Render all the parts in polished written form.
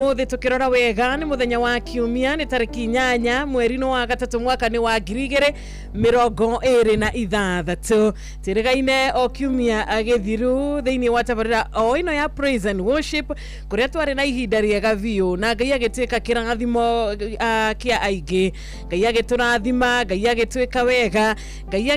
Muthe tukirora wega ni muthenya wa kiumia ni tariki 8 mweri wa gatatu mwaka ni wa 2026 tirigaine o kiumia agithiru thiini wa tabarira o ino ya praise and worship kuria twari na ihinda riega biu na Ngai agitwika kirathimo kia aingi Ngai agiturathima Ngai agitwika wega Ngai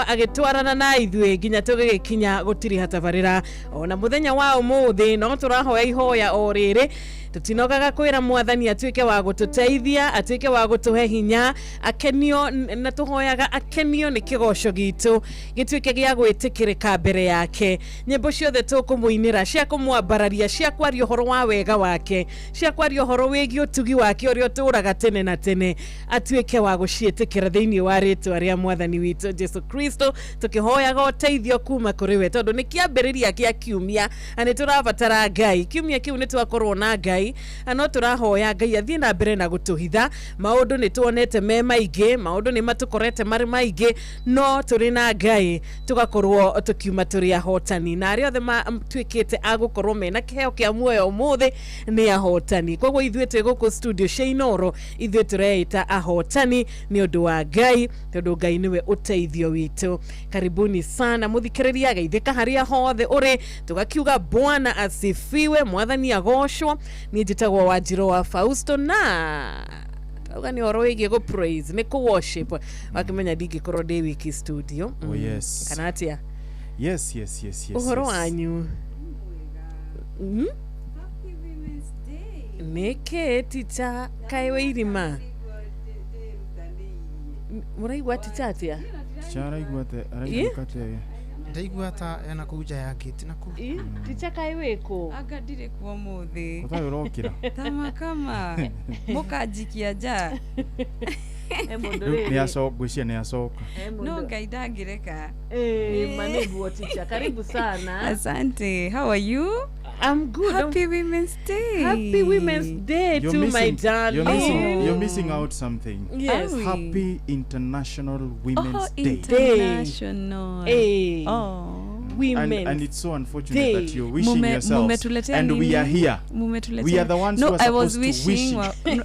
agitwarana na ithue nginya tugikinya gutiri hatabarira ona muthenya wa umuthe no turahoya ihoya o riri tutinogaga kwira mwathani atwike wa gututeithia atwike wa gutuhe hinya akenio na tuhoyaga akenio ni kigoco gitu gitwike gia gwitikirika mbere yake nyimbo ciothe tukumuinira cia kumwambararia cia kwaria horo wa wega wake cia kwaria horo wigi utugi wake uria turaga tene na tene atwike wa gucietikira thiini wa ritwa ria mwathani witu Jesu Kristo tukihoyaga uteithio kuma kuri we tondu ni kiambiriria kia kiumia ani turabatara Ngai kiumia kiu ni twakorwo na Ngai ano turahoya Ngai athie na mbere na gutuhitha maundu ni tuonete me maingi maundu ni matukorete mari maingi no turi na Ngai tugakorwo tukiuma turi ahotani na ari othe twikite agukorwo mena kiheo kia muoyo muthe ni ahotani kogwo ithue twi guku studio Sheinoro ithue tureita ahotani ni undu wa Ngai tondu Ngai niwe uteithio witu karibuni sana muthikiriria geithika haria hothe uri tugakiuga Bwana asifiwe mwathani agocwo ni njitagwo Wanjiro wa Fausto na ugani horo wigi go praise ni ku worship wakimenya ndingikorwo ndi wiki studio Oh yes. Kana atia? Yes. Uhoro wanyu Happy Women's Day. neke tita kaiwe irima muraigwa tita atia? Charaiguate araigukate ndaigua ta ena kuja yake tinaku Tita kaiwe ko Anga ndire kuo muthi. Kota urokira Tama kama mukanjikia ja. ni asoka ni asoka No Ngai ndangireka. Manegu tita karibu sana. Asante. How are you? I'm good. Happy Women's Day. Happy Women's Day to my darling. You're missing out something. Yes. Are we? Happy International Women's Day. International. Hey. Oh. Women. And it's so unfortunate Day. that you're wishing yourselves and we are here. We are the ones who are supposed to wish.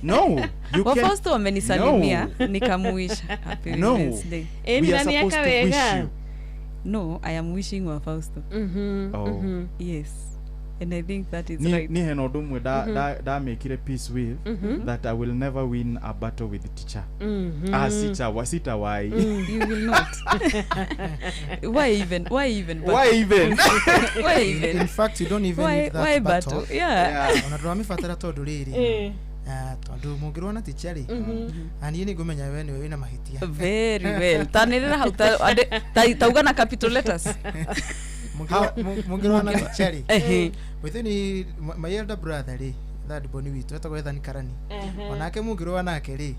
No, you well, can't. first wamenisalimia nikamuisha Happy Women's Day. We are supposed to wish you. No, I am wishing wa Fausto. Oh. Yes. And I think that is right. Ni henodo mwe da make peace with that I will never win a battle with the teacher. Sita why? You will not. Why even? Why even? In fact you don't even need that why battle? Yeah. Onadwa mifatara tondu riri tondu mungirwa na tichari ani ni gumenya we ni wina mahitia Very well. Tanirira hau tauga na capital letters. mungirwa na tichari within my elder brother that boni witu etagwo Ethani Karani onake mungirwa nake ri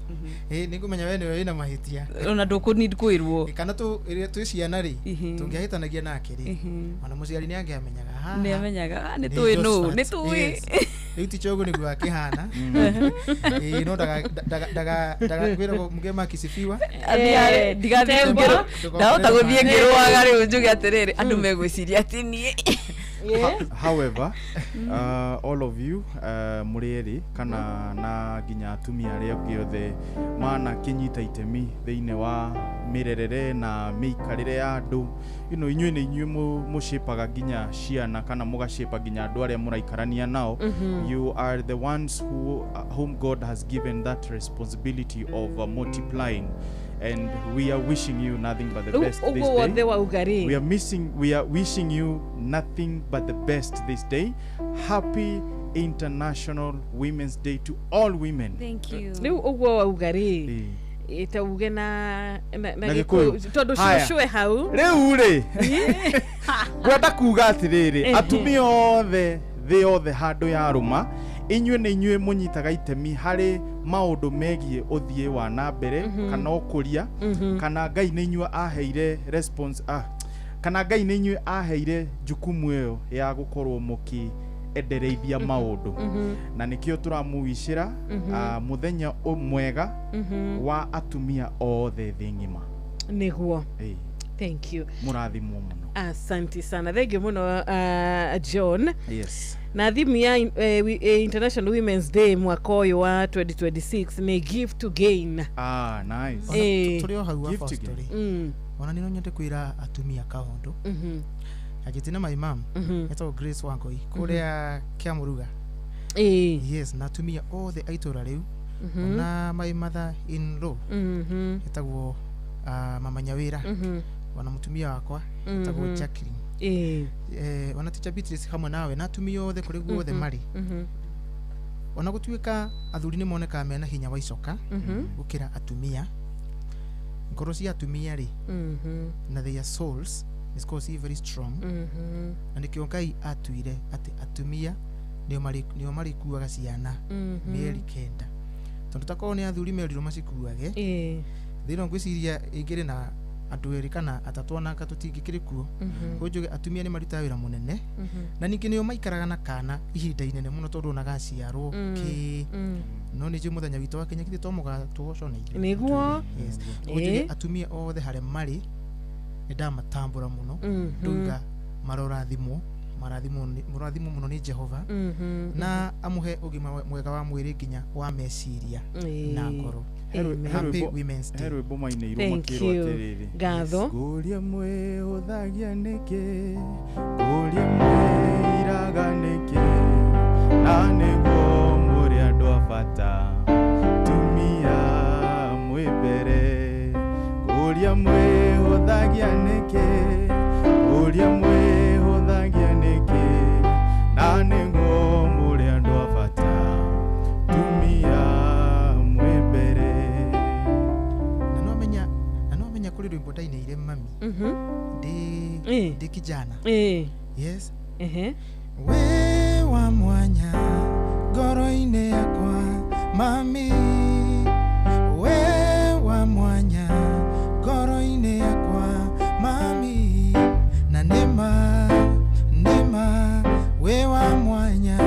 ni gumenya we ni wina mahitia Ona nduku need kuirwo kana tu ciana ri tungiahitanagia nake ri ona muciari ni angiamenyaga ni amenyaga ni tuwe no ni tuwe riu tichogo ni gwa kihana no daga kwira mugema kisifiwa ndigathie ngero ndahota guthie ngirwaga riu njuge atiriri andu megwiciria atinie. However, all of you murieri kana na ginya atumia aria giothe mana kinyita itemi thiine wa mirerere na miikarire ya andu inyue ni inyue mushipaga ginya ciana kana mugashipa ginya andu aria muraikarania nao. You are the ones whom God has given that responsibility of multiplying, and we are wishing you nothing but the best this day. We are wishing you nothing but the best this day. Happy International Women's Day to all women. Thank you. Riu ugwo wa ugari itauge na gikuyu tondu shwe hau riu ri gwenda kuga atiriri atumia othe thi othe handu ya ruma inyue ni inyue munyitaga itemi hari maundu megie uthie wa na mbere kana ukuria kana Ngai ni inyue aheire response kana Ngai ni inyue aheire jukumu iyo ya gukorwo muki endereithia maundu na nikio turamuwishira muthenya mwega wa atumia othe thi ngima niguo Thank you. Murathimwo muno. Asante sana. Thank you muno John. Yes. Na thimu ya International Women's Day mwaka uyu wa 2026 ni Give to Gain. Nice. Turi o hau wa story. Ona nino nyende kwira atumia kahondo. Agitina my mom. Eto Grace Wangoi kuria kia muruga. Yes, na atumia all the aitora riu. Na my mother in law. Etagwo mama Nyawira. Wana mutumia wakwa etagwo Jacqueline. Wana teacher Beatrice hamwe nawe na atumia othe kuri guothe mari. Ona gutuika athuri ni moneka mena hinya wa icoka gukira atumia. Ngoro cia atumia ri na their souls is cause very strong. Na nikio Ngai atuire ati atumia nio mari kuaga ciana mieri kenda. Tondu takoo ni athuri meriro macikuage. Thino ngwiciria ingire na andu eri kana atatu ona katutingikiri kuo. Kujuge atumia ni maruta wira munene. Na ningi nio maikaraga na kana ihinda inene muno tondu na gaciarwo ki no ni ju muthenya witu wa Kenya kiti tomuga tugoco na ithu niguo. Kujuge atumia othe hare mari ndamatambura muno nduga marorathimwo murathimwo muno ni Jehova na amuhe ugima mwega wa mwiri nginya wa meciria na ngoro. Happy Women's Day. Hero bomaine iruma kiro atiriri. Gatho. Guria mwe uthagia niki. Guria mwe iraga niki. Na niguo muri andu abata. Tumia mwibere. Guria mwe uthagia niki. Guria mwe uthagia niki. Na niguo muri andu abata. Tumia kuri rwimbo ndaine ile mami ndi kijana. Yes. We wa mwanya ngoro-ine yakwa mami, we wa mwanya ngoro-ine yakwa mami, na nema we wa mwanya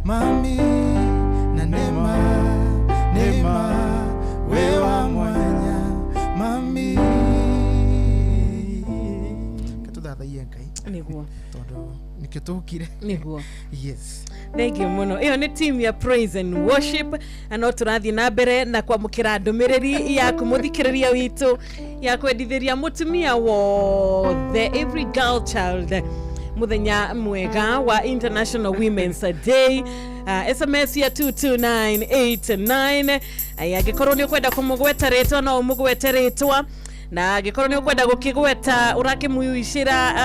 mami, na nema we wa mwanya mami. Niguo todo nikitukire niguo. Yes, thank you muno. Iyo ni team ya Praise and Worship ano turathi na mbere na kwamukira ndumiriri ya kumuthikiriria witu ya kwendithiria mutumia wothe every girl child muthenya mwega wa International Women's Day. SMS ya 22989 agikorwo ni ukwenda kumugweta ritwa no umugwete ritwa na gikorwo ni ukwenda gukigweta urakimuyuishira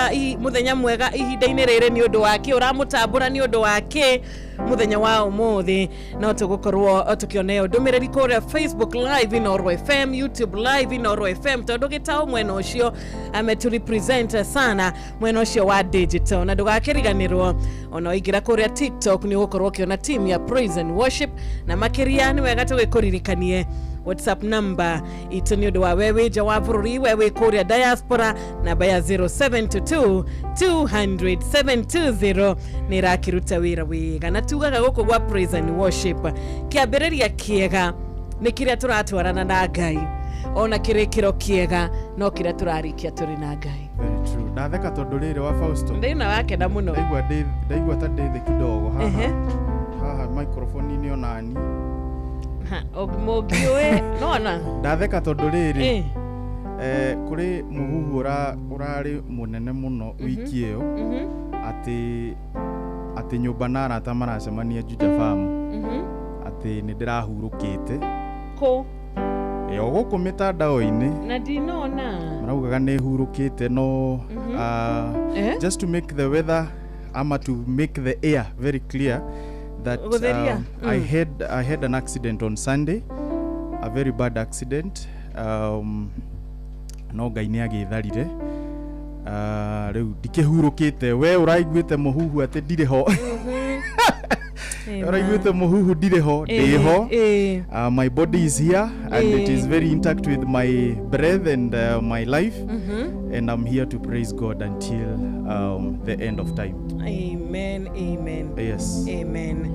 muthenya mwega ihinda-ini riri ni undu wake uramutambura ni undu wake muthenya wa umuthi no tugukorwo tukioneo ndumiriri kuria Facebook live in Oro FM, YouTube live in Oro FM tondu gitao mwena ucio ametu represent sana mwena ucio wa digital na ndugakiriganirwo ona ingira kuria TikTok ni ugukorwo kiona team ya Praise and Worship na makiria ni wega tugikuririkanie WhatsApp number itu ni undu wa wewe ja bururi wewe kuria diaspora namba ya 0722 200 ni rakiruta wira wega na tugaga guku gwa Praise and Worship kiambiriria kiega ni kiria turatwarana na Ngai ona kirikiro kiega no kiria turarikia turi na Ngai. Very true. Ndatheka tondu riri wa Fausto Ndina wake na muno ndaigua ta ndithi kidogo haha microphone ni onani ogmogiwe nona ndatheka tondu riri kuri muhuhu urari munene muno wiki iyo ati nyumba na arata maracemania Juja Farm ati ni ndirahurukite ko guku mitandao-ini na dinona maraugaga ni hurukite no just to make the weather ama to make the air very clear that I had an accident on Sunday, a very bad accident. No Ngai ni agitharire riu ndikihurukite we uraiguite muhuhu ati ndire ho uraiguite muhuhu ndire ho ndiho. My body is here and it is very intact with my breath and my life and I'm here to praise God until the end of time. Amen. Yes. Amen.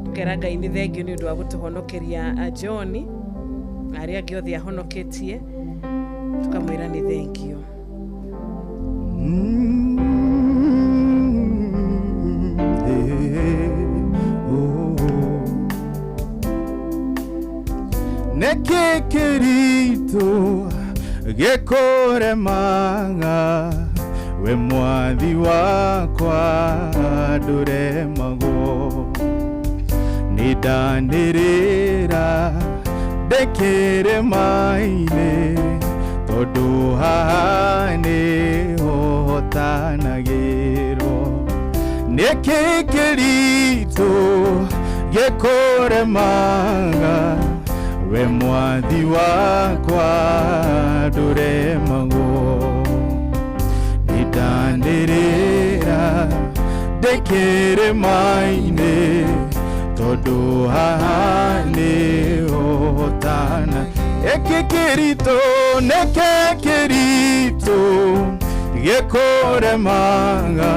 Tukera Ngai ni thengio ni undu wa gutuhonokeria John aria giothe ahonoketie tukamwira ni thank you. Neke kirito gekore manga we mwathi wakwa ndure mago nidanirira ndekere maine tondu haha niho hotanagirwo niki kirito gekore manga we mwathi wakwa ndure mago nidanirira ndekere maine tondu haha niho hotana ekikirito neke kirito gekore manga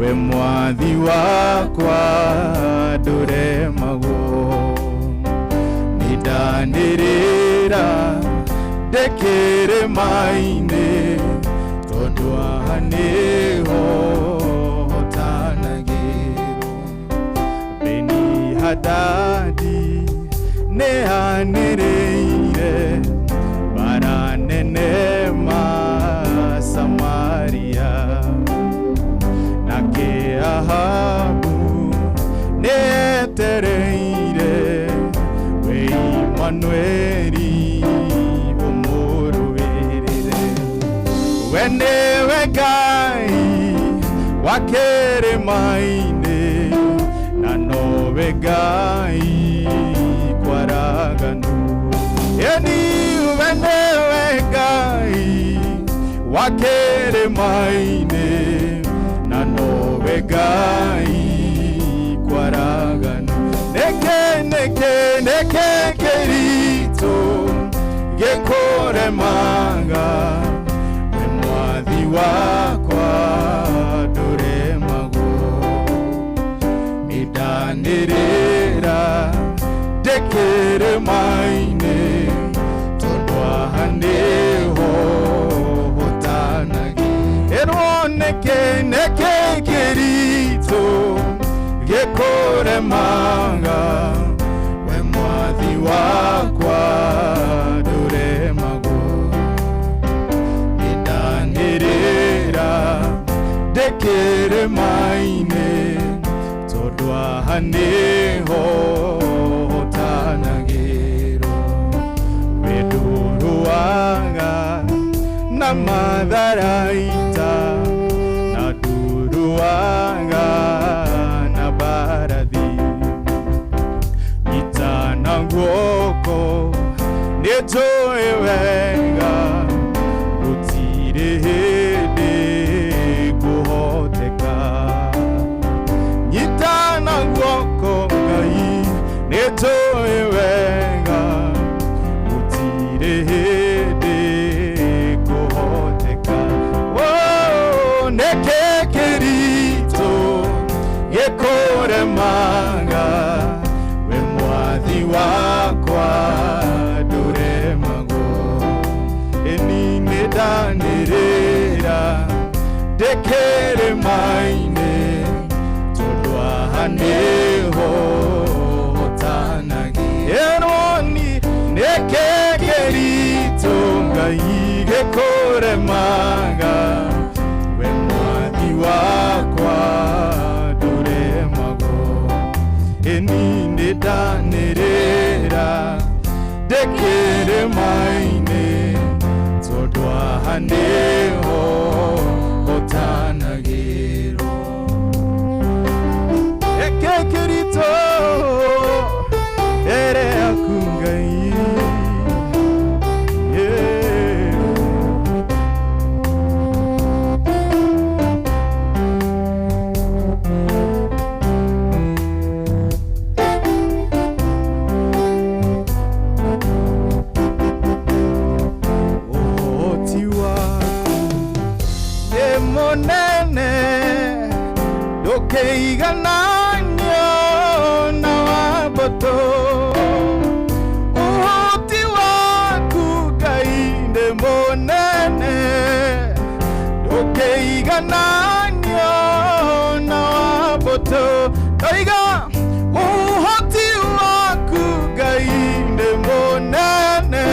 we mwathi wakwa ndure mago nidanirira ndekere maine tondu haha niho hotanagirwo Beni Hadadi nehanĩrĩire bara nene ma Samaria nake Ahabu nĩetereire we Imanueli ũmũrũĩrĩre we nĩwe Ngai wa kĩrĩma-inĩ na nowe Ngai kwaraganu eni we nĩwe Ngai wa kĩrĩma-inĩ na nowe Ngai kwaraganu neke kĩritũ gĩkũre manga we mwathi wakwa ndũrĩ mago nidanĩrĩra ndekere maine tondu haha niho hotanagirwo neke kĩritũ gĩkũre manga we mwathi wakwa ndũrĩ mago nidanĩrĩra ndekere maine tondu haha niho hotanagirwo we nduruaga na matharaita na nduruaga na barathi nyitana guoko nĩnjũĩ wega gũtirĩ hĩndĩ ngũhoteka nyitana guoko Ngai nĩnjũĩ wega gũtirĩ hĩndĩ ngũhoteka nĩkĩ kĩritũ gĩkũre manga we mwathi wakwa ndũrĩ mago eni nĩndanĩrĩra ndekere maine tondu haha niho hotanagirwo nĩkĩ kĩritũ Ngai gĩkũre manga we mwathi wakwa ndũrĩ mago eni nĩndanĩrĩra ndekere maine tondu haha niho hotanagirwo eke kĩritũ ere aku Ngai ndũkĩigananio na wamboto ũhoti waku Ngai nĩ Ndaiga uhoti waku Ngai nĩ mũnene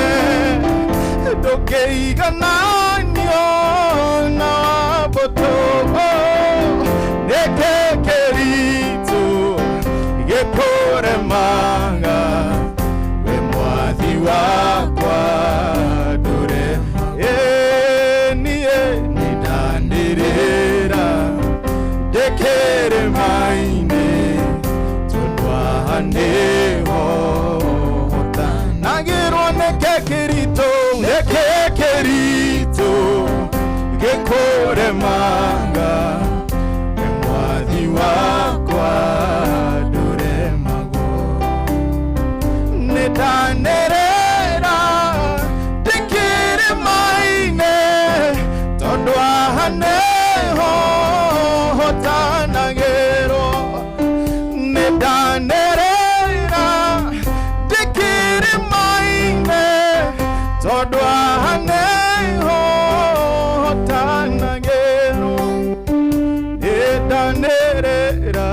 ndũkĩigananio na mbũtũ nĩkĩ kĩritũ gĩkũremaga we mwathi wakwa ndũre niĩ nĩndanĩrĩra ndĩkĩrĩma-inĩ tondũ haha nĩho hotanagĩrwo nĩkĩ kĩritũ gĩkũremaga we mwathi wakwa ndũremagwo nĩndanĩrĩra ndĩkĩrĩma-inĩ tondũ haha nĩho hotanagĩrwo nĩndanĩrĩra ndĩkĩrĩma-inĩ tondũ haha nĩho hotanagĩrwo nĩndanĩrĩra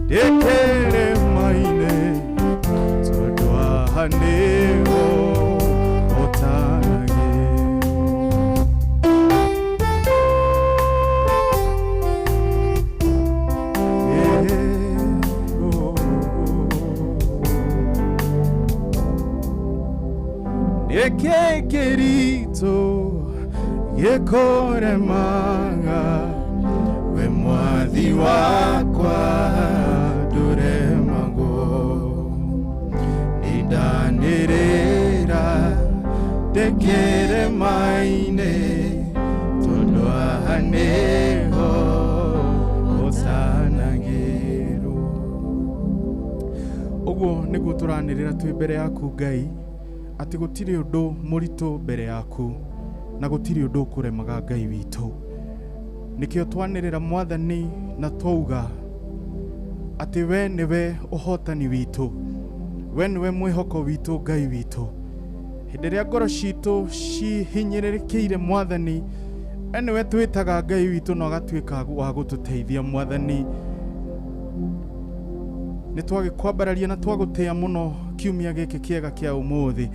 ndĩkĩrĩma-inĩ tondũ haha nĩho nĩkĩ kĩritũ gĩkũremaga we mwathi wakwa ndũremagwo nĩndanĩrĩra ndĩkĩrĩma-inĩ tondũ haha nĩho hotanagĩrwo. Ũguo nĩguo tũranĩrĩra twĩ mbere yaku Ngai atĩ gũtirĩ ũndũ mũritũ mbere yaku na gũtirĩ ũndũ ũkũremaga Ngai witũ. Nĩkĩo twanĩrĩra Mwathani na twauga atĩ we nĩwe ũhotani witũ, we nĩwe mwĩhoko witũ Ngai witũ. Hĩndĩ ĩrĩa ngoro citũ cihinyĩrĩrĩkĩire Mwathani, we nĩwe twĩtaga Ngai witũ na ũgatuĩka wa gũtũteithia Mwathani. Nĩtwagĩkwambararia na twagũtĩĩa mũno kiumia gĩkĩ kĩega kĩa ũmũthĩ.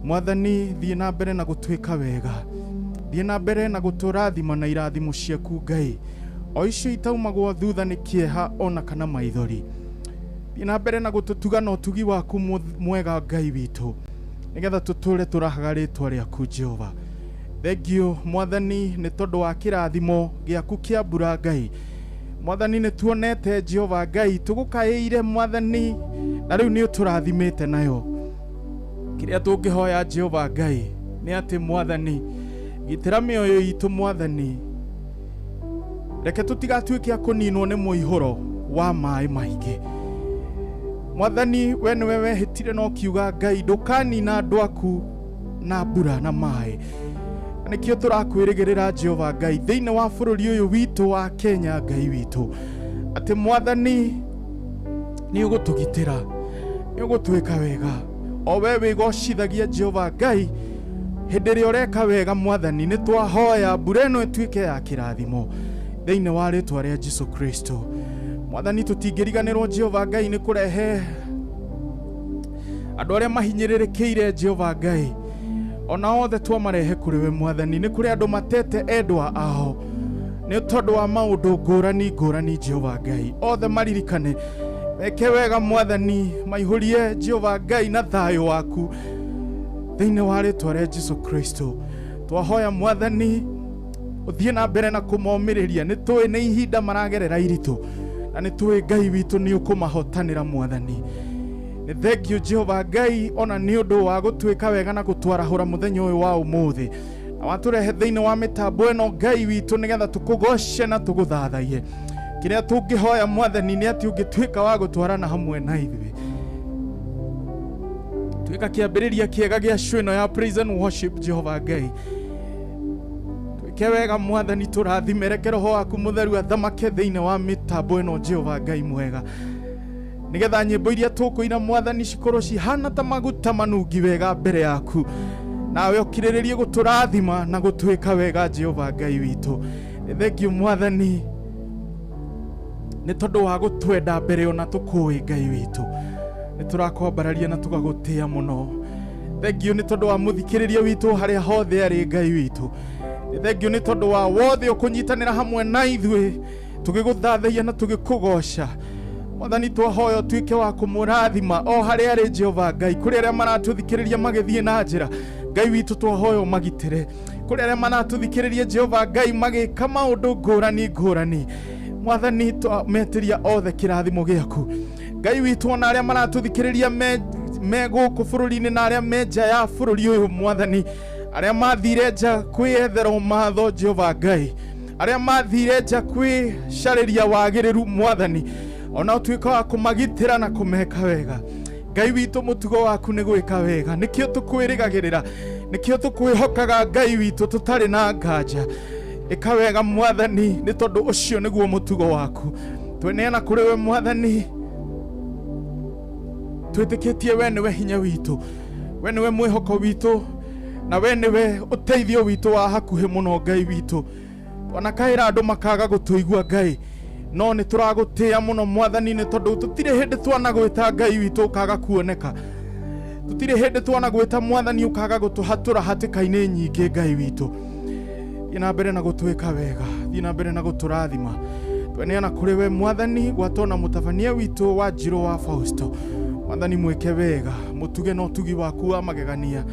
Mwathani, thiĩ na mbere na gũtwĩka wega, thiĩ na mbere na gũtũrathima na irathimo ciaku Ngai, o icio itaumagwo thutha nĩ kĩeha ona kana maithori. Thiĩ na mbere na gũtũtuga na ũtugi waku mwega Ngai witũ, nĩgetha tũtũre tũrahaga rĩtwa rĩaku Jehova. Thengio Mwathani nĩ tondũ wa kĩrathimo gĩaku kĩa mbura Ngai. Mwathani nĩ tuonete Jehova Ngai tũgũkaĩire Mwathani, na rĩu nĩ ũtũrathimĩte nayo. Kĩrĩa tũngĩhoya Jehova Ngai nĩ atĩ Mwathani, gitĩra mĩoyo itũ Mwathani, reke tũtigatuĩke a kũninwo nĩ mũihũro wa maĩ maingĩ. Mwathani, we nĩwe wehĩtire na ũkiuga Ngai ndũkanina andũ aku na mbura na maĩ. Nĩkĩo tũrakwĩrĩgĩrĩra Jehova Ngai thĩinĩ wa bũrũri ũyũ witũ wa Kenya Ngai witũ, atĩ Mwathani nĩ ũgũtũgitĩra, nĩ ũgũtwĩka wega. O we wĩgocithagia Jehova Ngai hĩndĩ ĩrĩa ũreka wega Mwathani, nĩ twahoya mbura ĩno ĩtuĩke ya kĩrathimo thĩinĩ wa rĩtwa rĩa Jesũ Kristo. Mwathani, tũtingĩriganĩrwo Jehova Ngai nĩ kũrehe andũ arĩa mahinyĩrĩrĩkĩire Jehova Ngai, ona othe twamarehe kũrĩ we Mwathani. Nĩ kũrĩ andũ matete endwa ao nĩ tondũ wa maũndũ ngũrani ngũrani Jehova Ngai, othe maririkane meke wega Mwathani, maihũrie Jehova Ngai na thayũ waku thĩinĩ wa rĩtwa rĩa Jesũ Kristo. Twahoya Mwathani ũthiĩ na mbere na kũmomĩrĩria, nĩ tũĩ nĩ ihinda maragerera iritũ, na nĩ tũĩ Ngai witũ nĩ ũkũmahotanĩra Mwathani. Nĩ thengio Jehova Ngai ona nĩ ũndũ wa gũtwĩka wega na gũtwarahũra mũthenya ũyũ wa ũmũthĩ, na watũrehe thĩinĩ wa mĩtambo ĩno Ngai witũ, nĩgetha tũkũgoce na tũgũthathaiye. Kĩrĩa tũngĩhoya Mwathani nĩ atĩ ũngĩtuĩka wa gũtwarana hamwe na ithuĩ, tuĩka kĩambĩrĩria kĩega gĩa show ĩno ya praise and worship Jehova Ngai. Twĩke wega Mwathani, tũrathime, reke Roho waku mũtheru athamake thĩinĩ wa mĩtambo ĩno Jehova Ngai mwega, nĩgetha nyĩmbo iria tũkũina Mwathani cikorwo cihana ta maguta manungi wega mbere yaku, nawe ũkirĩrĩrie gũtũrathima na gũtwĩka wega Jehova Ngai witũ. Thengio Mwathani nĩ tondũ wa gũtwenda mbere ona tũkũĩ Ngai witũ. Nĩ tũrakwambararia na tũgagũtĩĩa mũno. Thengiũ nĩ tondũ wa mũthikĩrĩria witũ harĩa hothe arĩ Ngai witũ. Thengiũ nĩ tondũ wa wothe ũkũnyitanĩra hamwe na ithuĩ tũgĩgũthathaiya na tũgĩkũgoca. Mwathani twahoya ũtuĩke wa kũmũrathima o harĩa arĩ Jehova Ngai, kũrĩ arĩa maratũthikĩrĩria magĩthiĩ na njĩra Ngai witũ twahoya ũmagitĩre, kũrĩ arĩa maratũthikĩrĩria Jehova Ngai magĩka maũndũ ngũrani ngũrani, Mwathani metĩria othe kĩrathimo gĩaku Ngai witũ, ona arĩa maratũthikĩrĩria me gũkũ bũrũri-inĩ na arĩa me nja ya bũrũri ũyũ Mwathani, arĩa mathire nja kwĩyethera matho Jehova Ngai, arĩa mathire nja kwĩcarĩria wagĩrĩru Mwathani, ona ũtuĩka wa kũmagitĩra na kũmeka wega Ngai witũ, mũtugo waku nĩ gwĩka wega, nĩkĩo tũkwĩrĩgagĩrĩra, nĩkĩo tũkwĩhokaga Ngai witũ tũtarĩ na nganja. Ĩka wega Mwathani, nĩ tondũ ũcio nĩguo mũtugo waku. Tweneana kũrĩ we Mwathani, twĩtĩkĩtie we nĩwe hinya witũ, we nĩwe mwĩhoko witũ, na we nĩwe ũteithio witũ wa hakuhĩ mũno Ngai witũ. Wanakaĩra andũ makaga gũtũigua Ngai, no nĩ tũragũtĩĩa mũno Mwathani, nĩ tondũ tũtirĩ hĩndĩ twanagwĩta Ngai witũ ũkaga kuoneka, tũtirĩ hĩndĩ twanagwĩta Mwathani ũkaga gũtũhatũra hatĩka-inĩ nyingĩ Ngai witũ. Thiĩ na mbere na gũtwĩka wega, thiĩ na mbere na gũtũrathima. Tweneana kũrĩ we Mwathani, gwatona mũtabania witũ wa Njirũ wa Fausto. Mwathani mwĩke wega, mũtuge na ũtugi waku wa magegania.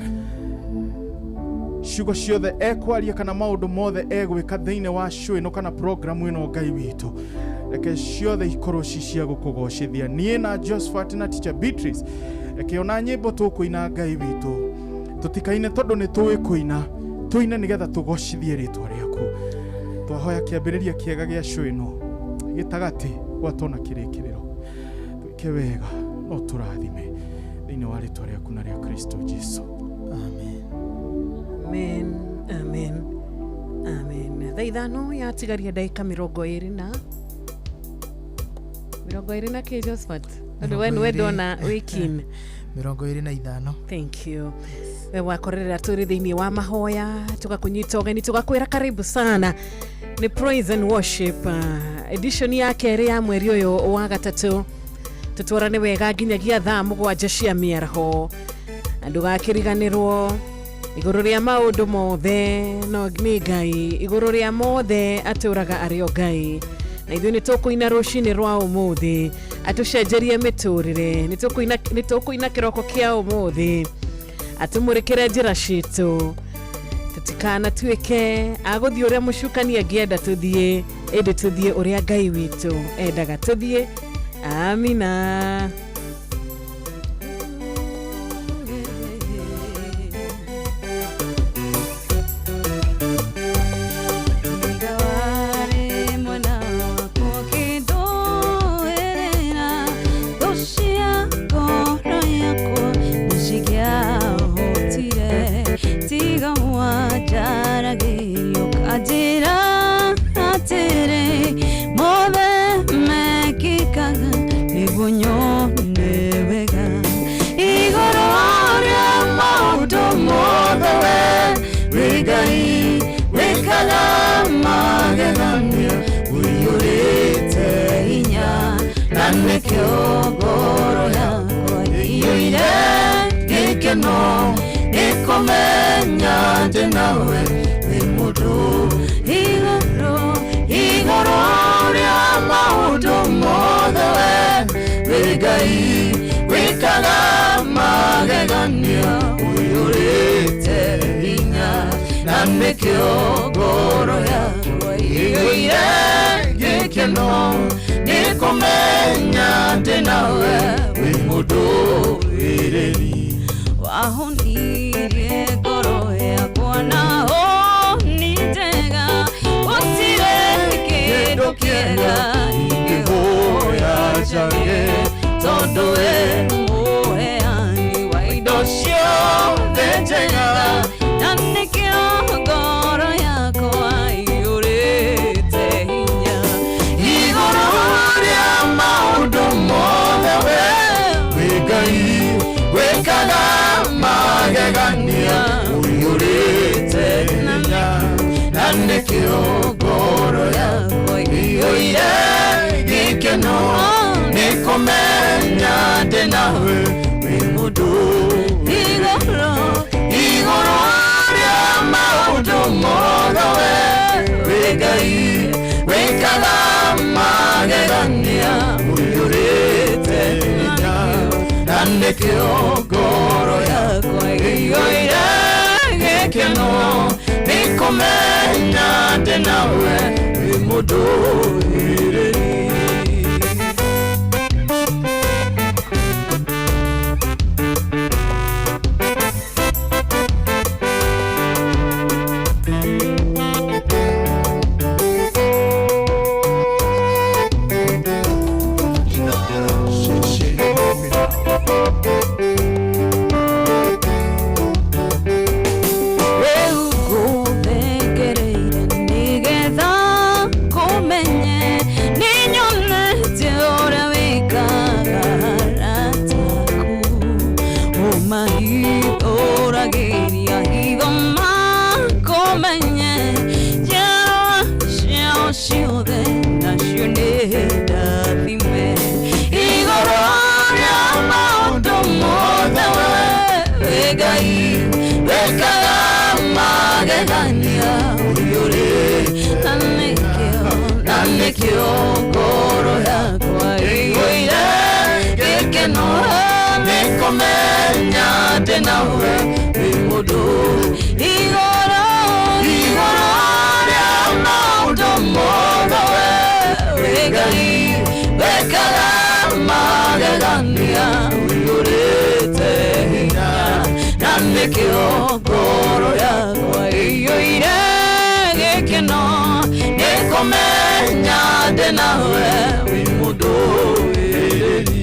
Ciugo ciothe ekwaria kana maũndũ mothe egwĩka thĩinĩ wa show ĩno kana programu ĩno Ngai witũ, reke ciothe ikorwo cia gũkũgocithia. Niĩ na Josephat na Teacher Beatrice, reke ona nyĩmbo tũkũina Ngai witũ, tũtikaine tondũ nĩ tũĩ kũina, tũine nĩgetha tũgocithie rĩtwa rĩaku. Twahoya kĩambĩrĩria kĩega gĩa show ĩno gĩtagatĩ gwatona kĩrĩkĩrĩro, twĩke wega no tũrathime thĩinĩ wa rĩtwa rĩaku na rĩa Kristo Jesũ, amen. Amen, amen, amen. Thaa ithano yatigaria ndagĩka 20 na kĩ Josephat? Andũ we nĩwe ndona wĩkin 25. Thank you. We wakorera tũrĩ thĩinĩ wa mahoya, tũgakũnyita ũgeni, tũgakwĩra karibu sana. Nĩ Praise and Worship edition ya kerĩ ya mweri ũyũ wa gatatũ. Tũtwarane wega nginyagia thaa 7 cia mĩaraho. Andũ gakĩriganĩrwo igũrũ rĩa maũndũ mothe no nĩ Ngai, igũrũ rĩa mothe atũraga arĩ o Ngai. Na ithuĩ nĩ tũkũina rũcinĩ rwa ũmũthĩ, atũcenjerie mĩtũrĩre, nĩ tũkũina kĩroko kĩa ũmũthĩ, atũmũrĩkĩre njĩra citũ, tũtikanatuĩke agũthiĩ ũrĩa mũcukani angĩenda tũthiĩ, ĩndĩ tũthiĩ ũrĩa Ngai witũ endaga tũthiĩ. Amina. Goro yako iyoire gikeno ikomenya nawe wimudu igoro rĩa maũndũ mothe we Ngai wĩkaga magegania ũiyũrĩte hinya na nĩkĩo ngoro yakwa iyoire gikeno nikomenya nawe wimudu ireni wahonirie ngoro yakwa naho nitega gũtirĩ kĩndũ kĩega ingĩhoya njange tondũ we mũheani wa indo ciothe njega na nĩkĩo ngoro yakwa iyũrĩte hinya igũrũ rĩa maũndũ mothe we Ngai wĩkaga magegania ũiyũrĩte hinya na nĩkĩo ngoro yakwa ĩiyũire gĩkeno gĩkeno nĩ kũmenya ndĩ nawe wĩ mũndũ igũrũ rĩa maũndũ mothe we wĩ Ngai wĩkaga magegania ũiyũrĩte hinya na nĩkĩo ngoro yakwa ĩiyũire gĩkeno nĩ kũmenya ndĩ nawe wĩ mũndũ irĩri. Nĩkĩo ngoro yakwa ĩiyũire gĩkeno nĩ kũmenya ndĩ nawe wĩ mũndũ igũrũ rĩa maũndũ mothe wĩ Ngai wĩkaga magegania ũiyũrĩte hinya na nĩkĩo ngoro yakwa ĩiyũire gĩkeno nĩ kũmenya ndĩ nawe wĩ mũndũ irĩri.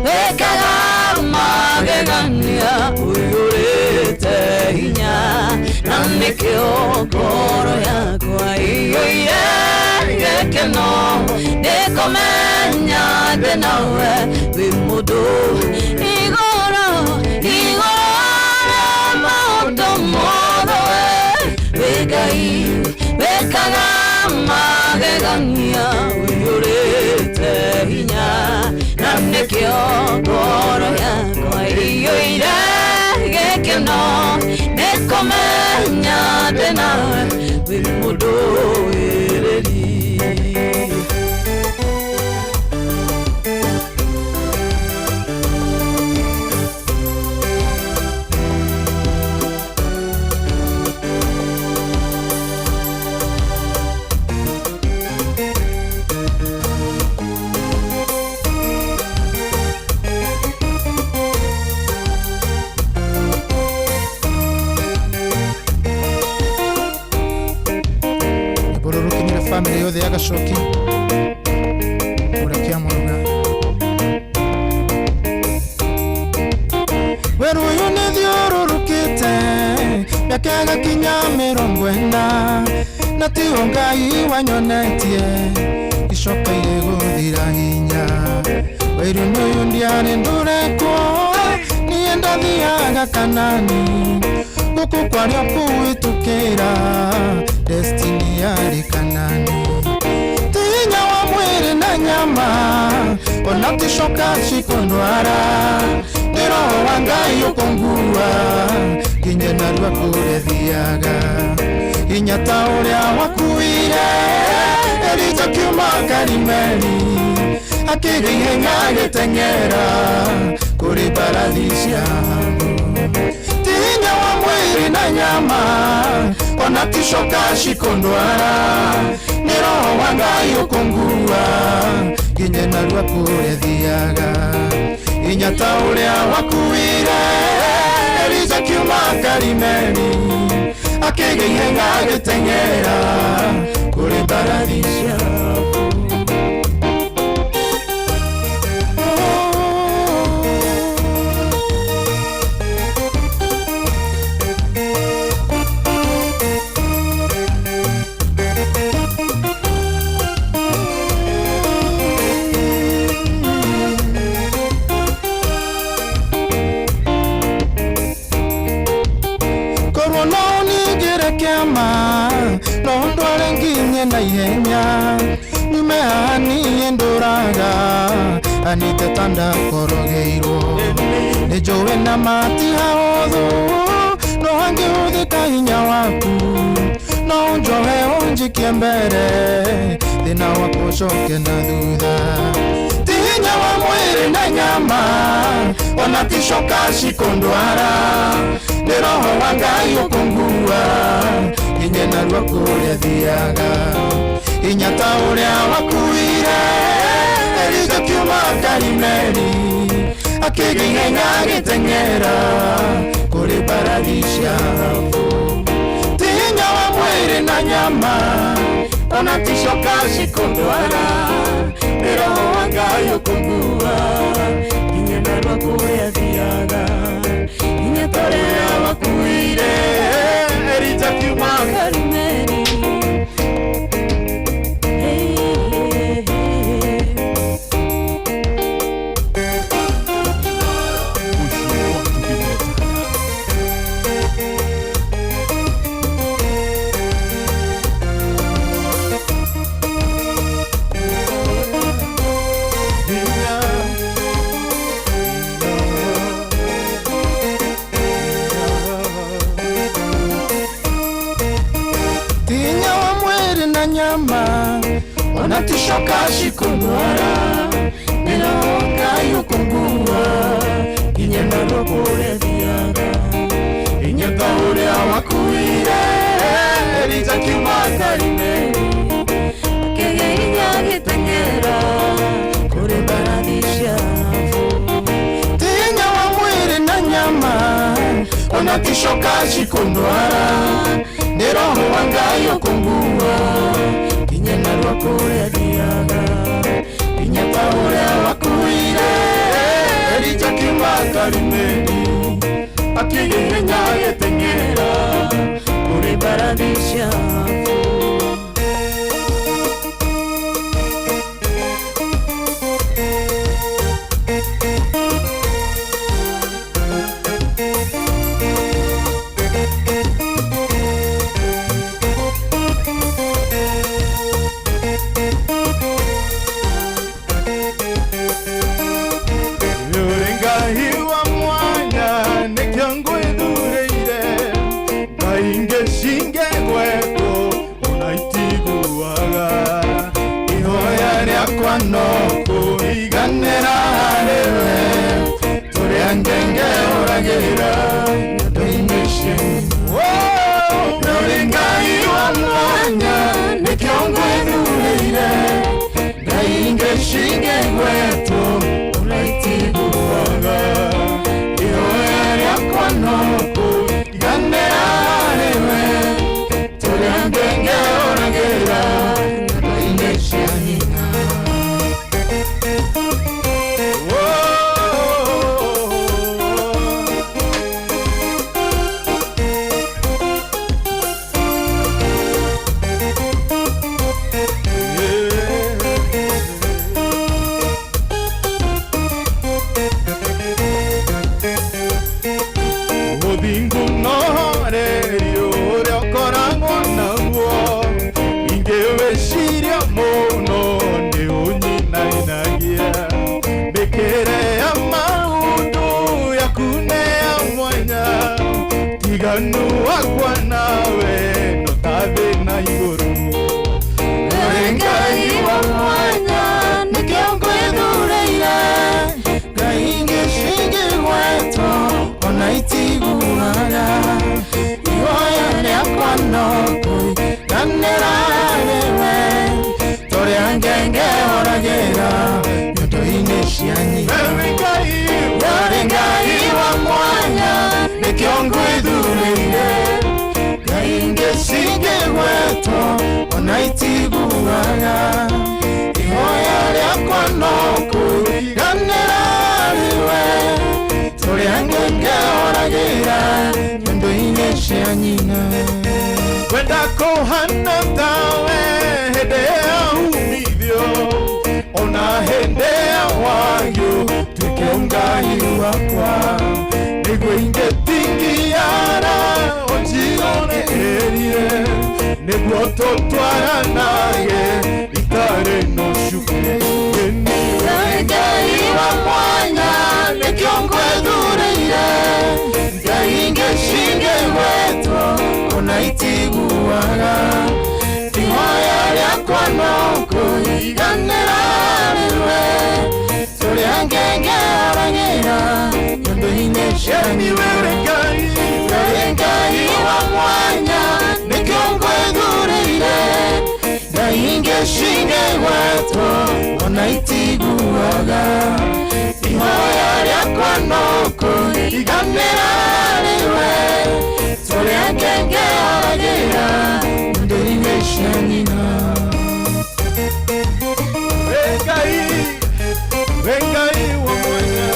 Wĩkaga magegania ũiyũrĩte hinya na nĩkĩo ngoro yakwa ĩiyũire gĩkeno nĩ kũmenya ndĩ nawe wĩ mũndũ igũrũ rĩa maũndũ mothe wĩ Ngai wĩkaga magegania ũiyũrĩte hinya na nĩkĩo ngoro yakwa ĩiyũire gĩkeno nĩ kũmenya ndĩ nawe wĩ mũndũ irĩri. Family yothe ya Gacoki ũrĩa Kĩamũruga werũ ũyũ nĩ thiũrũrũkĩte mĩaka ĩgakinya 40 na tiyo Ngai wanyonetie icoka-inĩ gũthira hinya wĩru-inĩ ũyũ ndiarĩ ndũrekwo niĩ ndathiaga Kanani gũkũ kwarĩa kũhĩtũkĩra destiny yarĩ Kanani tinya wa mwĩrĩ na nyama ona ticoka cikũndwara nĩ roho wa Ngai ũkũngua nginya narua kũrĩa thiaga hinya ta ũrĩa wakuire Elija kiuma Karimeli akĩgĩa ihenya agĩteng'era kũrĩ mbarathi cia tinya wa mwĩrĩ na nyama ona ticoka cikũndwara nĩ roho wa Ngai ũkũngua nginya narua kũrĩa thiaga hinya ta ũrĩa wakuire Elija kiuma Karimeli akĩgĩa ihenya agĩteng'era kũrĩ mbarathi cia niĩ na ihenya nimehanie ndũraga anite tanda korogeirwo nĩ njũĩ na matiha ũthũ no hangĩhũthĩka hinya waku no njohe ũnjikie mbere thĩna wakwa ũcoke na thutha ti hinya wa mwĩrĩ na nyama ona ti coka cikũndwara nĩ roho wa Ngai ũkũngua hinya narua kũrĩa thiaga hinya ta ũrĩa wakuire Elija kiuma Karimeli akĩgĩng'eng'a agĩteng'era kũrĩ mbarathi cia Ahabu ti hinya wa mwĩrĩ na nyama ona ti coka cikũndwara nĩ roho wa Ngai ũkũngua hinya narua kũrĩa thiaga hinya ta ũrĩa wakuire Elija kiuma Karimeli ona ti coka cikũndwara nĩ roho wa Ngai ũkũngua hinya narua kũrĩa thiaga hinya ta ũrĩa wakuire Elija kiuma Karimeli akĩgĩng'eng'a agĩteng'era kũrĩ mbarathi cia Ahabu ti hinya wa mwĩrĩ na nyama ona ti coka cikũndwara nĩ roho wa Ngai ũkũngua hinya narua kũrĩa thiaga hinya ta ũrĩa wakuire Elija kiuma Karimeli akĩgĩng'eng'a agĩteng'era kũrĩ mbarathi cia Ahabu Kwenda kohana tawe hedea umithio ona hedea wagyo tuke Ngai wakwa niguo ingetingiara onjirone erie niguo totwaranage itare no shuke Ngai wa mwanya nikiongo dhureire Ngai ngeshinge wetu unaitiguaga Ihoya riakwa no kuiganira riwe Turi angenge aranyira Ndoine sheni wewe Ngai wa mwanya nikiongo dhureire Ngai ngeshinge wetu unaitiguaga Ihoya riakwa no kuiganira riwe Turi angenge aranyira Ndoine sheni Ngai wa mwanya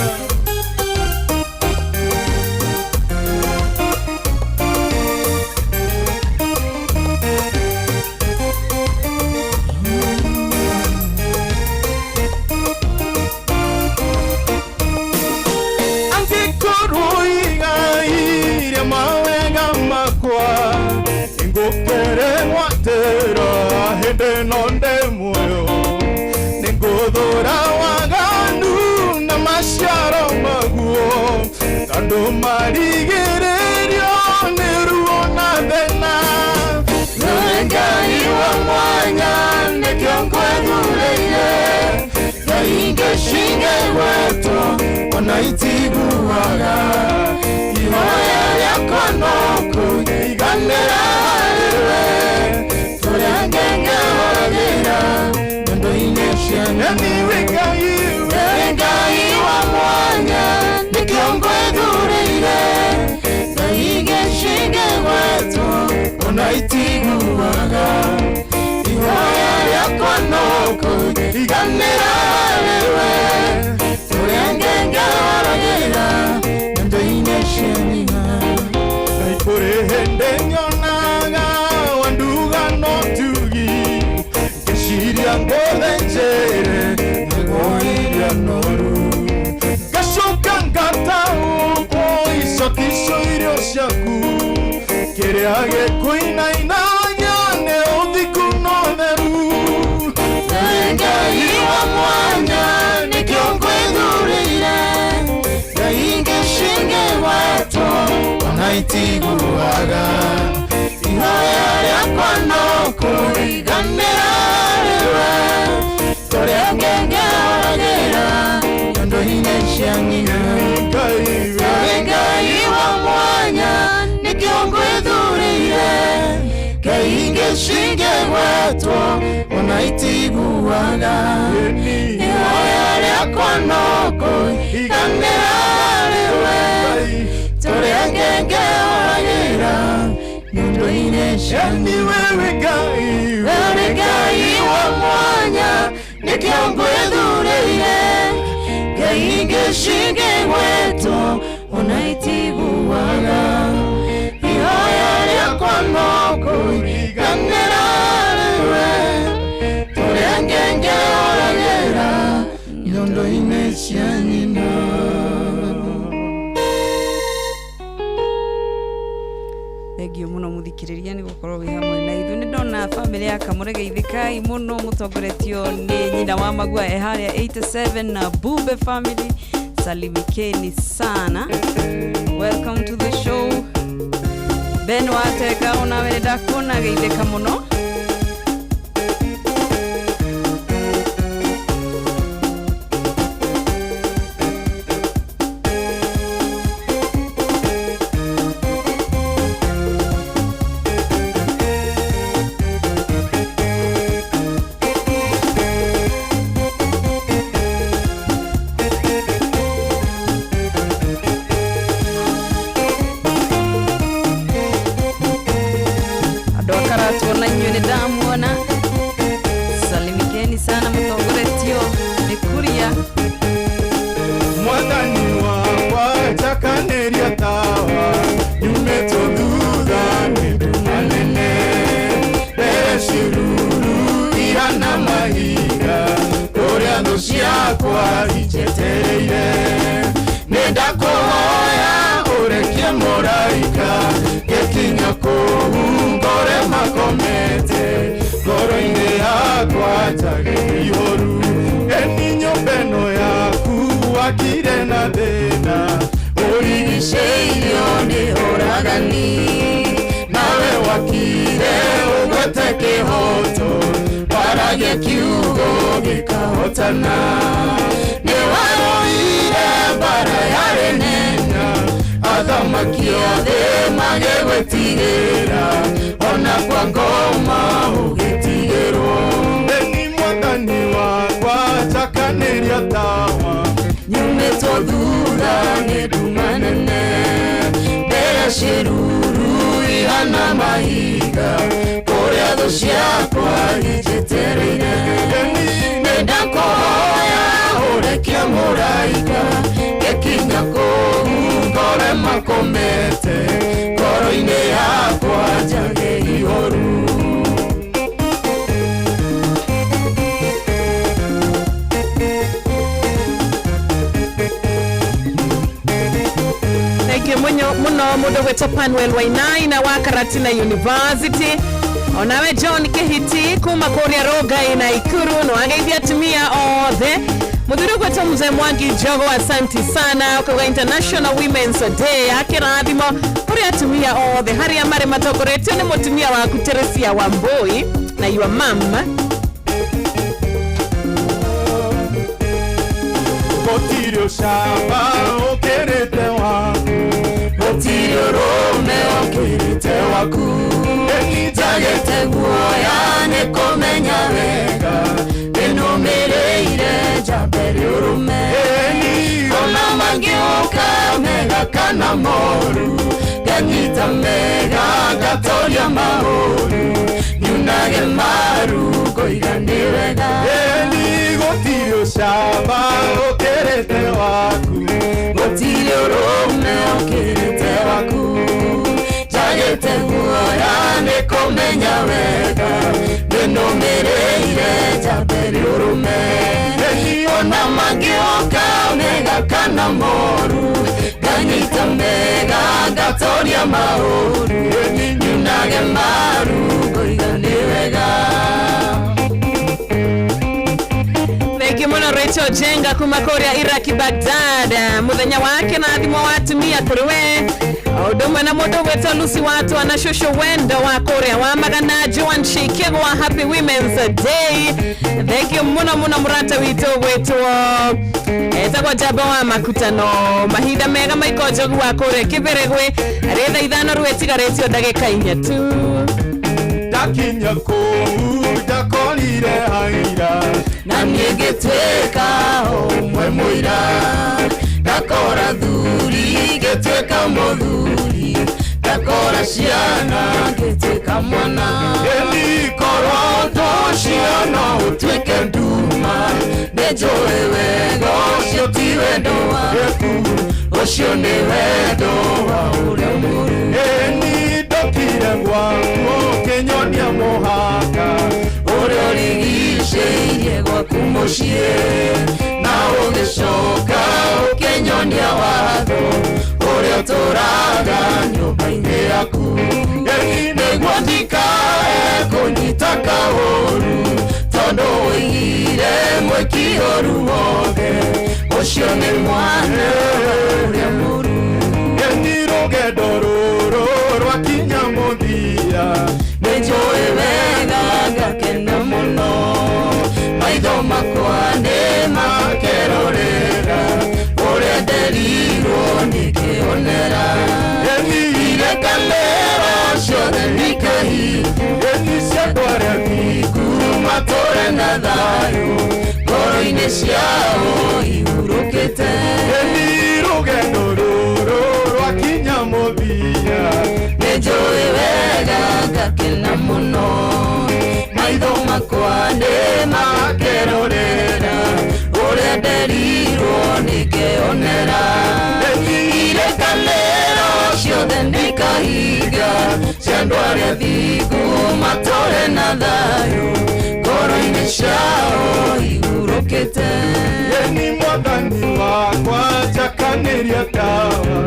Hende nonde muyo Ningodora waganu na masharo maguo Tando marigererio niruona thena Ngai wa mwanya nikiongo dhureire Ngai ngeshinge wetu unaitiguaga Ihoya riakwa no kuiganira Ngai wa mwanya nikiongo dhureire Ngai ngeshinge wetu unaitiguaga Ihoya riakwa no kuiganira riwe Turi angenge aranyira Ndoine sheniga Ngai kuri hende nyonaga wanduga no tugi Geshiria ngothe njere Negoiria noru Gashoka ngata uko Isakisho irio ciaku Kiria gikuinaina nyane uthiku no theru Ngai wa mwanya nikiongo dhureire Ngai ngeshinge wetu unaitiguaga Ihoya riakwa no kuiganira riwe Turi angenge aranyira Ndoine sheniga Ngai wa mwanya nikiongo dhureire Ngai ngeshinge wetu unaitiguaga Ihoya riakwa no kuiganira riwe Turi angenge aranyira Ndoine sheni wewe Ngai wa mwanya nikiongo dhureire Ngai ngeshinge wetu unaitiguaga Ihoya riakwa no kuiganira riwe Turi angenge aranyira Ndoine sheni Thengio muno muthikiriria ni gukorwo wi hamwe na ithu ni ndona family ya Kamurege ithikai muno mutongoretio ni nyina wa Magua eharia 87 na Bube family salimikeni sana welcome to the show Ben wateka una wenda kuna geitheka muno salimikeni sana mutongoretio ni kuria Mwathani wakwa chakaneria tawa Yumeto thutha nĩndũ manene Mbere ciruru ihana mahiga Kũrĩa thũ ciakwa ijetereire Nĩndakũhoya ũrekie mũraika Gĩkinya kũu ngore makomete ngoro-inĩ yakwa njage ihoru. Eni nyũmbeno yaku wakire na thĩna, ũrigicĩirio nĩ ũragani, nawe wakire ũgwete kĩhoto, waragia kiugo gĩkahotana. Nĩ warũire mbara yarĩ nene, athamaki othe magĩgwĩtigĩra, ona kwa ngoma ũgĩtigĩrwo. Eni mwathani wakwa njakanĩria tawa, nyumĩtwo thutha nĩ nduma nene, mbere ciruru ihana mahiga, kũrĩa thũ ciakwa injetereire. Nĩ ndakũhoya ũrekia mũraika, gĩkinya kũu ngore makomete, ngoro-inĩ yakwa njage ihoru. Muno mundu gwetwa Panuel Wainaina wa Karatina University, onawe John Kihiti kuma kuria Rogai na Ikuru, no ageithia atumia othe. Muthuri gwetwa Mzee Mwangi Jogo, asanti sana kwa International Women's Day akirathimo kuri atumia othe haria mari matokoretio ni mutumia wa Teresia Wambui na your mama. Gũtirĩ ũcamba ũkĩrĩte waku, gũtirĩ ũrũme ũkĩrĩte waku, njagĩte guoya nĩ kũmenya wega, nĩnũmĩrĩire njambere ũrũme. Ona mangĩũka mega kana moru, nganyita mega ngatoria maũru, nyunage maru ngoiga nĩ wega. Gũtirĩ ũcamba ũkĩrĩte waku, gũtirĩ ũrũme ũkĩrĩte waku, njagĩte guoya nĩ kũmenya wega, nĩnũmĩrĩire njambere ũrũme. Ona mangĩũka mega kana moru, nganyita mega ngatoria maũru, nyunage maru ngoiga nĩ wega. Muno Rachel Jenga kuma kuria Iraki Baghdad, muthenya wake na thimo watumia kuriwe udumwe na mundu gwetwa Lucy watu ana shosho wendo wa kuria wa magana Joan Shikego wa Happy Women's Day. Thank you muno murata wito gwetwa etagwa Jaba wa makutano mahinda mega maiko jogu wa kuria Kiberegwe aretha ithano rwetigaretio ndagika 4 tu. Dakinya kũu ndakorire haira, na niĩ ngĩtuĩka ũmwe mũira, ndakora thuri ngĩtuĩka mũthuri, ndakora ciana ngĩtuĩka mwana. Ĩnikorwo tũcio no ũtuĩke nduma, nĩnjũĩ wega ũcio ti wendo waku, ũcio nĩ wendo wa ũrĩa mũru. Ndokire gwaku ũkĩnyonia mũhaka, ũrĩa ũrigicĩirie gwaku mũciĩ, na ũgĩcoka ũkĩnyonia watho ũrĩa ũtũraga nyũmba-inĩ yaku. Nĩguo ndikae kũnyita kaũru, tondũ ũigire mwĩki ũru wothe, ũcio nĩ mwana ũrĩa mũru. Rũgendo rũrũ rwakinya mũthia, nĩnjũĩ wega ngakena mũno, maitho makwa nĩ makerorera ũrĩa nderirwo nĩkĩonera. Irekanĩro ciothe nĩikahinga, cia andũ arĩa thingu matũũre na thayũ, ngoro-inĩ ciao ihurũkĩte. Rũgendo rũrũ rwakinya mũthia, nĩnjũĩ wega ngakena mũno, maitho makwa nĩ makerorera ũrĩa nderirwo nĩkĩonera. Irekanĩro ciothe nĩikahinga, cia andũ arĩa thingu matũũre na thayũ, ngoro-inĩ ciao ihurũkĩte. Ĩni mwathani wakwa njakanĩria tawa,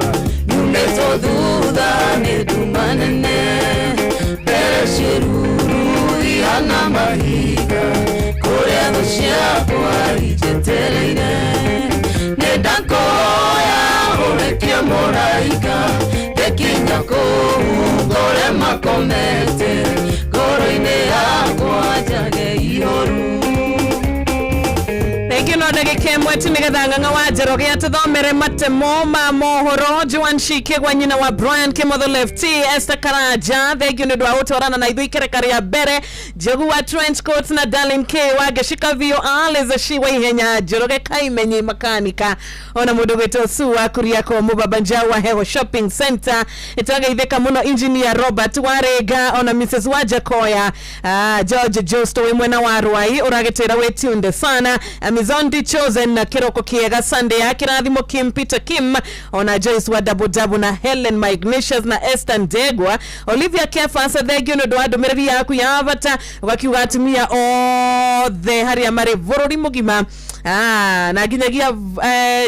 nyumĩtwo thutha nĩ nduma nene, mbere ciruru na mahiga kuria ciakwa ijetereire nindakuhoya urekie mũraika ndekinya kũu ngore makomete ngoro-inĩ yakwa njage ihoru. Ngino ndagika mweti nigetha ng'ang'a wa Njoroge atuthomere matemo ma mohoro. Joan Shike gwa nyina wa Brian Kimotho Lefty, Esther Karaja thengio nĩ ũndũ wa gũtwarana na ithuĩ ikereka rĩa mbere. Njogu wa Trenchcoat na Darlin K wa Gĩcika Vio, Alice Shi wa ihenya, Njoroge Kaimenyi makanika, ona mũndũ gwĩtwo Su wa Kuriako Mubaba Njau wa Heho Shopping Center. Ĩtwageithĩka mũno Engineer Robert Warega, ona Mrs. Wajakoya, George Josto wĩ mwena wa Rwai ũragĩtĩra wĩtunde sana. Zondi Chosen na Kiroko Kiega Sunday ya Kirathimo Kim Peter Kim, ona Joyce wa Dabu na Helen Magnicius na Esther Ndegwa, Olivia Kefa thengio nĩ ũndũ wa ndũmĩrĩri yaku ya avata wakiuga atumia othe harĩa marĩ bũrũri mũgima na nginyagia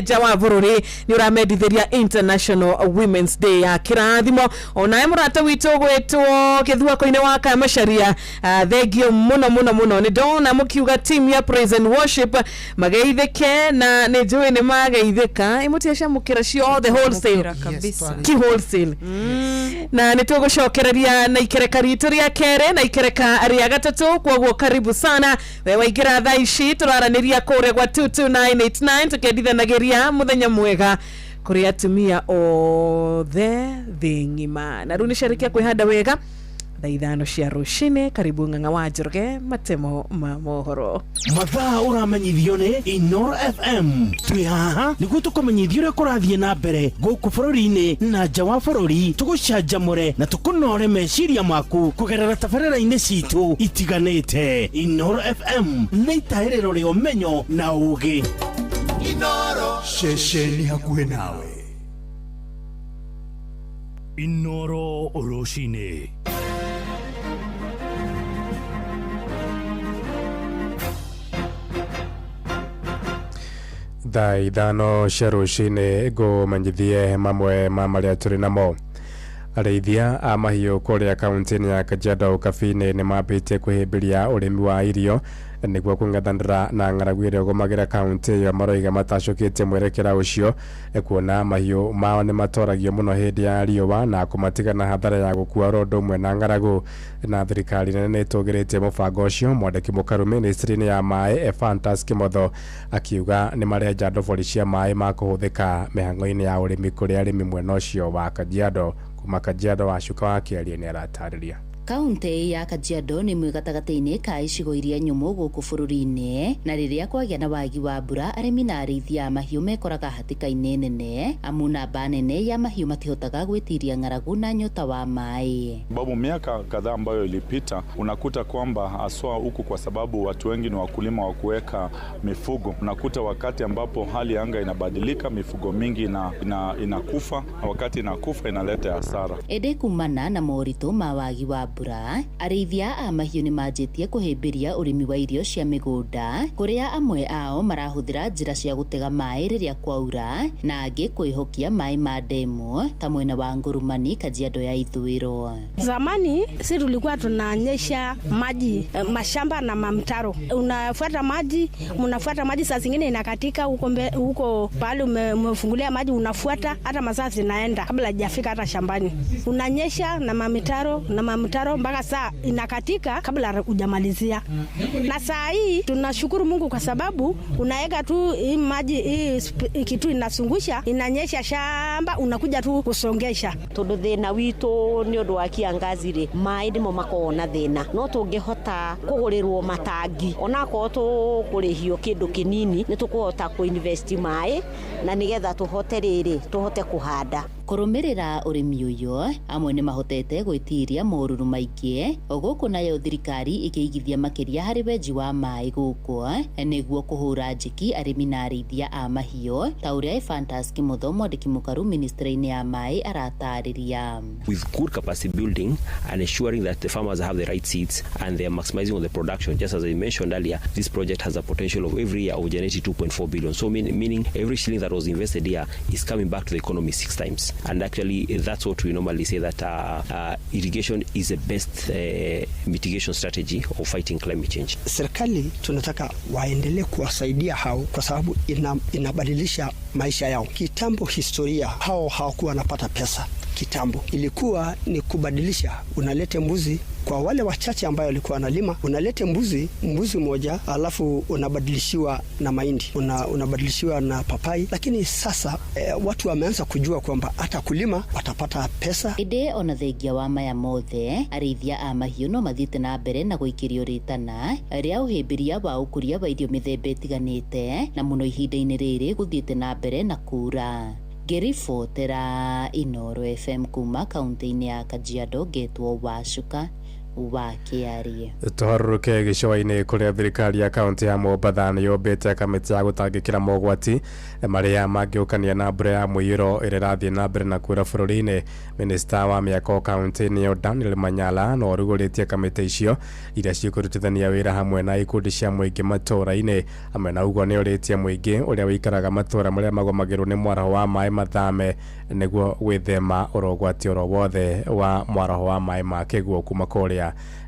jawa bũrũri nĩ ũramendithĩria International Women's Day ya kirathimo. Ona mũrata witũ gwĩtwo Gĩthuako-inĩ wa Kamacharia, thengio mũno nĩ ndona mũkiuga team ya Praise and Worship mageithĩke na nĩ njũĩ nĩ mageithĩka imutia ciamũkĩra ciothe wholesale ki wholesale na nĩ tũgũcokereria na ikereka ritũ rĩa kerĩ na ikereka rĩa gatatũ. Kwoguo karibu sana we waingĩra thaa ici tũraranĩria kũrĩa gwa 22989 tũkendithanagĩria mũthenya mwega kũrĩ atumia othe thĩ ng'ima. Na rĩu nĩ ciarĩkia kwĩhanda wega thaa ithano cia rũcinĩ. Karibu ng'ang'a wa Njoroge matemo ma mohoro. Mathaa ũramenyithio nĩ Inoro FM. Twĩ haha nĩguo tũkũmenyithia ũrĩa kũrathiĩ na mbere gũkũ bũrũri-inĩ na nja wa bũrũri, tũgũcanjamũre na tũkũnore meciria maku kũgerera tabarĩra-inĩ citũ itiganĩte. Inoro FM nĩ itaĩrĩro rĩa ũmenyo na ũũgĩ. Inoro ceceni hakuhĩ nawe. Inoro rũcinĩ. Thaa ithano cia rũcinĩ ngũmenyithie mamwe ma marĩa tũrĩ namo. Arĩithia a mahiũ kũrĩa kaunti-inĩ ya Kajiado Kabine nĩ mambĩtie kwĩhĩmbĩria ũrĩmi wa irio nĩguo kũng'ethanĩra na ng'aragu ĩrĩa ĩgũmagĩra kaunti ĩyo. Maroiga matacũkĩtie mwerekera ũcio kuona mahiũ mao nĩ matoragio mũno hĩndĩ ya riũa na kũmatiga na hathara ya gũkua ũndũ ũmwe na ng'aragu. Na thirikari nene nĩtũgĩrĩtie mũbango ũcio. Mwandĩki mũkaru ministry-inĩ ya maĩ Ephantus Kimotho akiuga nĩ marenja ndobori cia maĩ ma kũhũthĩka mĩhang'o-inĩ ya ũrĩmi kũrĩ arĩmi mwena ũcio wa Kajiado. Kuma Kajiado wa Cuka wa Kĩaria nĩ aratarĩria. Kaunti ya Kajiado nĩ mwĩ gatagatĩ-inĩ ka icigo iria nyũmũ gũkũ bũrũri-inĩ, na rĩrĩa kwagĩa na wagi wa mbura arĩmi na arĩithia a mahiũ mekoraga hatĩka-inĩ nene amu namba nene ya mahiũ matihotaga gwĩtiria ng'aragu na nyota wa maĩ. Babu, miaka kadhaa ambayo ilipita unakuta kwamba haswa huku, kwa sababu watu wengi ni wakulima wa kuweka mifugo, unakuta wakati ambapo hali ya anga inabadilika mifugo mingi inakufa, na wakati inakufa inaleta hasara. Ede kumana na moritũ ma wagi wa mbura, arĩithia a mahiũ nĩ manjĩtie kũhĩmbĩria ũrĩmi wa irio cia mĩgũnda, kũrĩa amwe ao marahũthĩra njĩra cia gũtega maĩ rĩrĩa kwaura na angĩ kwĩhokia maĩ ma ndemu ta mwena wa Ngurumani, Kajiado ya ithũĩro. Zamani sisi tulikuwa tunanyesha maji mashamba na mamtaro, unafuata maji, mnafuata maji, saa zingine inakatika huko pale umefungulia maji, unafuata hata masaa zinaenda kabla hajafika hata shambani, unanyesha na mamtaro mpaka saa inakatika kabla hujamalizia. Na saa hii tunashukuru Mungu kwa sababu unaweka tu hii maji, hii kitu inasungusha, inanyesha shamba, unakuja tu kusongesha. Tondu thina witu ni undu wa kiangazi ri mai ndimo makona thina, no tungihota kugurirwo matangi onako tukurihio kindu kinini ni tukuhota kuinvest mai na nigetha tuhote kuhanda. Kũrũmĩrĩra ũrĩmi ũyũ, amwe nĩ mahotete gwĩtiria moruru maingĩ, gũkũ nayo thirikari ĩkĩigithia makĩria harĩ wenji wa maĩ gũkũ nĩguo kũhũra njeki arĩmi na arĩithia a mahiũ ta ũrĩa Ephantus Kimotho, mwandĩki mũkaru ministry-inĩ ya maĩ aratarĩria. With good capacity building and ensuring that the farmers have the right seeds and they are maximizing on the production, just as I mentioned earlier, this project has a potential of every year of generating 2.4 billion. So meaning every shilling that was invested here is coming back to the economy 6 times. And actually, that's what we normally say that irrigation is the best mitigation strategy of fighting climate change. Serikali tunataka waendelee kuwasaidia hao kwa sababu inabadilisha maisha yao. Kitambo historia hao hawakuwa wanapata pesa. Kitambo ilikuwa ni kubadilisha, unalete mbuzi kwa wale wachache ambao walikuwa wanalima, unalete mbuzi moja alafu unabadilishiwa na mahindi, unabadilishiwa na papai. Lakini sasa watu wameanza kujua kwamba hata kulima watapata pesa. Ide ona thengia wa maya mothe arithia a mahiũ no mathiĩte na mbere na gũikĩrio rĩtana rĩa ũhĩmbĩria wa ũkũria wa irio mĩthemba ĩtiganĩte na mũno ihinda-inĩ rĩrĩ gũthiĩte na mbere na kura. Ngĩribotera Inooro FM kuma kaunti-inĩ ya Kajiado ngetwo Wacuka wa Kiarie. Tũharũrũke gĩcũa-inĩ kũrĩa thirikari ya kaunti ya Mombatha nĩyũmbĩte kamĩtĩ ya gũtangĩkĩra mogwati marĩa mangĩũkania na mbura ya mũiyũro ĩrĩa ĩrathiĩ na mbere na kuura bũrũri-inĩ. Minista wa mĩako kaunti-inĩ ĩyo Daniel Manyala no rugũrĩtie kamĩtĩ icio iria cikũrutithania wĩra hamwe na ikundi cia mũingĩ matũũra-inĩ. Hamwe na ũguo nĩũrĩtie mũingĩ ũrĩa wĩikaraga matũũra marĩa magomagĩrwo nĩ mwaraho wa maĩ mathame nĩguo gwĩthema ũrogwati oro wothe wa mwaraho wa maĩ ma kĩguũ kuma kũrĩa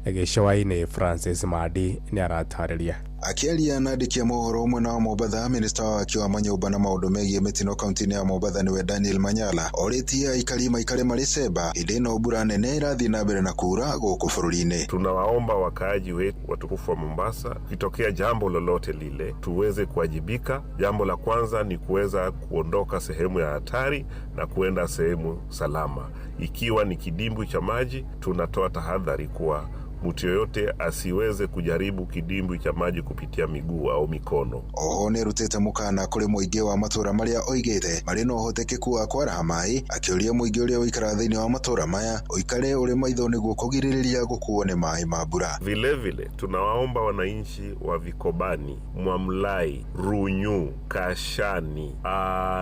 gĩcũa-inĩ. Francis Madi nĩ aratarĩria. Akiaria na ndikia mohoro mwena wa Mombatha, minista wa kiwa manyũmba na maũndũ megiĩ mĩtino kaunti-inĩ ya Mombatha nĩwe Daniel Manyala orĩtie aikari maikare marĩ Cemba hĩndĩ ĩno mbura nene ĩrathiĩ na mbere na kuura gũkũ bũrũri-inĩ. Tunawaomba wakaaji wetu watukufu wa Mombasa, kitokea jambo lolote lile tuweze kuwajibika. Jambo la kwanza ni kuweza kuondoka sehemu ya hatari na kuenda sehemu salama. Ikiwa ni kidimbwi cha maji, tunatoa tahadhari kuwa mtu yoyote asiweze kujaribu kidimbwi cha maji kupitia miguu au mikono. Oho nĩrutĩte mũkana kũrĩ mũingĩ wa matũũra marĩa oigĩte marĩ na ũhotekeku wa kwaraha maĩ, akĩũria mũingĩ ũrĩa ũikara thĩinĩ wa matũũra maya ũikare ũrĩ maitho nĩguo kũgirĩrĩria gũkuo nĩ maĩ ma mbura. Vile tunawaomba wananchi wa Vikobani, Mwamlai, Runyu, Kashani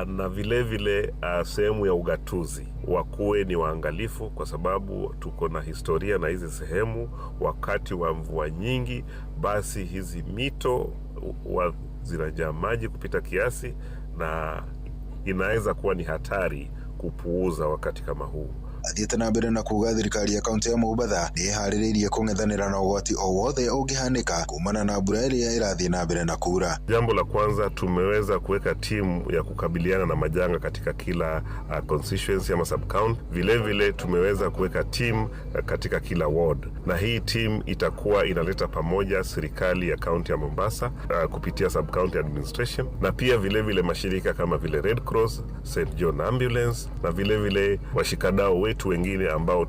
na vile sehemu ya Ugatuzi wakuwe ni waangalifu, kwa sababu tuko na historia na hizi sehemu. Wakati wa mvua nyingi, basi hizi mito zinajaa maji kupita kiasi na inaweza kuwa ni hatari kupuuza wakati kama huu. Athiĩte na mbere na kuuga thirikari ya kaunti ya Mombatha nĩĩharĩrĩirie kũng'ethanĩra na ũgwati o wothe ũngĩhanĩka kumana na mbura ĩrĩa ĩrathiĩ na mbere na kuura. Jambo la kwanza, tumeweza kuweka timu ya kukabiliana na majanga katika kila constituency ama sub county. Vile tumeweza kuweka timu katika kila ward, na hii timu itakuwa inaleta pamoja serikali ya kaunti ya Mombasa kupitia sub county administration, na pia vile mashirika kama vile Red Cross, St John Ambulance na vile washikadau wetu wengine ambao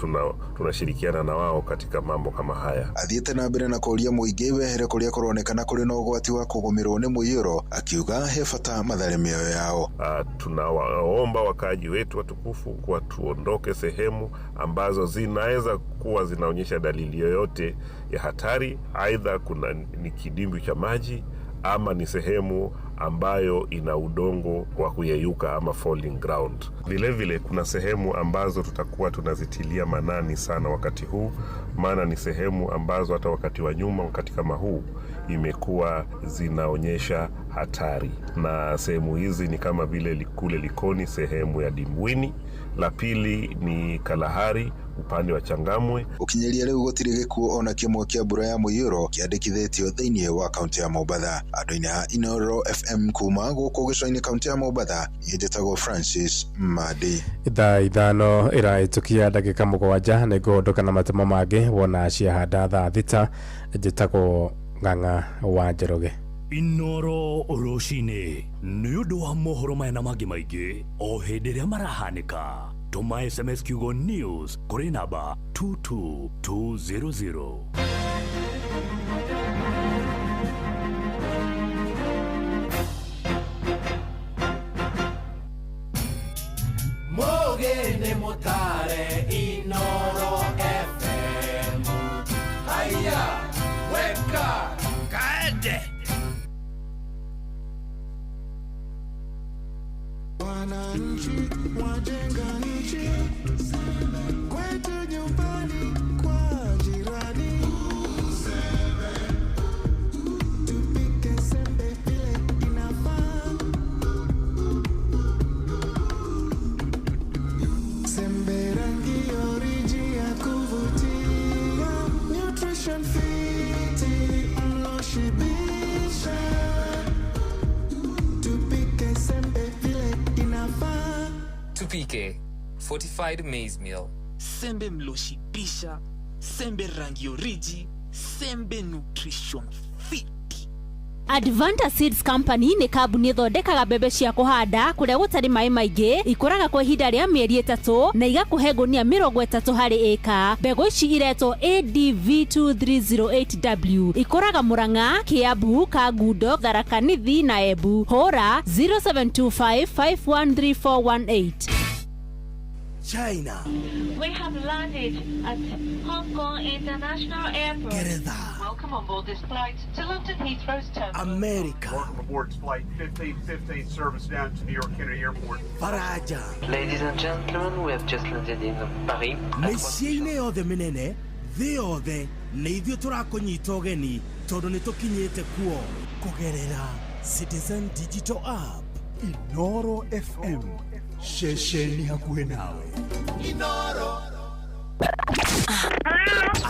tunashirikiana na wao katika mambo kama haya. Athiĩte na mbere na kũria mũingĩ wehere kũrĩa kũronekana kũrĩ na ũgwati wa kũgũmĩrwo nĩ mũiyũro, akiuga he bata mathare mĩoyo yao. Tunawaomba wakaaji wetu watukufu kwa tuondoke sehemu ambazo zinaweza kuwa zinaonyesha dalili yoyote ya hatari, aidha kuna ni kidimbwi cha maji ama ni sehemu ambayo ina udongo wa kuyeyuka ama falling ground. Vile kuna sehemu ambazo tutakuwa tunazitilia manani sana wakati huu, maana ni sehemu ambazo hata wakati wa nyuma, wakati kama huu, imekuwa zinaonyesha hatari. Na sehemu hizi ni kama vile kule Likoni, sehemu ya Dimbwini. La pili ni Kalahari upande wa Changamwe. Ukinyeria rĩu gũtirĩ gĩkuũ ona kĩmwe kĩa mbura ya mũiyũro kĩandĩkithĩtio thĩinĩ wa kaunti ya Mombatha. Andũ-inĩ a Inooro FM kuma gũkũ gĩcũa-inĩ kaunti ya Mombatha, njĩtagwo Francis Madi. Thaa ithano ĩrahĩtũkia ndagĩka mũgwanja nĩngũhũndũka na matemo mangĩ wona ciahanda thaa thita. Njĩtagwo Ng'ang'a wa Njoroge. Inooro rũcinĩ nĩ ũndũ wa mohoro maya na mangĩ maingĩ o hĩndĩ ĩrĩa marahanĩka. Tuma SMS kiugo news kũrĩ namba 22200. Mogene motare Inooro FM. Haya, weka kaende. Wananchi wajenga nchi kwetu nyumbani kwa jirani. Tupike sembe vile inafaa. Tupike, fortified maize meal. Sembe mloshibisha, sembe rangi origi, sembe nutrition fit. Advanta Seeds Company ni kambuni ithondekaga mbembe cia kuhanda kuria gutari mai maingi ikuraga kwa ihinda ria mieri 3 na igakuhe gunia 30 hari eka. Mbegu ici iretwo ADV2308W ikuraga Murang'a, Kiambu, Kagundo, Tharaka Nithi na Embu. Hora 0725513418. China. We have landed at Hong Kong International Airport. Gereza. Welcome on board this flight to London Heathrow's terminal. America. Welcome aboard flight 1515 service down to New York Kennedy Airport. Faraja. Ladies and gentlemen, we have just landed in Paris. Mĩciĩ-inĩ yothe mĩnene thĩ yothe nĩ ithuĩ tũrakũnyita ũgeni tondũ nĩ tũkinyĩte kuo kũgerera Citizen Digital App. Inoro FM. Shesheni hakuhĩ nawe. Inoro.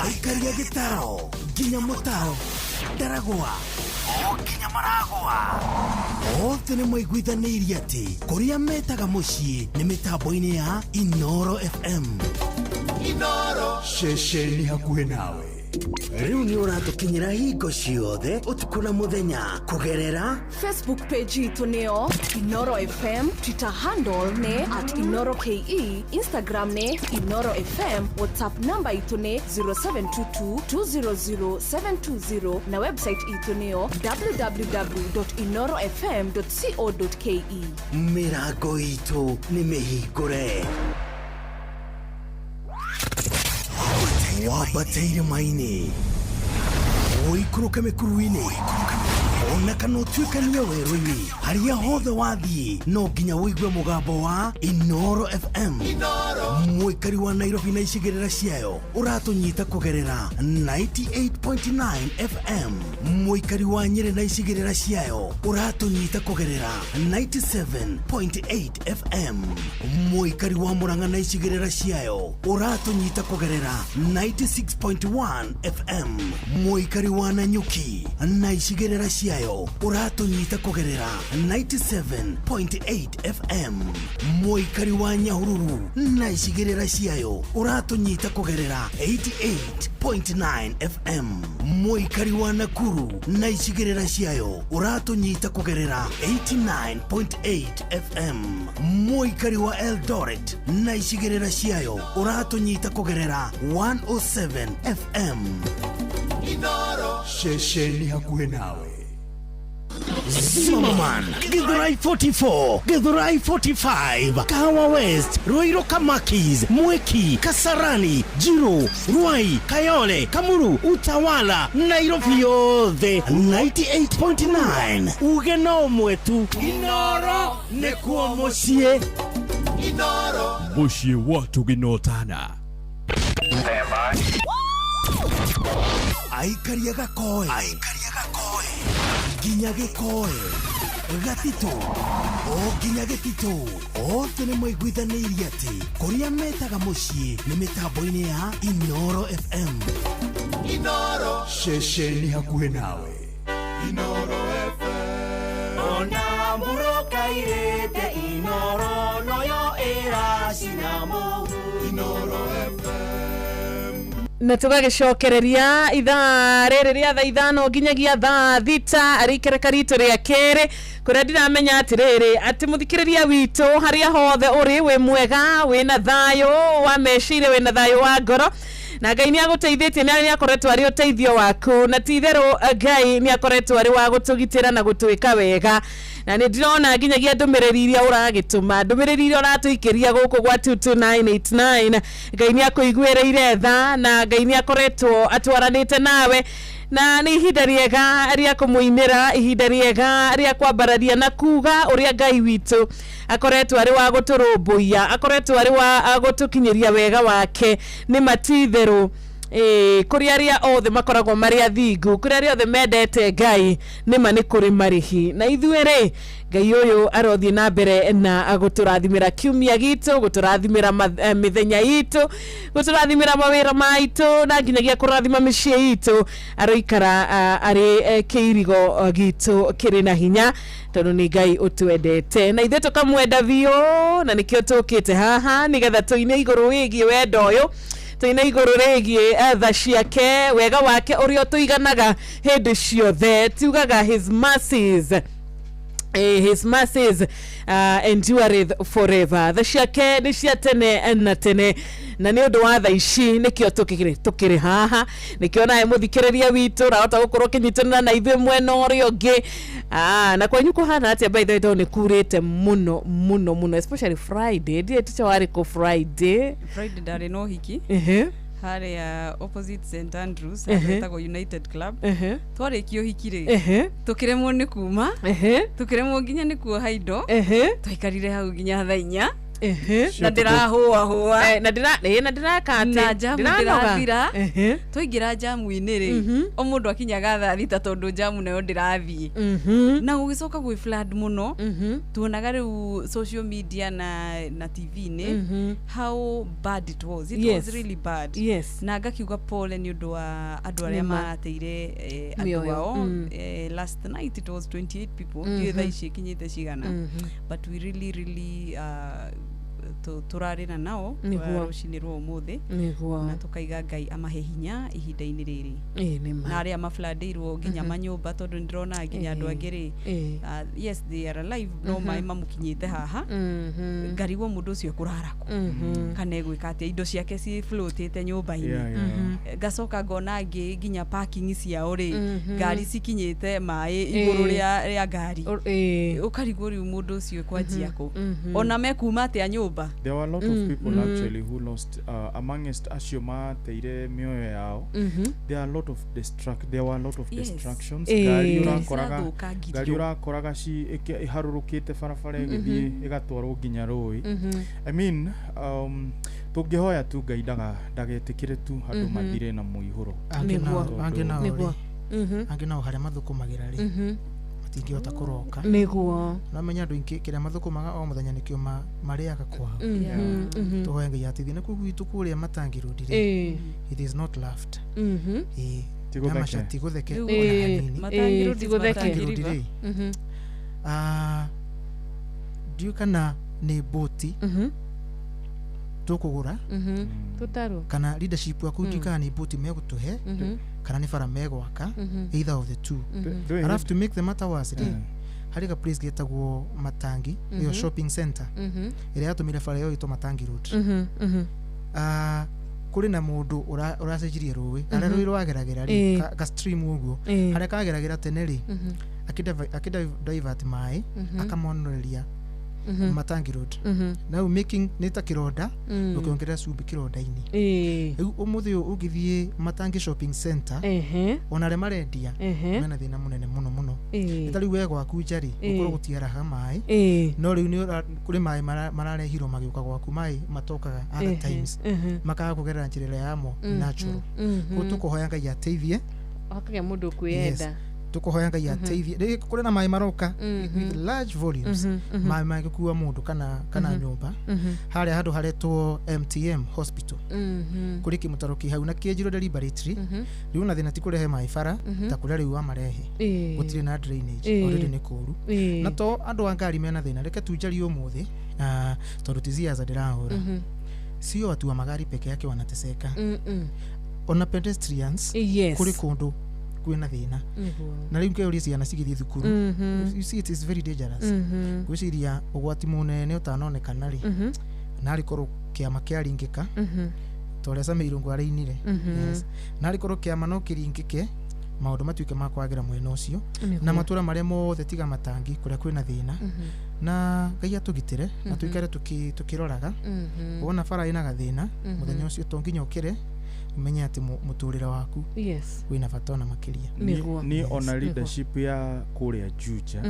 Aikaria gĩtaro nginya mũtaro ndaragwa o nginya maragwa othe nĩ maiguithanĩirie atĩ kũrĩa metaga mũciĩ nĩ mĩtambo-inĩ ya Inoro FM. Inoro. Shesheni hakuhĩ nawe. Riu ni uratukinyira hingo ciothe utuku na muthenya kugerera Facebook page itu neo Inoro FM, Twitter handle ne @InoroKE, Instagram ne Inoro FM, WhatsApp number itu ne 0722200720 na website itu neo www.inorofm.co.ke. Mirago itu ni mehikure wabateire maini oikuruke mekuruini ona kana utuikania werũ-inĩ harĩa hothe wathiĩ no nginya wĩigue mũgambo wa Inoro FM. Mũikari wa Nairobi na icigĩrĩra ciayo ũratũnyita kũgerera 98.9 FM. Mũikari wa Nyĩrĩ na icigĩrĩra ciayo ũratũnyita kũgerera 97.8 FM. Mũikari wa Murang'a na icigĩrĩra ciayo ũratũnyita kũgerera 96.1 FM. Mũikari wa Nanyuki na icigĩrĩra ciayo uratunyita kugerera 97.8 FM. Mũikari wa Nyahururu na icigĩrĩra ciayo uratunyita kugerera 88.9 FM. Mũikari wa Nakuru na icigĩrĩra ciayo uratunyita kugerera 89.8 FM. Mũikari wa Eldoret na icigĩrĩra ciayo uratunyita kugerera 107 FM. Inoro. Shesheni hakuhĩ nawe. Zimmerman, Githurai 44, Githurai 45, Kahawa West, Ruiru Kamakis, Mweki, Kasarani, Jiro, Ruai, Kayole, Kamuru, Utawala, Nairobi yothe 98.9. Ugeno mwetu Inoro nekuo muciĩ. Inoro muciĩ watu ginotana. Aikaria Gakoe, nginya Gĩkoe, Gatito, o nginya Gĩtito, othe nĩ maiguithanĩirie atĩ kũrĩa metaga mũciĩ nĩ mĩtambo-inĩ ya Inoro FM. Inoro. Shesheni hakuhĩ nawe. Inoro FM. Ona mburoka irĩte Inoro noyo ĩracina mũhu. Inoro FM. na tugagicokereria ithaa rĩrĩ rĩa thaa ithano nginyagia thaa thita arĩkereka ritũ rĩa kerĩ kuria ndiramenya atirĩrĩ atĩ mũthikĩrĩria witũ harĩa hothe ũrĩ wĩ mwega wĩna thayũ wa meciria wĩna thayũ wa ngoro na Ngai nĩagũteithĩtie na nĩakoretwo arĩ ũteithio waku na titherũ Ngai nĩakoretwo arĩ wa gũtũgitĩra na gũtwĩka wega na nĩndĩrona nginyagia ndũmĩrĩri iria ũragĩtũma ndũmĩrĩri iria ũratũikĩria gũkũ gwa 22989 Ngai nĩakũiguĩrĩire tha na Ngai nĩakoretwo atwaranĩte nawe na nĩ ihinda rĩega rĩa kũmũinĩra ihinda rĩega rĩa kwambararia na kuga ũrĩa Ngai witũ akoretwo arĩ wa gũtũrũmbũiya akoretwo arĩ wa gũtũkinyĩria wega wake nĩ matitherũ kuri aria othe makoragwo mari athingu kuri aria othe mendete Ngai nima ni kuri marihi na ithuere Ngai uyu arothie na mbere na aguturathimira kiumia gitu guturathimira mithenya itu guturathimira mawira maitu na nginyagia kurathima micii itu aroikara ari kiirigo gitu kiri na hinya tondu ni Ngai utwendete na ithe tukamwenda biu na nikio tukite haha nigetha tuine iguru wigi wendo uyu tuine iguru rigie tha ciake wega wake urio tuiganaga hindi ciothe tugaga his mercies endureth forever tha ciake ni cia tene na tene na ni undu wa tha ici nikio tukiri haha nikio nae muthikiriria witu rahota gukorwo kinyitanira na ithuĩ mwena ũrĩa ũngĩ na kwanyu kuhana atia by the way ni kurite muno especially Friday ndiye ticha wariko Friday ndari no hiki hari opposite St Andrews atagwo United Club twarikio hikire tukiremwo ni kuma tukiremwo nginya ni kuo haido twaikarire hau nginya thaa 4 na ndirahua na ndirathira twaingira jamu iniri o mundu akinyaga thaa 3 tondu jamu nayo ndirathie na ugicoka gwi flood muno tuonaga riu social media na TV ni how bad it was was really bad na ngakiuga pole ni undu wa andu aria mateire andu wao last night it was 28 people thaa ici kinyite cigana but we really turarina nao rucini rwo muthi na tukaiga Ngai amahe hinya ihinda-ini riri na aria mafladeirwo nginya manyumba tondu ndirona nginya andu angiri yes they are alive no mai mamukinyite haha ngarigwo mundu ucio kurarako kana egwika atia indo ciake ci floatite nyumba-ini gacoka ngona ngi nginya parking ciao ri ngari cikinyite mai iguru ria ngari ukarigwo riu mundu ucio kwanjia ko ona mekuma atia nyumba. There were a lot of people actually who lost amongst acioma teire mioyo yao. There were a lot of destructions. Gari urakoraga ci iharurukite barabara igithie igatwarwo nginya roi. I mean tungihoya tu Ngai ndagetikire tu handu mathire na muihuro. Angina haria mathukumagira ri tingihota kuroka niguo namenya andu ingi kiria mathukumaga o muthenya nikio mariaga kwao tuhoye Ngai atithie na kugwitu kuria Matangi Road ri it is not laughed tigutheke Matangi Road ri diu kana ni boti tukugura tutaru kana leadership yaku ndika ni boti megutuhe kana ni fara megwaka either of the two I have to make the matter worse hari ka place getagwo Matangi yo shopping center ire yatumire fara yo ito Matangi Road kuri na mundu uracejirie ruwi ara ruwi rwageragera ri ka stream uguo hari kageragira tene ri akidivert mai akamonoreria Matangi Road now making neta kironda ukiongerera sumbi kironda-ini riu umuthi ugithie Matangi shopping center ona re marendia mena thina munene muno itari wego akunja ri ukoro gutiaraga mai no riu ni kuri mai mararehirwo magiuka gwaku mai matokaga other times makaga kugerera njirira yamo natural gutukuhoya Ngai ateithie akagia mundu kwenda tukuhoya Ngai ateithie kuri na mai maroka with large volumes mai magikuwa mundu kana nyumba haria handu haretwo MTM hospital kuri kimutaroki hau na Kienjiro deliberately riu na thina tikurehe mai bara ta kuria riu amarehe gutire na drainage already ni kuru na to andu angari mena thina reke tunjari umuthi tondu tizia za ndirahura sio watu wa magari peke yake wanateseka ona pedestrians kuri kundu kwina thina na riu ngeuri ciana cigithie thukuru you see it is very dangerous gwiciria ugwati munene utanonekana ri nari koru kiama kiaringika toresa mirungu arainire nari koru kiama no kiringike maundu matuike makwagira mwena ucio na matura maria mothe tiga Matangi kuria kwina thina na Ngai atugitire na tuikare tukiroraga wona bara ina gathina muthenya ucio tonginya ukire umenya ati muturira waku yes wina bata na makiria ni ona leadership ya kuria Juja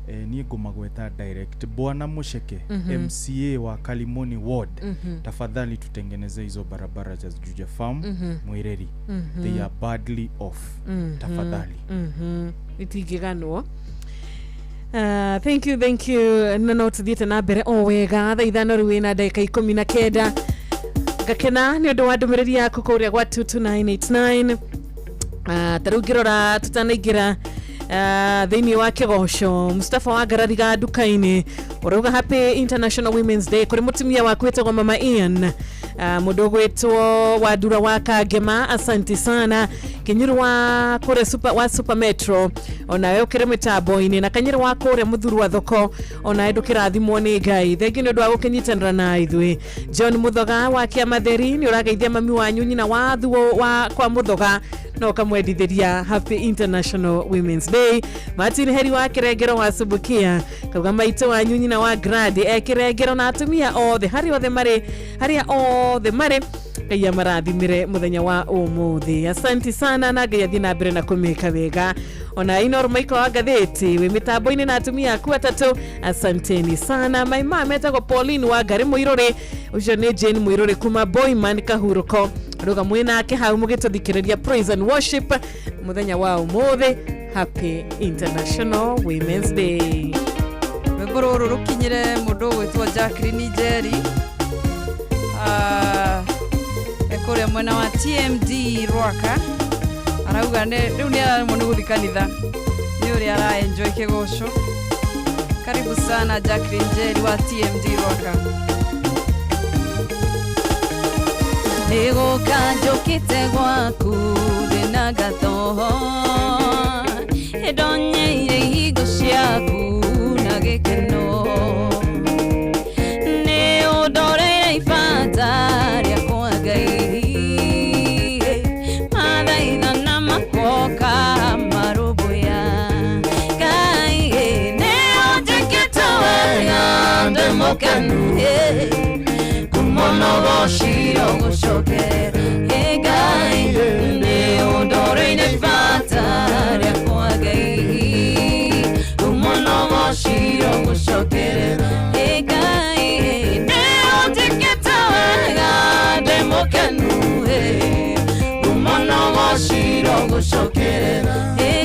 niĩ ngũmagweta direct Bwana Musheke MCA wa Kalimoni Ward tafadhali tutengeneze hizo barabara za Juja Farm Mwireri they are badly off tafadhali itingiganwo. Thank you no tuthiete na mbere o wega tha ithano riu ina ndagika 19 gakena ni undu wa ndumiriri yaku kuria gwa 22989 tarugirora tutanaingira thiini wa kigosho Mustafa wa Garariga nduka-ini urauga happy International Women's Day kuri mutumia waku wetagwo Mama Ian mundu gwetwo wa Ndura wa Kangema asante sana Kinyuru wa kure super metro ona ukire mitambo-ini na Kanyuru wa kure muthuru wa thoko ona ndukirathimwo ni Ngai thengi ni undu wa gukinyitanira na ithui John Muthoga wa Kiamatheri ni urageithia mami wanyu nyina wa thuo wa kwa Muthoga no kamwendithiria happy International Women's Day. Martin Heri wa Kirengero wa Subukia kauga maito wanyu nyina wa Grad Kirengero na atumia othe haria othe mare Ngai amarathimire muthenya wa umuthi. Asante sana na Ngai athie na mbere na kumika wega. Ona Inor Michael wa gatheti we mitambo-ini na atumia aku atatu asanteni sana. My mom etagwo Pauline wa Ngari Muiruri ucio ni Jane Muiruri kuma Boyman Kahuruko ruga mwinake hau mugituthikiriria praise and worship muthenya wa umuthi. Happy International Women's Day. Rwimbo rukinyire mundu witwa Jacqueline Njeri ekuria mwena wa TMD Rwaka arauga riu ni aramoni guthi kanitha ni uri ara enjoy kigosho. Karibu sana Jacqueline Njeri wa TMD Rwaka. Nigoka njokite gwaku ndina gatho edonyeire higo ciaku na gikeno ni udoreire ibata riakwa Ngai mathaitha na makoka marubuya Ngai ni unjikite wega ndimukenu kumono shiro gushokera Ngai ni udoreire ibata riakwa Ngai kumono shiro gushokera Ngai ni unjikite wega ndimukenu kumono shiro gushokera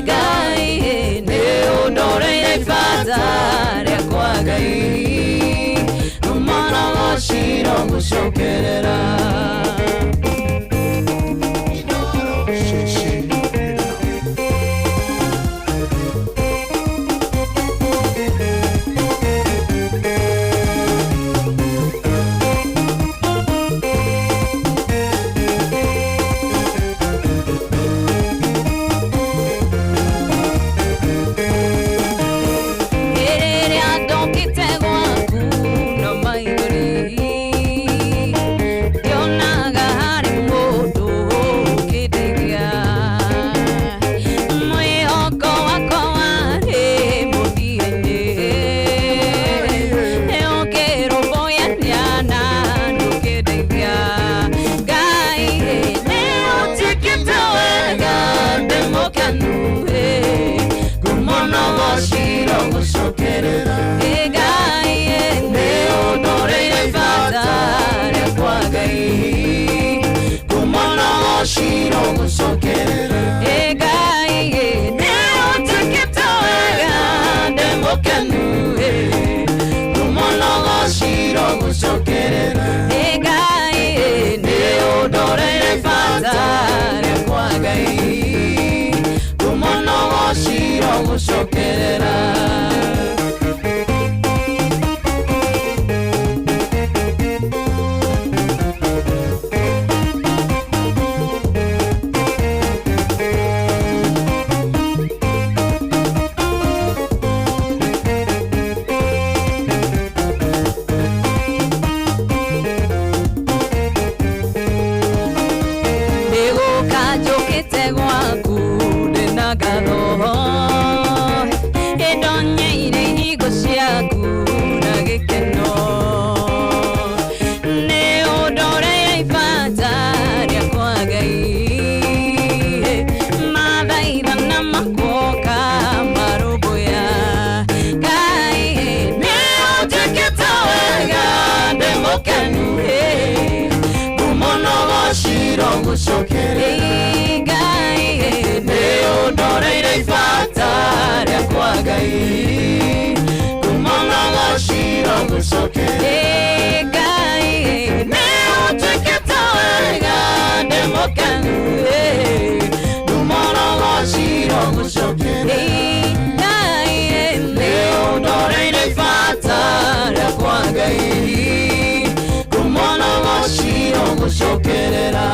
Ngai ni udoreire ibata riakwa Ngai kumono shiro gushokerera shiro gushokera Ngai ne utikita wega ndemokenu kumono shiro gushokera Ngai ne udoreire ibata riakwa Ngai kumono shiro gushokera gwaku ndina gatho ngucokere Ngai nĩ ũndoreire ibata rĩakwa Ngai kumana gacira ngucokere Ngai nĩ ũtwĩkĩte wega ndĩmũkenu kumana gacira ngucokere Ngai nĩ ũndoreire ibata rĩakwa Ngai kumana gacira ngucokerera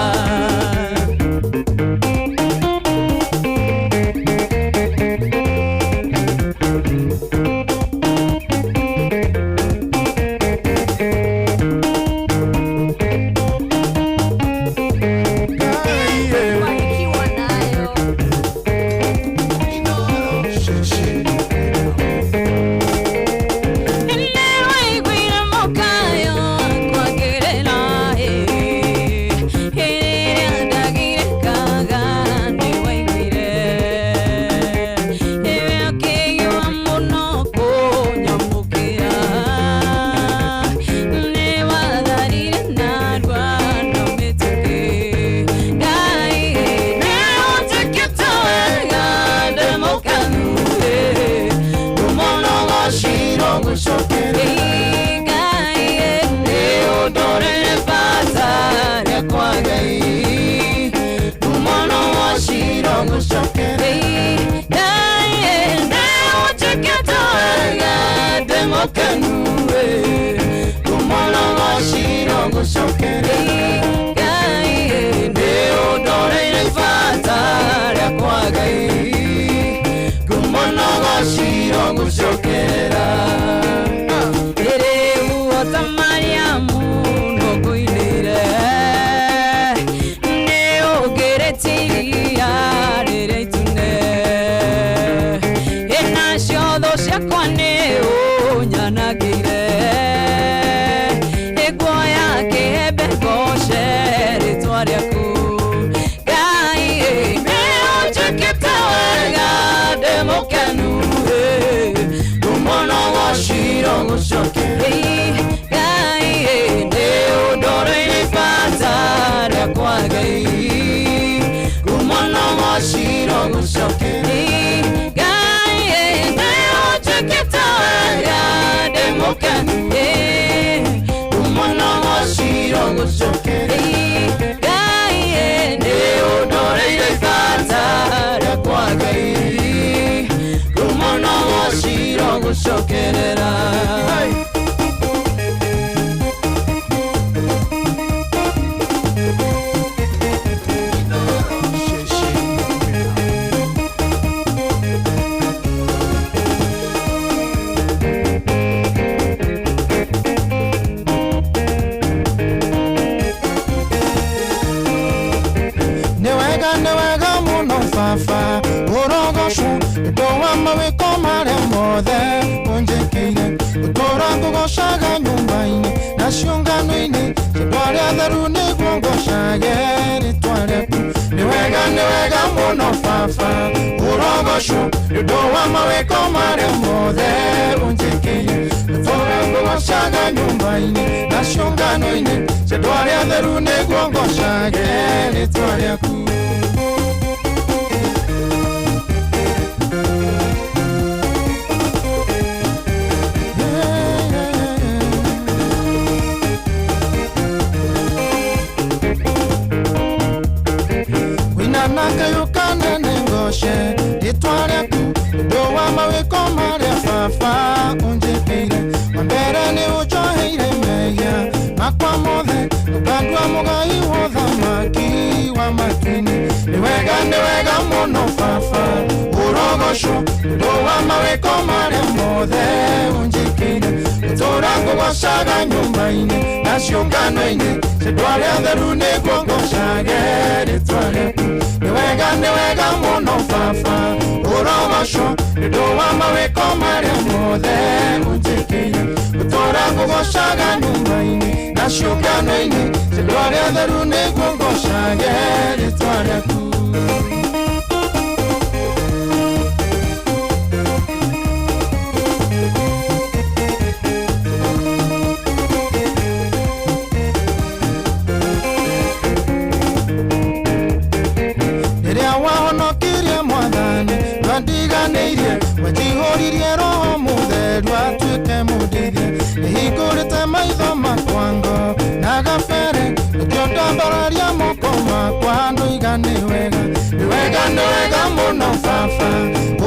muno baba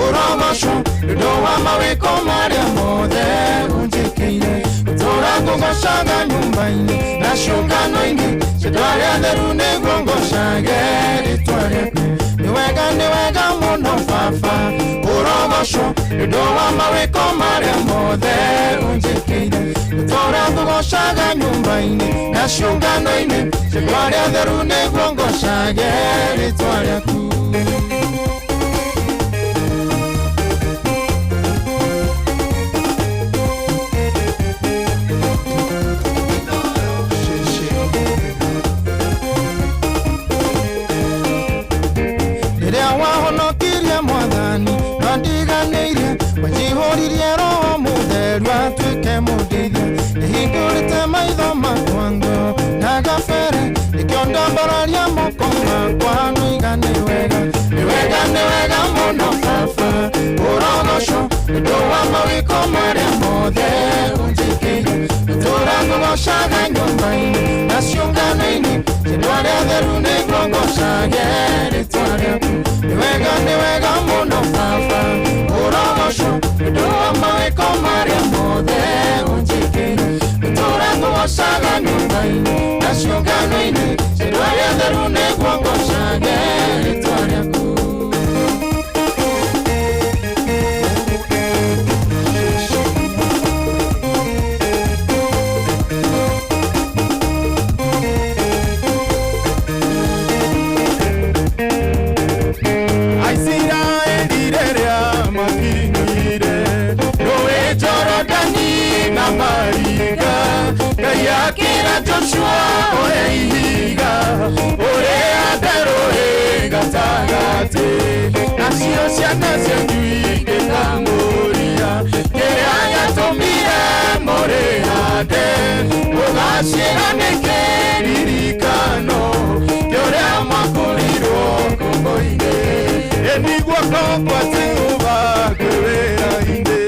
ũrogoco nĩũndũ wa mawĩko marĩa mothe ũnjĩkĩire gũtũũra ngũgocaga nyũmba-inĩ na ciũngano-inĩ cia arĩa atheru nĩguo ngocage rĩĩtwa rĩaku nĩ wega mũno baba ũrogoco nĩũndũ wa mawĩko marĩa mothe ũnjĩkĩire gũtũũra ngũgocaga nyũmba-inĩ na ciũngano-inĩ cia arĩa atheru nĩguo ngocage rĩĩtwa rĩaku Wanjihũririe roho mũtheru atuĩke mũndeithia nĩhingũrĩte maitho makwa ngoro na gabere nĩkĩo ndambararia moko makwa nũiga nĩ wega mũno baba ũrogoco nĩũndũ wa mawĩko marĩa mothe ũnjĩkĩire gũtũũra ngũgocaga nyũmba-inĩ na ciũngano-inĩ cia arĩa atheru nĩguo ngocage rĩĩtwa rĩaku nĩ wega mũno baba ũrogoco nĩũndũ wa mawĩko marĩa mothe ũnjĩkĩire gũtũũra ngũgocaga nyũmba-inĩ na ciũngano-inĩ cia arĩa atheru nĩguo ngocage rĩĩtwa rĩaku Joshua ore ihiga ore aderohe gatagate nacio ciana cianyu igĩkamũria kĩrĩa gĩatũmire mũrĩhande mũgacĩra nĩ kĩririkano kĩũrĩa mwakũrirwo kũngũ-inĩ nĩguo ngombo Jehova kwĩ wĩra-inĩ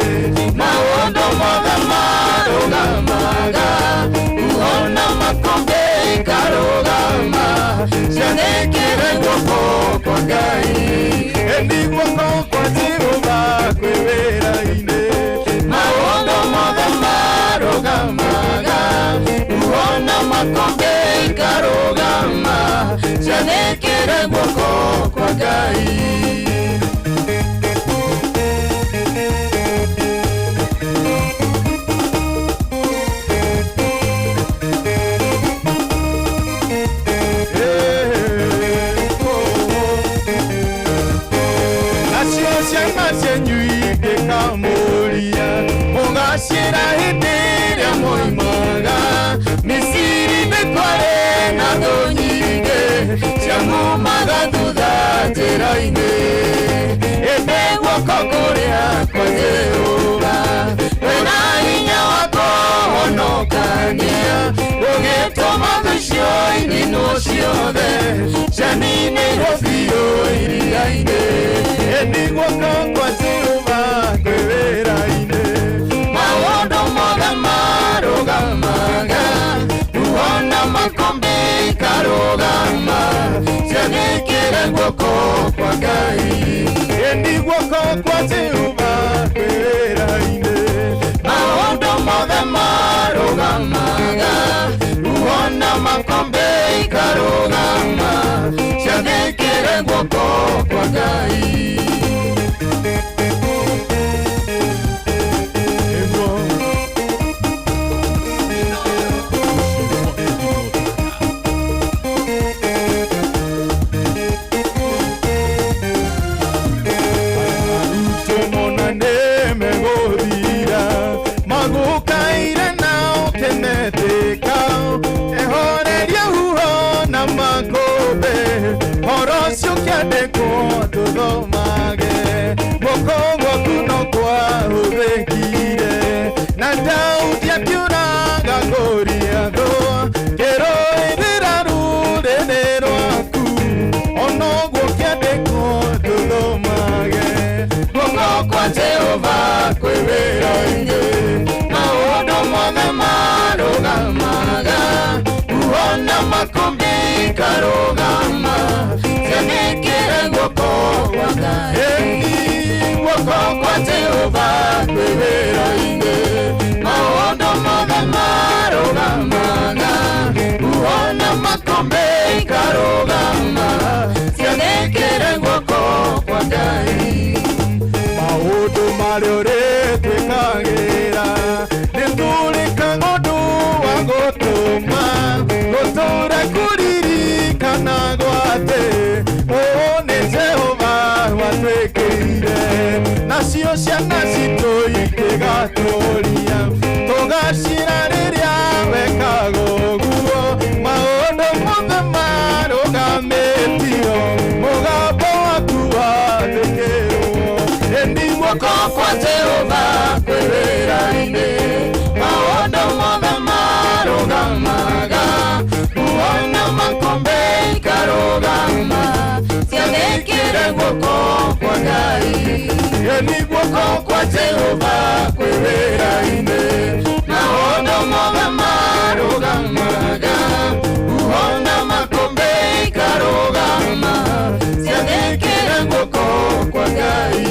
maũndũ mothe marũgamaga ona makombe ikarũgama cianĩkĩre guoko kwa Ngai nĩguo ngombo Jehova kwĩ wĩra-inĩ maũndũ mothe marũgamaga ona makombe ikarũgama cianĩkĩre guoko kwa Ngai Mũgacĩra hĩndĩ ĩrĩa moimaga Misiri nĩ kwarĩ na thũ nyingĩ ciamumaga thutha njĩra-inĩ ĩndĩ guoko kũrĩa kwa Jehova wĩna hinya wa kũhonokania ũgĩtũma thũ icio ininwo ciothe cianinĩirwo biũ iria-inĩ ĩndĩ guoko kwa Jehova kwĩ wĩra-inĩ maũndũ mothe marũgamaga ona makombe ikarũgama cianĩkĩre guoko kwa Ngai ĩndĩ guoko kwa Jehova kwĩ wĩra-inĩ maũndũ mothe marũgamaga ona makombe ikarũgama cianĩkĩre guoko kwa Ngai Jehova kwĩ wĩra-inĩ maũndũ mothe marũgamaga kuona makombe ikarũgama cianĩkĩre guoko kwa Ngai ikarũgama ciathĩkĩre guoko kwa Ngai. Maũndũ marĩa ũrĩtwĩkagĩra nĩtũrĩkaga ũndũ wa gũtũma gũtũũra kũririkanagwo atĩ ũũ nĩ Jehova watwĩkĩire, nacio ciana citũ ikĩgatũũria tũgacira rĩrĩa wekaga ũguo. Maũndũ mothe marũgamĩtio mũgambo waku wathĩkĩrwo, ĩni guoko kwa Jehova kwĩ wĩra-inĩ. Maũndũ mothe marũgamaga, kuona makombe ikarũgama ciathĩkĩre guoko kwa Ngai. Ĩni guoko kwa Jehova kwĩ wĩra-inĩ. Maũndũ mothe marũgamaga, kuona makombe ikarũgama ciathĩkĩre guoko kwa Ngai.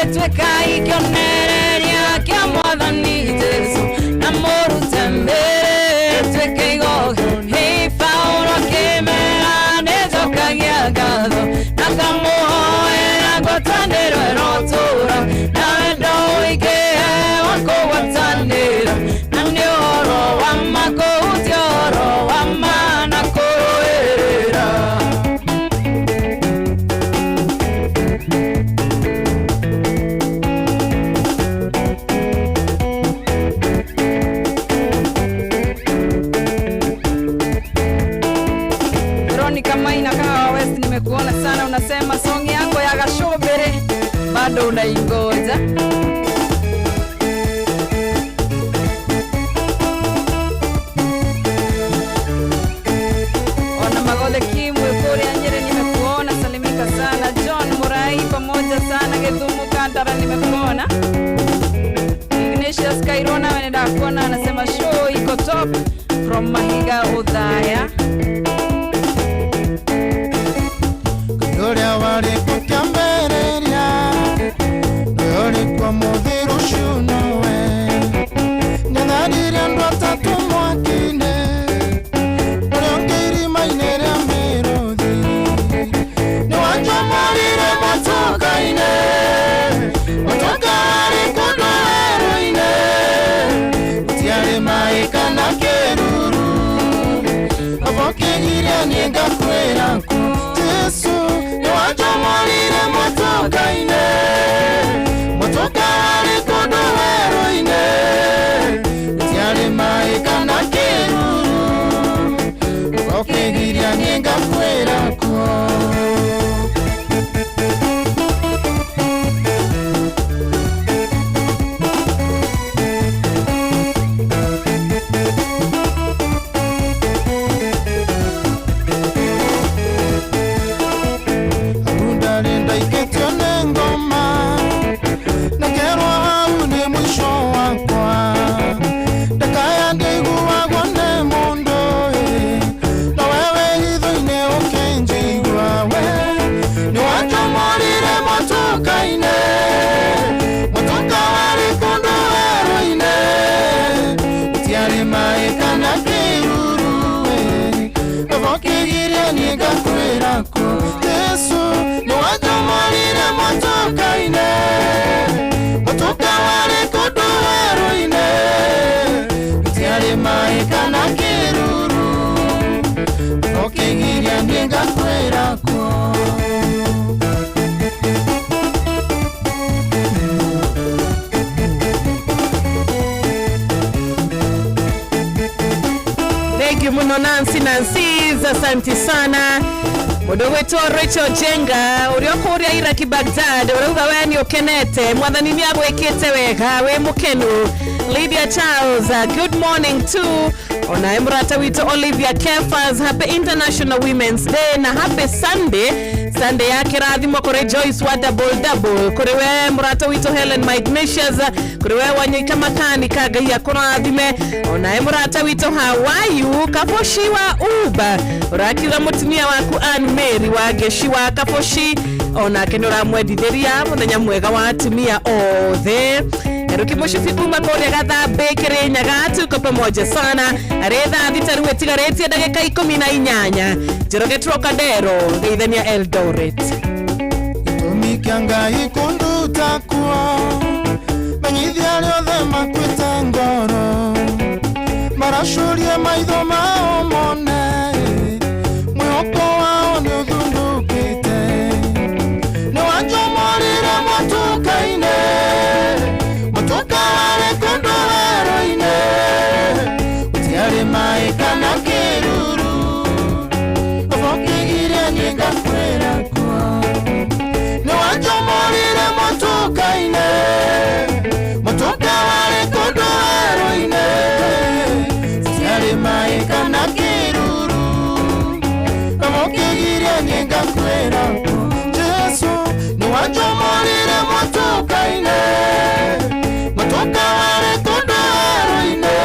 Etwe kai kionereria kia mwathani Kairona wanaenda kuona, anasema show iko top from Mahiga Udhaya. Gloria wale kukambereria Gloria kwa modhiru shunowe Nyanadiria ndwata tumwakine Oriongiri mainere amirodhi Niwanjo marire motoka ine Motoka arikodo heroine Utiare maika na keruru Abokigiria nienga kweraku Yesu Niwanjo marire motoka ine Motoka arikodo heroine Utiare maika na keruru Abokigiria nienga kweraku Nancy, asante sana. Mudogo wetu Rachel Jenga, urioko uria Iraki Baghdad, urauga wani okenete, mwathani ni agwekete wega, we mukenu. Lydia Charles, good morning to ona emrata wito Olivia Kefas, happy International Women's Day na happy Sunday yake rathimo kore Joyce wa double kore we mrata wito Helen Ignatius, kore we wanyika makani kaga ya korathime ona emrata wito Hawaii Kafoshi wa Uba urakira mutumia waku Anne Mary wa Geshi wa Kafoshi ona kenora mweditheria muthenya mwega wa atumia othe. Eruki mushifiku makore gatha bekere nyagatu kwa pamoja sana. Aretha thitaruwe tigareti ya dakika 18. Jeroge Trocadero geithania Eldoret. Itumikianga ikundu takua Menyithia liothe makwita ngoro Marashurie maitho mao mone Mwihoko wao ni uthundukite Niwanjomorire motuka-ine Motuka wale kundu heroine Utiari maika na kiruru Ofokigiria nienga kwera kwa Niwanjomorire motuka-ine Motuka wale kundu heroine Utiari maika na kiruru Ofokigiria nienga kwera kwa Yesu niwanjomorire motuka-ine Motuka wale kundu heroine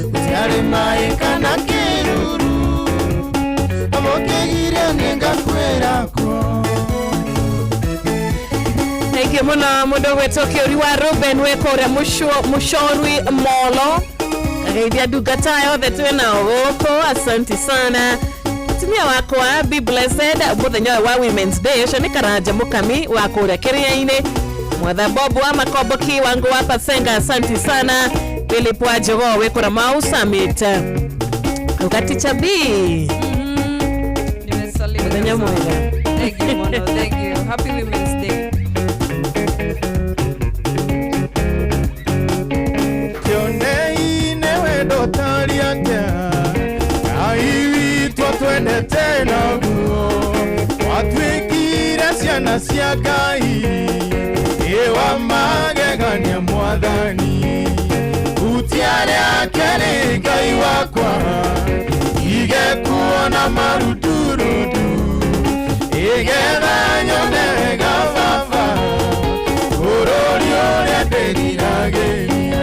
Utiari maika na kiruru Ofokigiria nienga kwera kwa Thank you muna mudogo wetu kiori wa Ruben wekore mushorwi molo kageithia dugatayo thetu na ogoko. Asante sana tumia wako wa be blessed muthenya wa Women's Day shani karaja mukami wako ria kiria-ine mwatha Bob wa Makoboki wangu wa Pasenga. Asante sana Philip wa Jogo wekora Mau Summit ukati chabi Muthenya mwega. Thank you mono, thank you. Happy Women's Day. Twendete naguo watwikire ciana cia Ngai ewa magegania mwathani utiare akere Ngai wakwa igekuona maruturutu igetha nyone gababa urori uria ndiriragiria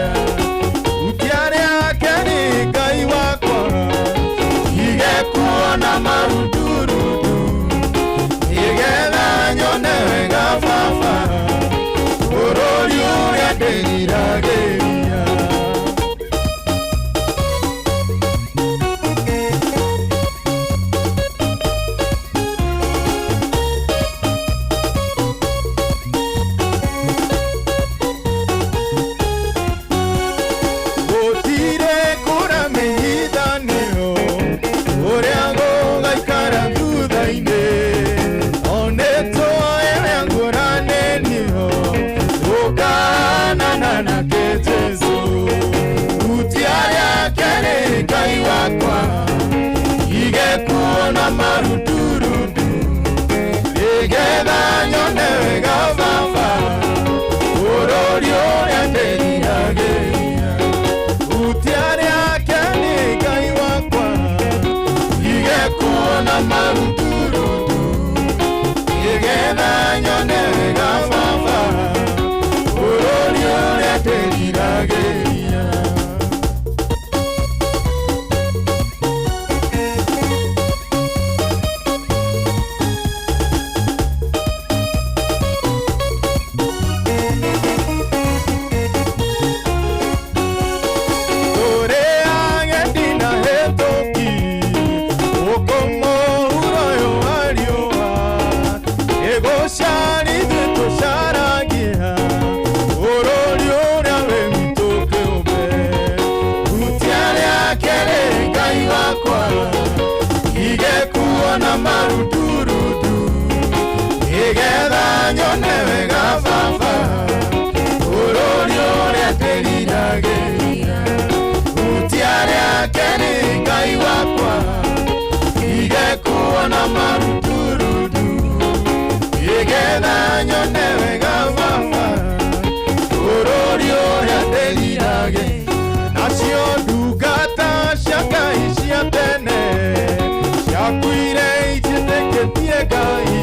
nyone wega baba bũrũri ũrĩa ndĩriragĩria rutia rĩake nĩ Ngai wakwa igekuona maruturutu igetha nyone wega baba bũrũri ũrĩa ndĩriragĩria nacio ndungata cia Ngai cia tene ciakuire ijĩtĩkĩtie Ngai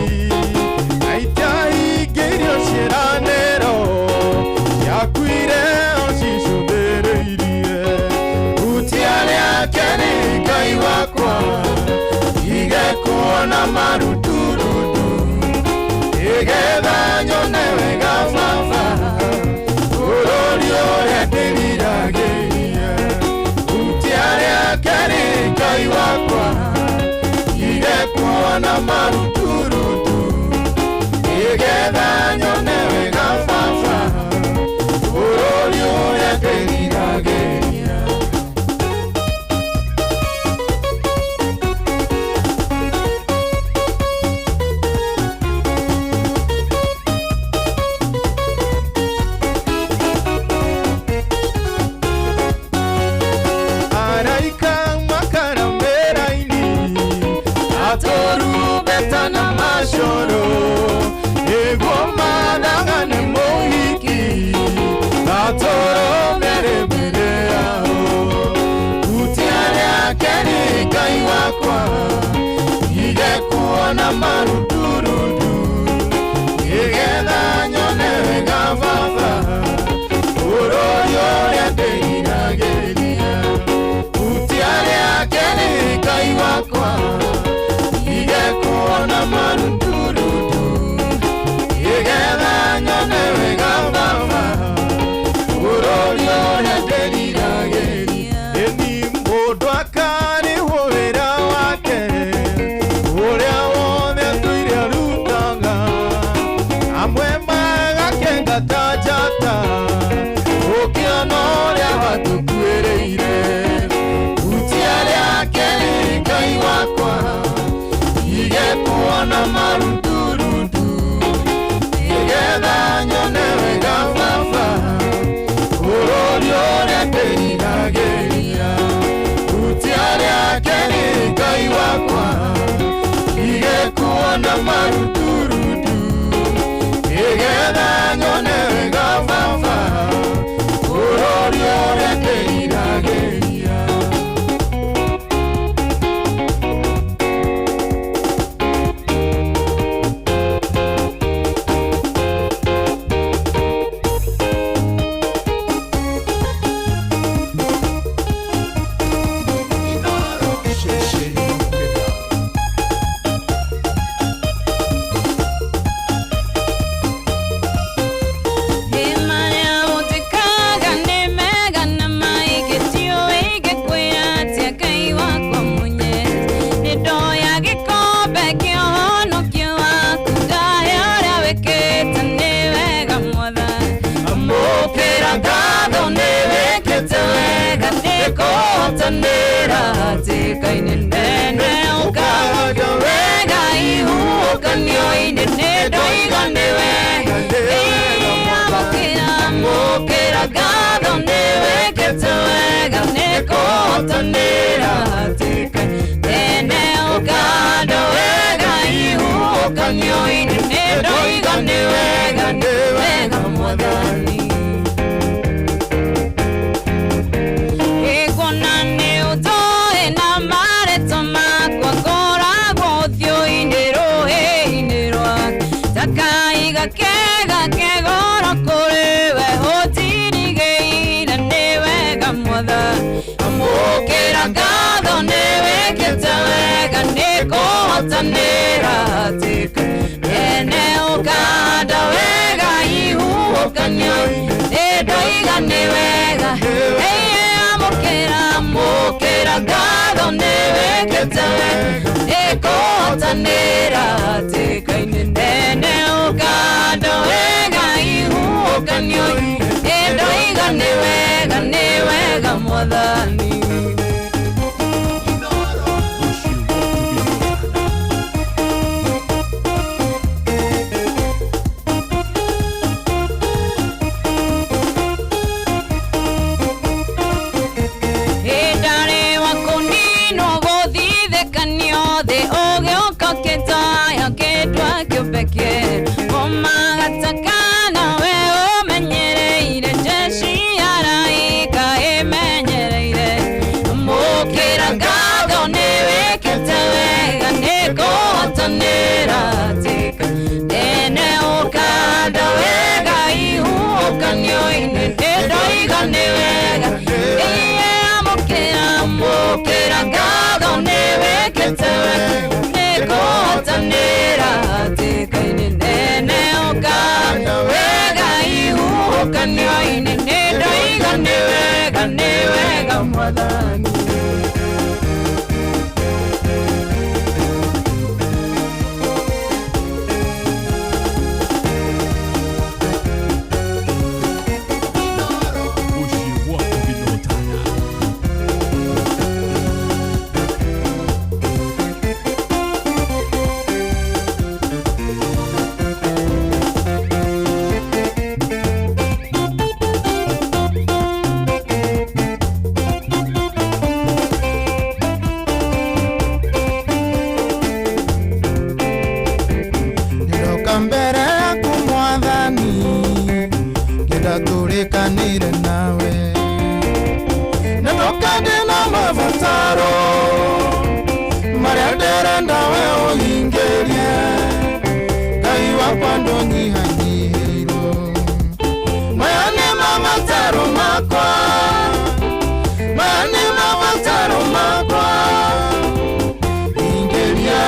na itiahingĩirio ciĩranĩro ciakuire o cicũthĩrĩirie rutia rĩake nĩ Ngai wakwa igekuona maruturutu igetha nyone wega baba bũrũri ũrĩa ndĩriragĩria rutia rĩake nĩ Ngai wakwa igekuona maruturutu igetha nyone wega baba bũrũri ũrĩa ndĩriragĩria araika makaramera-ini atorubeta na macoro nĩguo mathagane mũhiki atoro mbere mbere yao rutia rĩake nĩ Ngai wakwa igekuona maruturutu igetha nyone wega baba bũrũri ũrĩa ndĩriragĩria rutia rĩake nĩ Ngai wakwa igekuona maruturutu igetha nyone wega baba bũrũri ũrĩa ndĩriragĩria ĩni mũndũ akarĩhwo wĩra wake ũrĩa wothe ndũire arutaga amwe magakengata njata ũkĩona ũrĩa watũkuĩrĩire rutia rĩake nĩ Ngai wakwa igekuona maruturutu igetha nyone wega baba bũrũri ũrĩa ndĩriragĩria rutia rĩake nĩ Ngai wakwa igekuona maruturutu igetha nyone wega baba bũrũri ũrĩa ndĩriragĩria kotanera tikaine nene okanda wega ihu kanyo ine daiga newega mwadhani kanire nawe natokade na mavataro mariadere ndawe oingerie kaiwa kwando nyihanyiro mayane mavataro makwa ingeria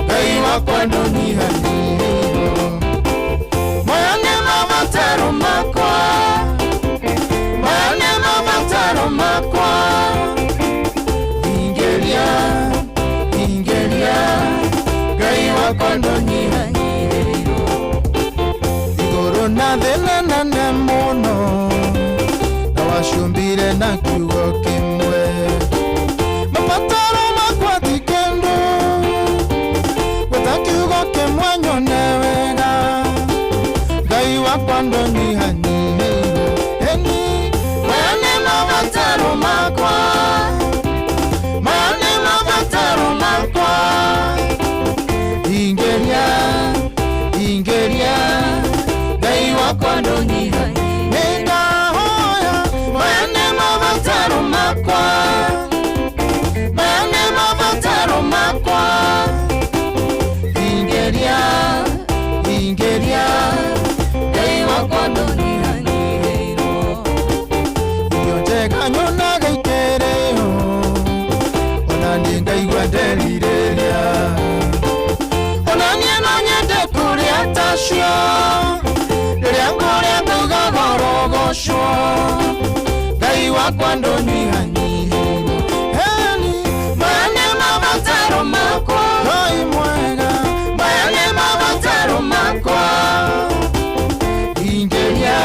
kaiwa kwando nyihanyiro makwa ingeria gaiwa kondo nyihanyiro igoro na thene nene muno na washumbire na kiugo kimwe mapataro makwa tikendo weta kiugo kimwe nyone wega gaiwa kondo nyihanyiro mavataro makwa ingeria gaiwa kondo nyihanyiro nenda hoya mayane mavataro makwa ingeria gaiwa kondo nyihanyiro kanyona gaikereo onani ngaigwa nderireria onani nonyende kuria tashio riria nguria ngaiga gorogocwo ngaiwa kwando nyihanyiro heni mayane mavataro makwa ngai mwega mayane mavataro makwa ingeria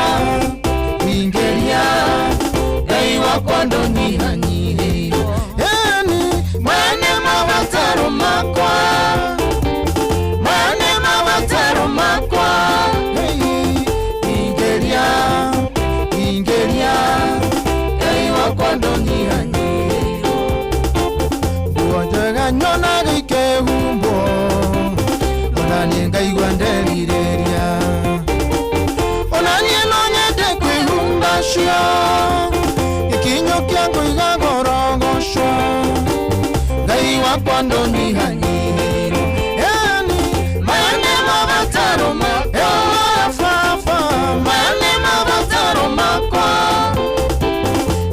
kwando nyihanyiro yani mayane mavataro makwa ingeria kaiwa kwando nyihanyiro buonjega nyona gikehumbo onani ngaigwa nderireria onani nonyende kwihumbashio ikinyo kyangu igagorogocwo ngaiwa kwando nyihanyiro yani mayane mavataro makwa mayane mavataro makwa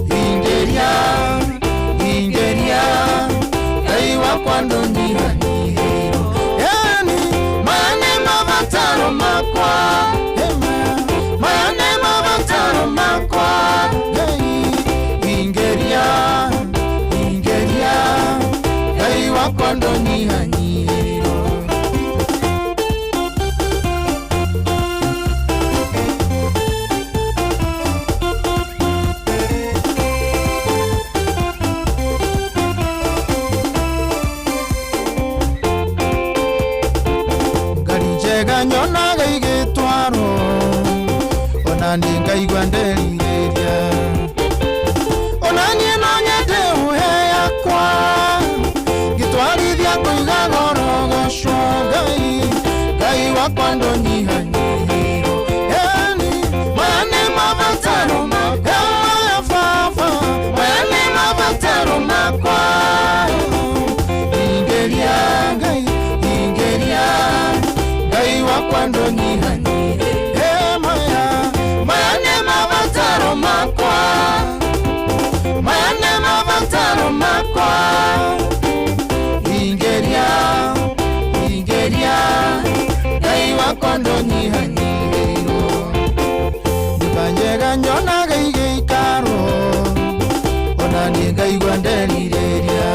ingeria ngaiwa kwando nyihanyiro yani mayane mavataro makwa mayane mavataro makwa ingeria gaiwa kwando nyihanyiro ngarinjega nyona gaigitwaro onani ngaigwa nderireria onani nonyende uhe yakwa gitwarithia kuiga gorogocwo ngaiwa kwando nyihanyiro yani mayane mavataro makwa mayane mavataro makwa ingeria ngaiwa kwando nyihanyiro mayane mavataro makwa njega nyonaga igĩikarwo ona niĩ ngaigua nderirĩria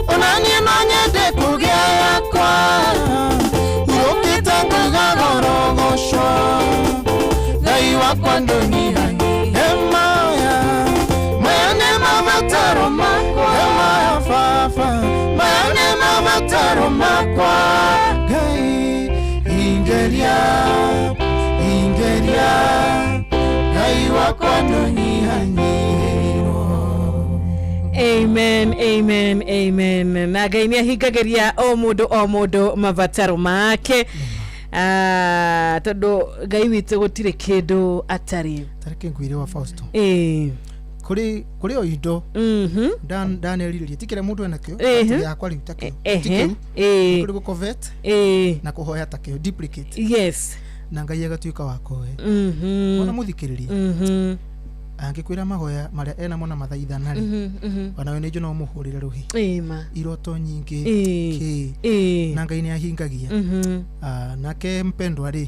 ona niĩ no nyende kũgĩa yakwa irũkĩte ngũiga gorogocwo Ngai wakwa ndũnyihanyihie maya maya nĩ mabataro makwa maya baba maya nĩ mabataro makwa Ngai ingeria Ngai wakwa ndũnyihanyihirwo. Amen, amen, amen. Na Ngai nĩ ahingagĩria o mũndũ mabataro make. Tondũ Ngai witũ gũtirĩ kĩndũ atari. Tareke ngwire wa Fausto. Kuri o indo. Ndanerirĩrie tikire mũndũ enakĩo. Yakwa rĩu takĩo. Kuri gũcovet. Na kũhoya takĩo duplicate. Yes. Na Ngai agatuĩka wa kũhe. Ona mũthikĩrĩrie. Angĩkwĩra mahoya marĩa ena mona mathaithana rĩ. Ona we nĩnjũ no mũhũrĩre rũhi. Iroto nyingĩ. Na Ngai nĩ ahingagia. Nake mpendwa rĩ.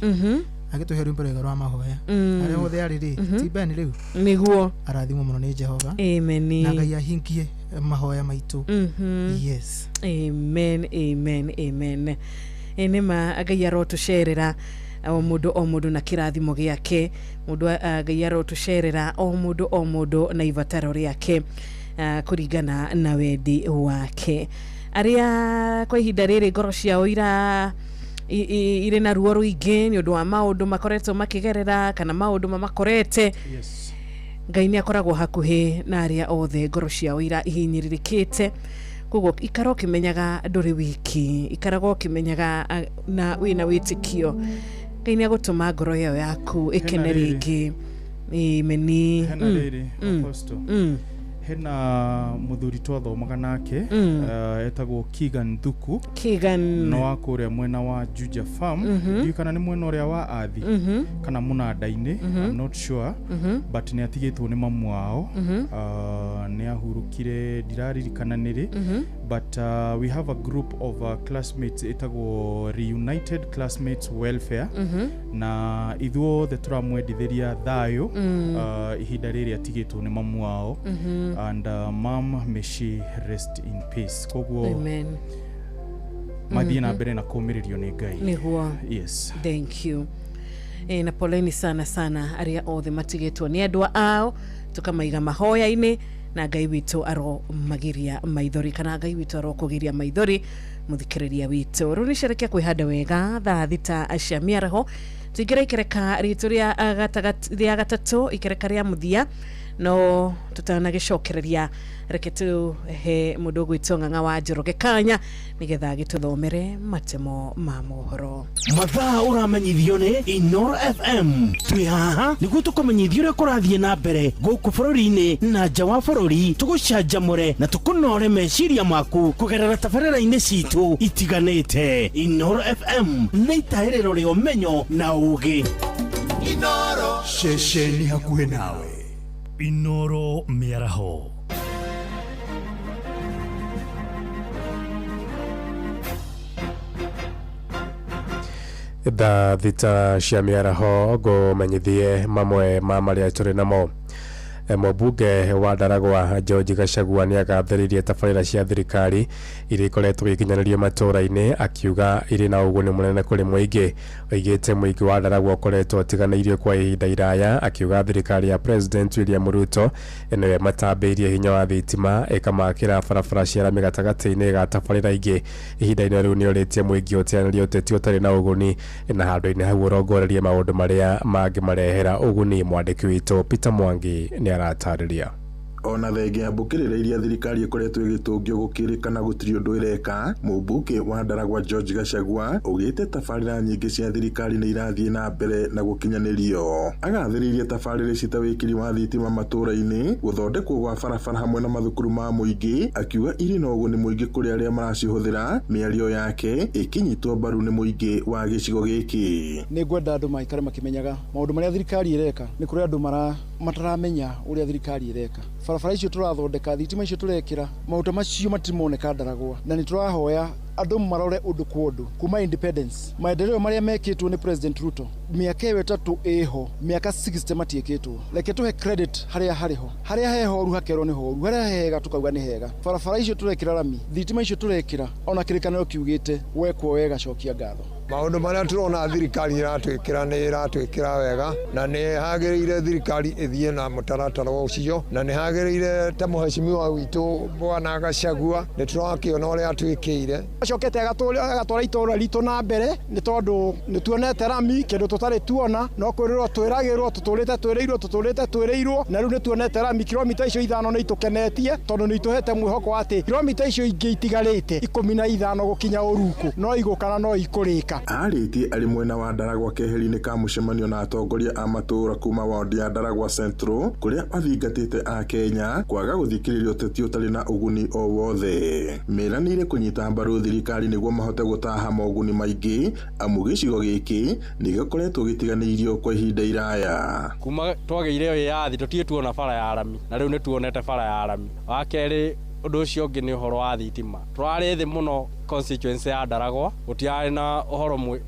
Agĩtũhe rwĩmbo rwega rwa mahoya. Arĩa othe arĩ rĩ. Ti Ben rĩu. Nĩguo. Arathimwo mũno nĩ Jehova. Amen. Na Ngai ahingie mahoya maitũ. Yes. Amen, amen, amen. Nĩma Ngai arotũcerera o mũndũ na kĩrathimo gĩake. Ngai arotũcerera o mũndũ na ibataro rĩake kũringana na wendi wake. Arĩa kwa ihinda rĩrĩ ngoro ciao irĩ na ruo rũingĩ nĩ ũndũ wa maũndũ makoretwo makĩgerera kana maũndũ mamakorete. Ngai nĩ akoragwo hakuhĩ na arĩa othe ngoro ciao ihinyĩrĩrĩkĩte. Koguo ikara ũkĩmenyaga ndũrĩ wiki, ikara ũkĩmenyaga na wĩna wĩtĩkio. Ngai nĩ agũtũma ngoro ĩyo yaku ĩkene rĩngĩ. Ameni. Hena rĩrĩ, Apostle. Hena mũthuri twathomaga nake etagwo Keegan Thuku. No wa kũrĩa mwena wa Juja Farm. Ndiũ kana nĩ mwena ũrĩa wa Athi kana Mũnanda-inĩ. I'm not sure. But nĩ atigĩtwo nĩ mamu wao. Nĩ ahurũkire ndiraririkana nĩrĩ. But we have a group of classmates etagwo Reunited Classmates Welfare. Na ithuothe tũramwendithĩria thayũ ihinda rĩrĩ atigĩtwo nĩ mamu wao. And mom, may she rest in peace. Koguo. Amen. Mathiĩ na mbere na kũũmĩrĩrio nĩ Ngai. Nĩguo. Yes. Thank you. Na poleni sana arĩa othe matigĩtwo nĩ andũ ao, tũkamaiga mahoya-inĩ na Ngai witũ aromagiria maithori kana Ngai witũ arokũgiria maithori mũthikĩrĩria witũ. Rĩu nĩ ciarĩkia kwĩhanda wega thaa thita cia mĩaraho. Tũingĩra ikereka ritũ rĩa gatatũ ikereka rĩa mũthia. No tutanagĩcokereria reke tũhe mũndũ ũgwĩtwo Ng'ang'a wa Njoroge kanya nĩgetha agĩtũthomere matemo ma mohoro. Mathaa ũramenyithio nĩ Inoro FM. Twĩ haha nĩguo tũkũmenyithia ũrĩa kũrathiĩ na mbere gũkũ bũrũri-inĩ na nja wa bũrũri, tũgũcanjamũre na tũkũnore meciria maku kũgerera tabarĩra-inĩ citũ itiganĩte. Inoro FM nĩ itahĩrĩro rĩa ũmenyo na ũũgĩ. Inoro ceceni hakuhĩ nawe. Inoro mĩaraho. Thaa thita cia mĩaraho ngũmenyithie mamwe ma marĩa tũrĩ namo. Mũmbunge wa Ndaragwa George Gachagua nĩ agathĩrĩirie tabarĩra cia thirikari iria ikoretwo igĩkinyanĩrio matũũra-inĩ, akiuga irĩ na ũguni mũnene kũrĩ mũingĩ. Oigĩte mũingĩ wa Ndaragwa ũkoretwo ũtiganĩirio kwa ihinda iraya, akiuga thirikari ya President William Ruto nĩwe matambĩirie hinya wa thitima ĩkamakĩra barabara cia rami gatagatĩ-inĩ ga tabarĩra ingĩ. Ihinda-inĩ rĩu nĩ orĩtie mũingĩ ũteanĩria ũteti ũtarĩ na ũguni na handũ-inĩ hau ũrongorerie maũndũ marĩa mangĩmarehera ũguni. Mwandĩki witũ Peter Mwangi nĩ aratarĩria. Ona thengia mbũkĩrĩra iria thirikari ĩkoretwo ĩgĩtũngio gũkĩrĩkana gũtirĩ ũndũ ĩreka, mũmbunge wa Ndaragwa George Gachagua augĩte tabarĩra nyingĩ cia thirikari nĩ irathiĩ na mbere na gũkinyanĩrio. Agathĩrĩirie tabarĩra cita wĩkĩri wa thitima matũũra-inĩ, gũthondekwo gwa barabara hamwe na mathukuru ma mũingĩ, akiuga irĩ na ũguni mũingĩ kũrĩ arĩa maracihũthĩra. Mĩario yake ĩkinyitwo mbaru nĩ mũingĩ wa gĩcigo gĩkĩ. Nĩ ngwenda andũ maikare makĩmenyaga maũndũ marĩa thirikari ĩreka, nĩ kũrĩ andũ mataramenya ũrĩa thirikari ĩreka. Barabara icio tũrathondeka, thitima icio tũrekĩra, maũndũ macio matimoneka Ndaragwa, na nĩ tũrahoya andũ marore ũndũ kwa ũndũ kuma independence maendeleo marĩa mekĩtwo nĩ President Ruto mĩaka ĩyo 3 ĩho mĩaka 60 matiĩkĩtwo reke tũhe credit harĩa hehoru hakerwo nĩ horu harĩa hega tukauga nĩ hega barabara icio tũrekĩra rami thitima icio tũrekĩra ona kĩrĩkanĩro kiugĩte wekwo wega cokia ngatho maũndũ marĩa tũrona thirikari iratwĩkĩra wega na nĩ hagĩrĩire thirikari ĩthiĩ na mũtaratara ũcio na nĩ hagĩrĩire ta mũheshimiwa witũ Bwana Gachagua nĩ tũrakĩona ũrĩa atwĩkĩire acokete agatwara itũra ritũ na mbere nĩ tondũ nĩ tuonete rami kĩndũ tũtarĩ tuona no kwĩrĩrwo twĩragĩrwo tũtũrĩte twĩrĩirwo na rĩu nĩ tuonete rami kilomita icio 5 nĩ itũkenetie tondũ nĩ itũhete mwĩhoko atĩ kilomita icio ingĩ itigarĩte 15 gũkinya Ũruku no igũkana no ikũrĩka arĩtie arĩ mwena wa Ndaragwa keheri-inĩ ka mũcemanio na atongoria a matũũra kuma ward ya Ndaragwa Central kũrĩa athingatĩte a Kenya kwaga gũthikĩrĩria ũteti ũtarĩ na ũguni o wothe meranĩire kũnyita mbaru thirikari nĩguo mahote gũtaha moguni maingĩ amu gĩcigo gĩkĩ nĩgĩkoretwo gĩtiganĩirio kwa ihinda iraya kuma twagĩire wĩyathi tũtirĩ tuona bara ya rami na rĩu nĩ tuonete bara ya rami wa kerĩ ũndũ ũcio ũngĩ nĩ ũhoro wa thitima twarĩ thĩ mũno constituency ya Ndaragwa gũtiarĩ na ũhoro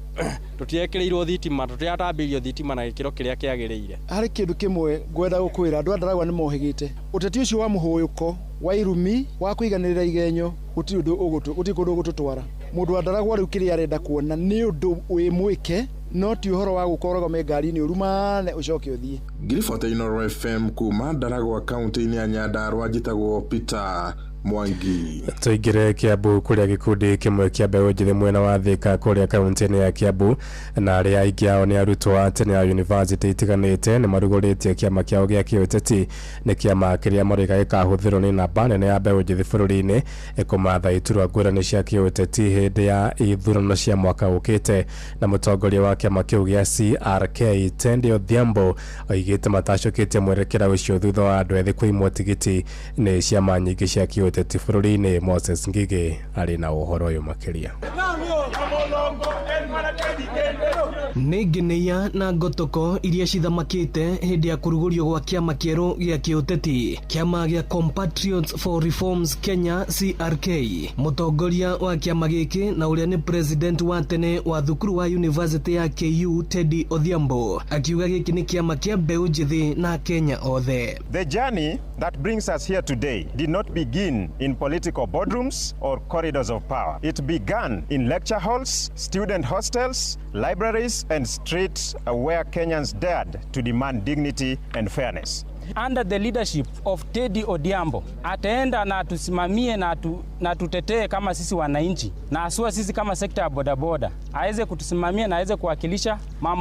tũtiekĩrĩirwo thitima tũtiatambirio thitima na gĩkĩro kĩrĩa kĩagĩrĩire harĩ kĩndũ kĩmwe ngwenda gũkwĩra andũ a Ndaragwa nĩ mohĩgĩte ũteti ũcio wa mũhũyũko wa irumi wa kũiganĩrĩra igenyo gũtirĩ kũndũ gũtũtwara mũndũ wa Ndaragwa rĩu kĩrĩa arenda kuona nĩ ũndũ wĩ mwĩke no ti ũhoro wa gũkoragwo me ngari-inĩ ũrumane ũcoke ũthiĩ Ngiribota Inoro FM kuma Ndaragwa kaunti-inĩ ya Nyandarua njĩtagwo Peter Mwangi tuingire Kiambu kũrĩa gĩkundi kĩmwe kĩa mbeũ njĩthĩ mwena wa Thika kũrĩa kaunti-inĩ ya Kiambu na arĩa aingĩ ao nĩ arutwo a tene ya university itiganĩte nĩ marugũrĩtie kĩama kĩao gĩa kĩũteti nĩ kĩama kĩrĩa marĩga gĩkahũthĩrwo nĩ namba nene ya mbeũ njĩthĩ bũrũri-inĩ kũmatha iturwa ngũrani cia kĩũteti hĩndĩ ya ithurano cia mwaka ũkĩte na mũtongoria wa kĩama kĩu gĩa CRK Tendi Odhiambo oigĩte matacũkĩtie mwerekera ũcio thutha wa andũ ethĩ kũimwo tigiti nĩ ciama nyingĩ cia kĩũteti bũrũri-inĩ. Moses Ngige arĩ na ũhoro ũyũ makĩria. Nĩngeneia na ngotoko iria cithamakĩte hĩndĩ ya kũrugũrio gwa kĩama kĩerũ gĩa kĩũteti kĩama gĩa Compatriots for Reforms Kenya CRK. Mũtongoria wa kĩama gĩkĩ na ũrĩa nĩ president wa tene wa thukuru wa university ya KU Teddy Odhiambo akiuga gĩkĩ nĩ kĩama kĩa mbeũ njĩthĩ na Kenya othe. The journey that brings us here today did not begin in political boardrooms or corridors of power. It began in lecture halls, student hostels, libraries and streets where Kenyans dared to demand dignity and fairness. Under the leadership of Teddy Odhiambo ataenda na tusimamie na tutetee kama sisi wananchi na asua sisi kama sekta ya bodaboda aweze kutusimamia na aweze kuwakilisha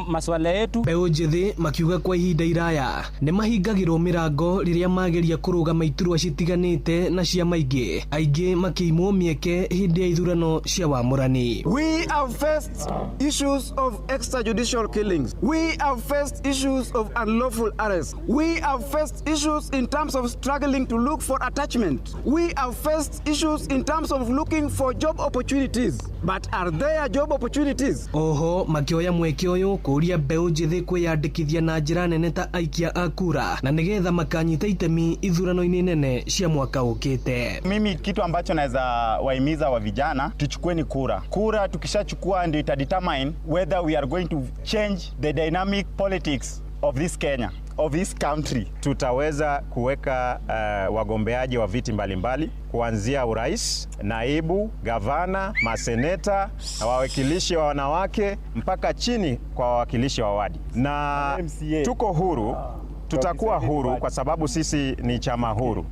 masuala yetu. Mbeũ njĩthĩ makiuga kwa ihinda iraya nĩ mahingagĩrwo mĩrango rĩrĩa mageria kũrũgama iturwa citiganĩte na ciama ingĩ aingĩ makĩimwo mĩeke hĩndĩ ya ithurano cia wamũrani. We have faced issues of extrajudicial killings. We have faced issues of unlawful arrest. We have faced issues in terms of struggling to look for attachment. We have faced issues in terms of looking for job opportunities. But are there job opportunities? Oho makĩoya mweke ũyũ kũria mbeũ njĩthĩ kwĩyandĩkithia na njĩra nene ta aikia a kura na nĩgetha makanyita itemi ithurano-inĩ nene cia mwaka ũkĩte. Mimi kitu ambacho naweza wahimiza wa vijana tuchukueni kura. Kura tukishachukua ndio itadetermine whether we are going to change the dynamic politics of this Kenya, of this country. Tutaweza kuweka wagombeaji wa viti mbalimbali kuanzia urais, naibu, gavana, maseneta na wawakilishi wa wanawake mpaka chini kwa wawakilishi wa wadi. Na MCA. Tuko huru, tutakuwa huru kwa sababu sisi ni chama huru.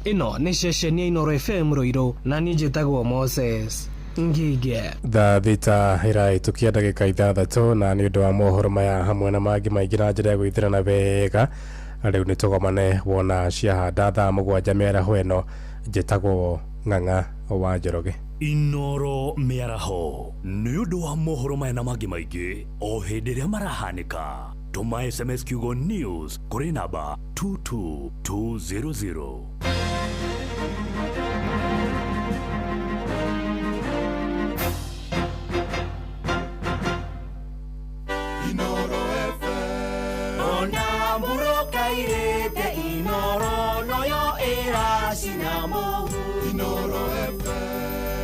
Ino ni ceceni ya Inoro FM Ruiru na niĩ njĩtagwo Moses Ngige. Thita ĩraitukia ndagĩka 6 na nĩ ũndũ wa mohoro maya hamwe na mangĩ maingĩ na njĩra ya gũithĩrana wega rĩu nĩ tũgomane wona ciahanda thaa 7 mĩaraho ĩno njĩtagwo Ng'ang'a wa Njoroge. Inoro mĩaraho nĩ ũndũ wa mohoro maya na mangĩ maingĩ o hĩndĩ ĩrĩa marahanĩka tũma SMS kiugo news kũrĩ namba 22200. Inoro no yo era sinamo Inoro FM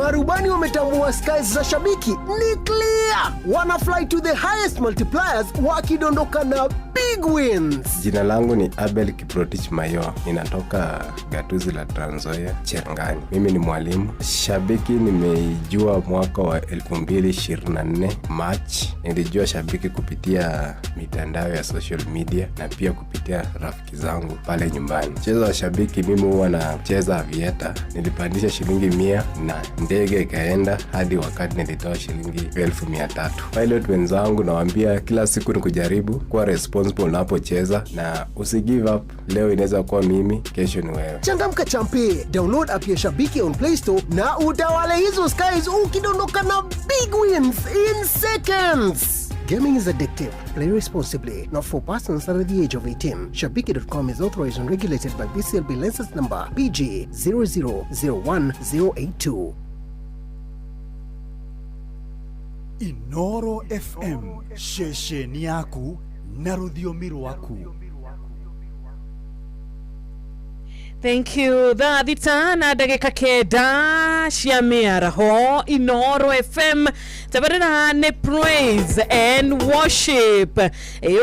marubani wametambua skies za shabiki ni clear. Wana fly to the highest multipliers wakidondoka na big wins. Jina langu ni Abel Kiprotich Mayo. Ninatoka gatuzi la Trans Nzoia, Cherangani. Mimi ni mwalimu. Shabiki nimeijua mwaka wa 2024 March. Nilijua shabiki kupitia mitandao ya social media na pia kupitia rafiki zangu pale nyumbani. Mchezo wa shabiki mimi huwa nacheza Aviator. Nilipandisha shilingi 100 na ndege ikaenda hadi wakati nilitoa shilingi 1300. Pilot wenzangu nawaambia kila siku ni kujaribu kuwa responsible unapocheza na usigive up. Leo inaweza kuwa mimi, kesho ni wewe. Changamka champe, download app ya Shabiki on Play Store na utawale hizo skies ukidondoka na big wins in seconds. Gaming is addictive. Play responsibly. Not for persons under the age of 18. Shabiki.com is authorized and regulated by BCLB license number PG 0001082. Inoro FM, shesheni yaku na rudhiomi rwaku. Thank you. Thita na ndagika kenda cia miaraho Inoro FM tabarira ne praise and worship.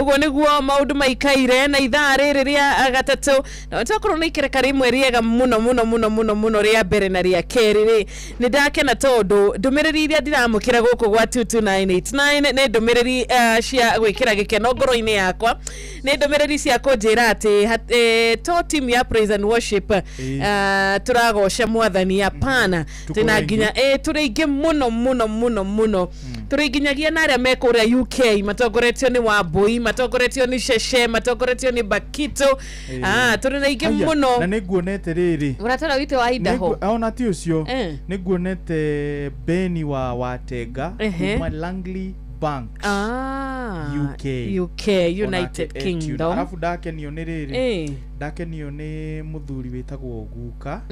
Uguo niguo maundu maikaire na ithaa riri ria gatatu na ntakorwo ni kireka rimwe riega muno ria mbere na ria keri ri ni ndakena tondu ndumiriri iria ndiramukira guku gwa 22989 ne ndumiriri cia gwikira gikeno ngoro-ini yakwa ne ndumiriri cia kunjira ati to team ya praise and worship turagosha mwathani apana tena nginya turiingi muno turiginyagia na aria mekuria UK matogoretio ni Wambui matogoretio ni Sheshe matogoretio ni Bakito turinaingi muno na niguonete riri uratara wite wa Idaho ona ti ucio niguonete Beni wa Watega kuma Langley Bank UK United Kingdom. Alafu ndakenio ni riri ndakenio ni muthuri witagwo Guka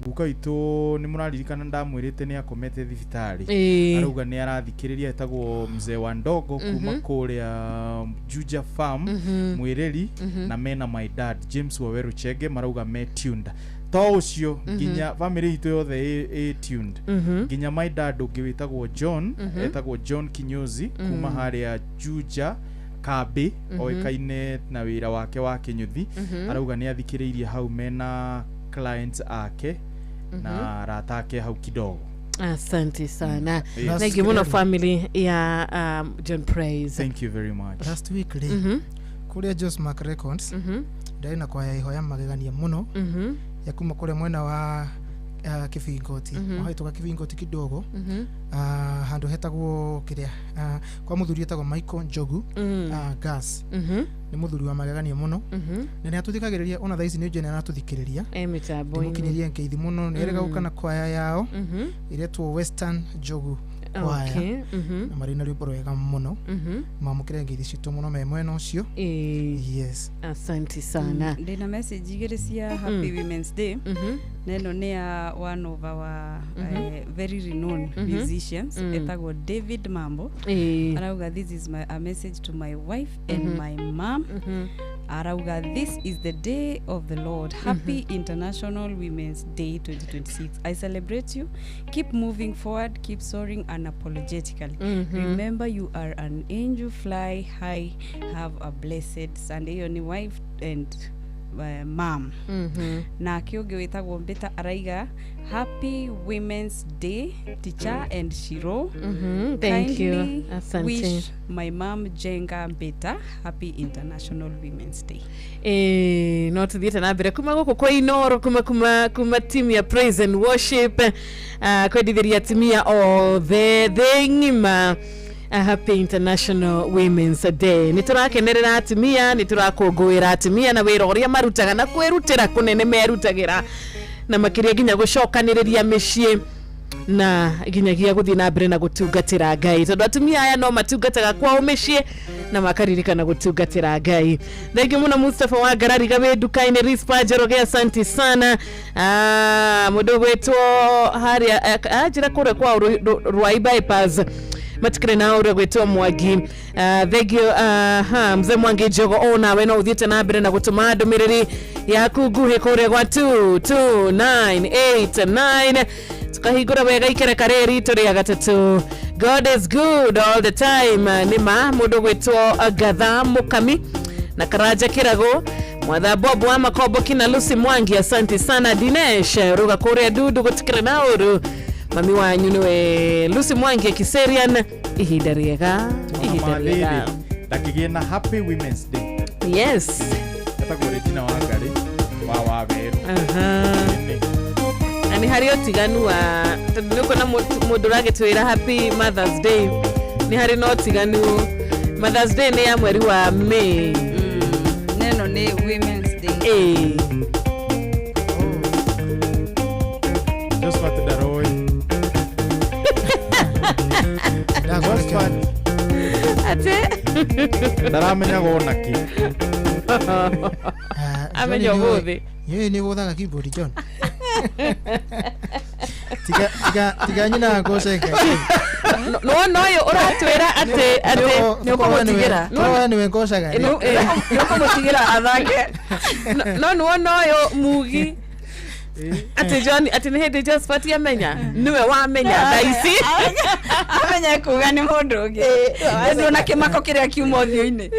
Guka itu ni muraririkana ndamwirite ni akomete thibitari arauga ni arathikiriria etagwo mzee wa ndogo kuma kuria Juja Farm mwireri na mena my dad James Waweru Chege marauga me tuned to ucio nginya family itu yothe tuned nginya my dad ugwitagwo John etagwo John Kinyozi kuma haria Juja Kabe oikaine na wira wake wa Kinyuthi arauga ni athikiririe hau mena clients ake na ratake hau kidogo. Asante sana. Thank you muno family ya John Praise. Thank you very much. Last week kuria Jos Mark Records ndaina kwa ihoya magegania muno ya kuma kule mwena wa Kibingoti wahitoka Kibingoti kidogo handu hetagwo kiria kwa muthuri etagwo Michael Njogu gas ni muthuri wa magegania muno na ni atuthikagiriria ona thaici ni njene anatuthikiriria mitambo mukinyiria ngeithi muno ni erega gukana kwaya yao iretwo Western Njogu kwaya na marina rwimbo rwega muno mamukire ngeithi citu muno me mwena ucio yes asante sana ndina message igerecia happy women's day neno ni ya one of our very renowned musicians etagwo David Mambo arauga this is a message to my wife and my mom arauga this is the day of the Lord happy International Women's Day 2026 I celebrate you keep moving forward keep soaring unapologetically remember you are an angel fly high have a blessed Sunday your wife and mom na kiuge witagwo Mbita araiga happy women's day teacher and Shiro thank you asante wish my mom Jenga Mbita happy International Women's Day no tuthiete na mbere kuma guku kwa Inoro kuma team ya praise and worship kwendithiria timia o the ngima a happy International Women's Day. Niturakenerera atimia, niturakungwira atimia na wira uria marutaga na kwirutira kunene merutagira na makiria ginya gucokaniriria micii na ginyagia guthii na mbere na gutungatira Ngai tondu atumia aya no matungataga kwao micii na makaririkana gutungatira Ngai. Thank you muno Mustafa wa Garari gawe dukaine Rispa Jeroge asante sana mudogo wetu haria ajira kure kwa Ruai bypass matikire na ure gwetwa Mwangi thank you mzee Mwangi Jogo ona we no uthiete na mbere na gutuma ndumiriri yaku nguhi kure gwa 22989 tukahingura wega ikereka rĩrĩ tũrĩ ya gatatu. God is good all the time. Nima mũndũ gwĩtwo Gatha Mũkami na Karaja Kirago, Mwatha Bob wa Makomboki na Lucy Mwangi. Asante sana Dinesh ruga kũrĩa Dudu gũtikĩra na ũru. Mami wanyu nĩwe Lucy Mwangi Kiserian. Ihinda rĩega. Ndakĩgĩa Happy Women's Day. Yes. Katagore tina wa Ngari wa Waweru. Ani hari otiganu wa nuko na mũndũ ragĩtwĩra Happy Mother's Day. Ni hari no tiganu. Mother's Day ni ya mweri wa May. Neno ni Women's Day. Just what the Roy. Just what. Ate. Ndaramenya gona ki. Amenya gũthĩ. Yeye ni gũthaga keyboard John. Tiga nyina ngoceka. No yo ũratwĩra atĩ nĩ ũkũmũtigĩra. No we ngocaga. Nĩ ũkũmũtigĩra athake. No yo mugi. Ati John ati nĩ hĩndĩ Josephat amenya niwe wamenya thaici amenya kuga nĩ mũndũ ũngĩ ndio na kĩmako kĩrĩa kiuma ũthiũ-inĩ.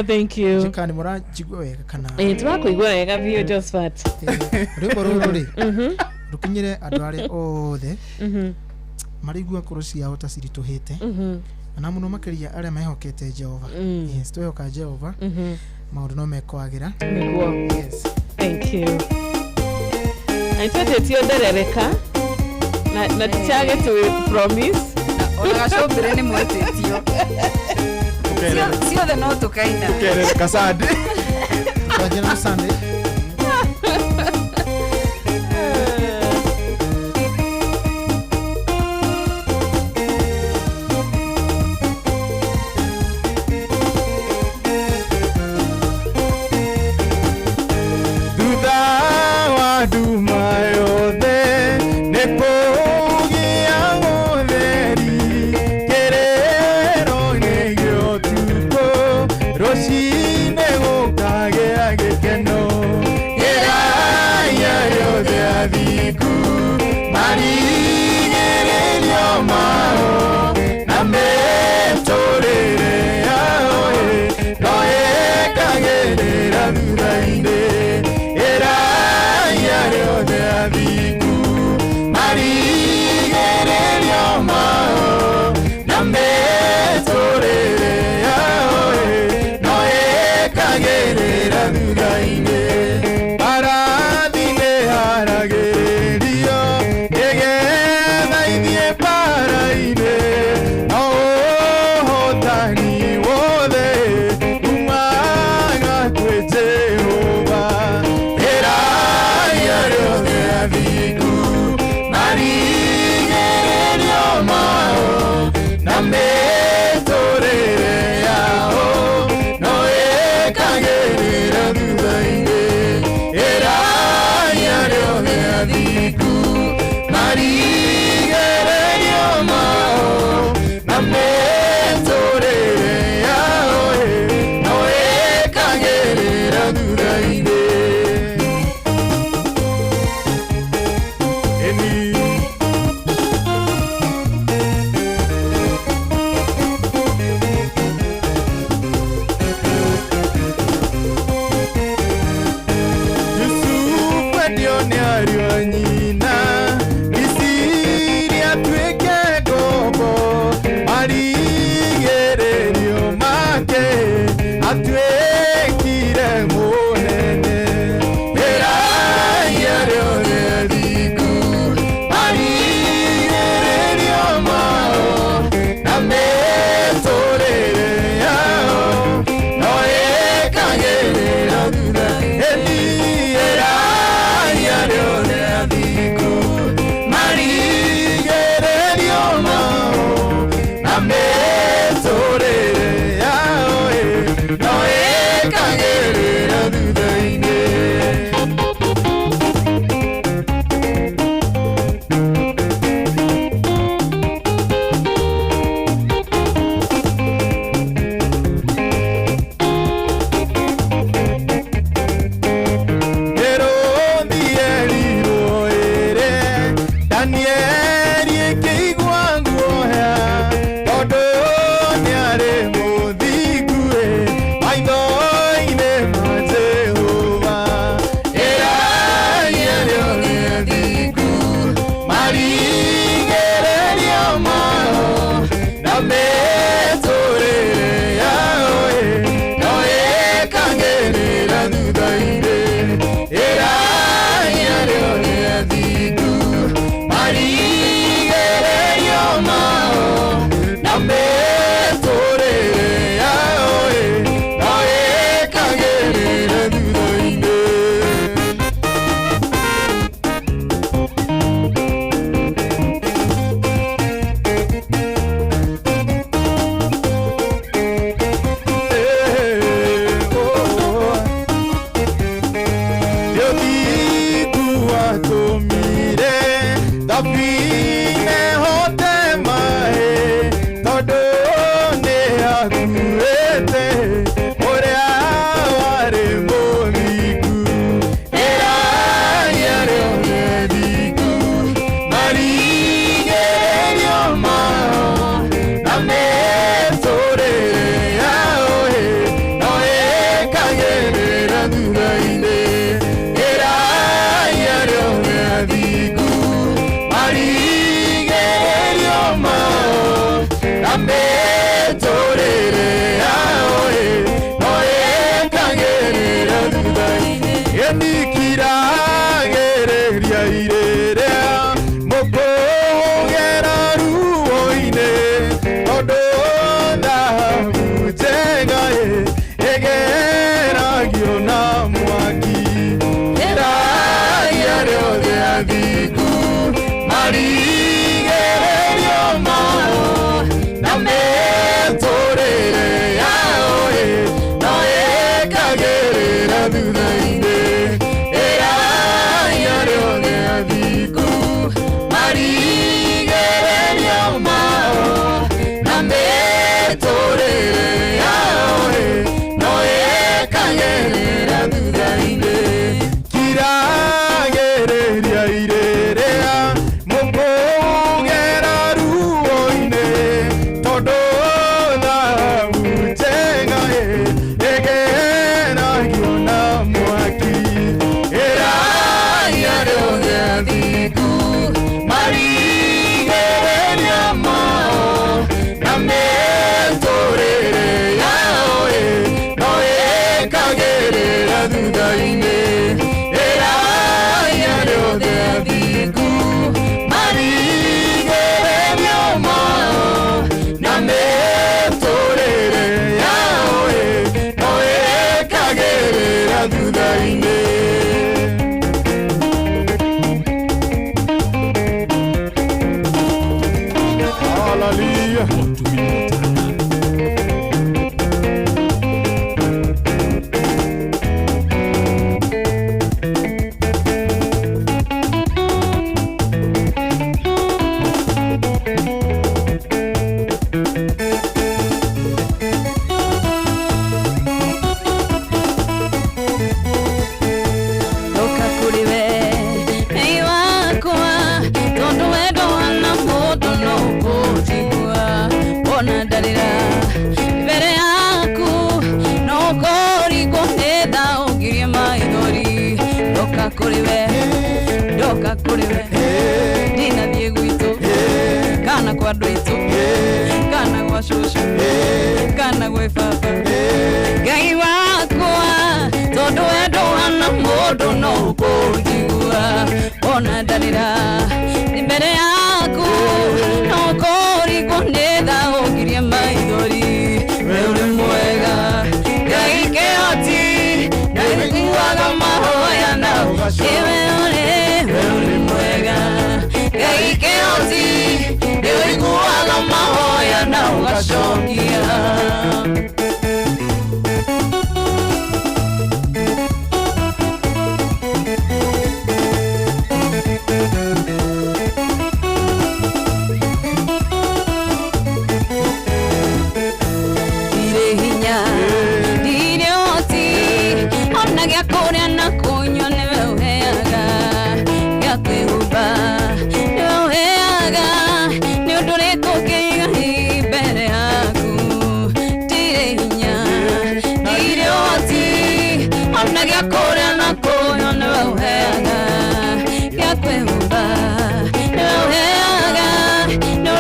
Thank you. Chikani mũranjigua wega kana tũrakũigua wega biũ Josephat. Rwĩmbo rũrũ rĩ rũkinyire andũ arĩa othe marigua ngoro ciao ta ciritũhĩte na mũno makĩria arĩa mehokete Jehova. Yes, twĩhoka Jehova maũndũ no mekwagĩra. Yes. Thank you. Aitwete nderereka na tichage tu promise. Onagacũmbĩre nĩ mwetĩtio. Ciothe no tũkaina. Tukerereka Sunday. Twajana Sunday. Marigererio mao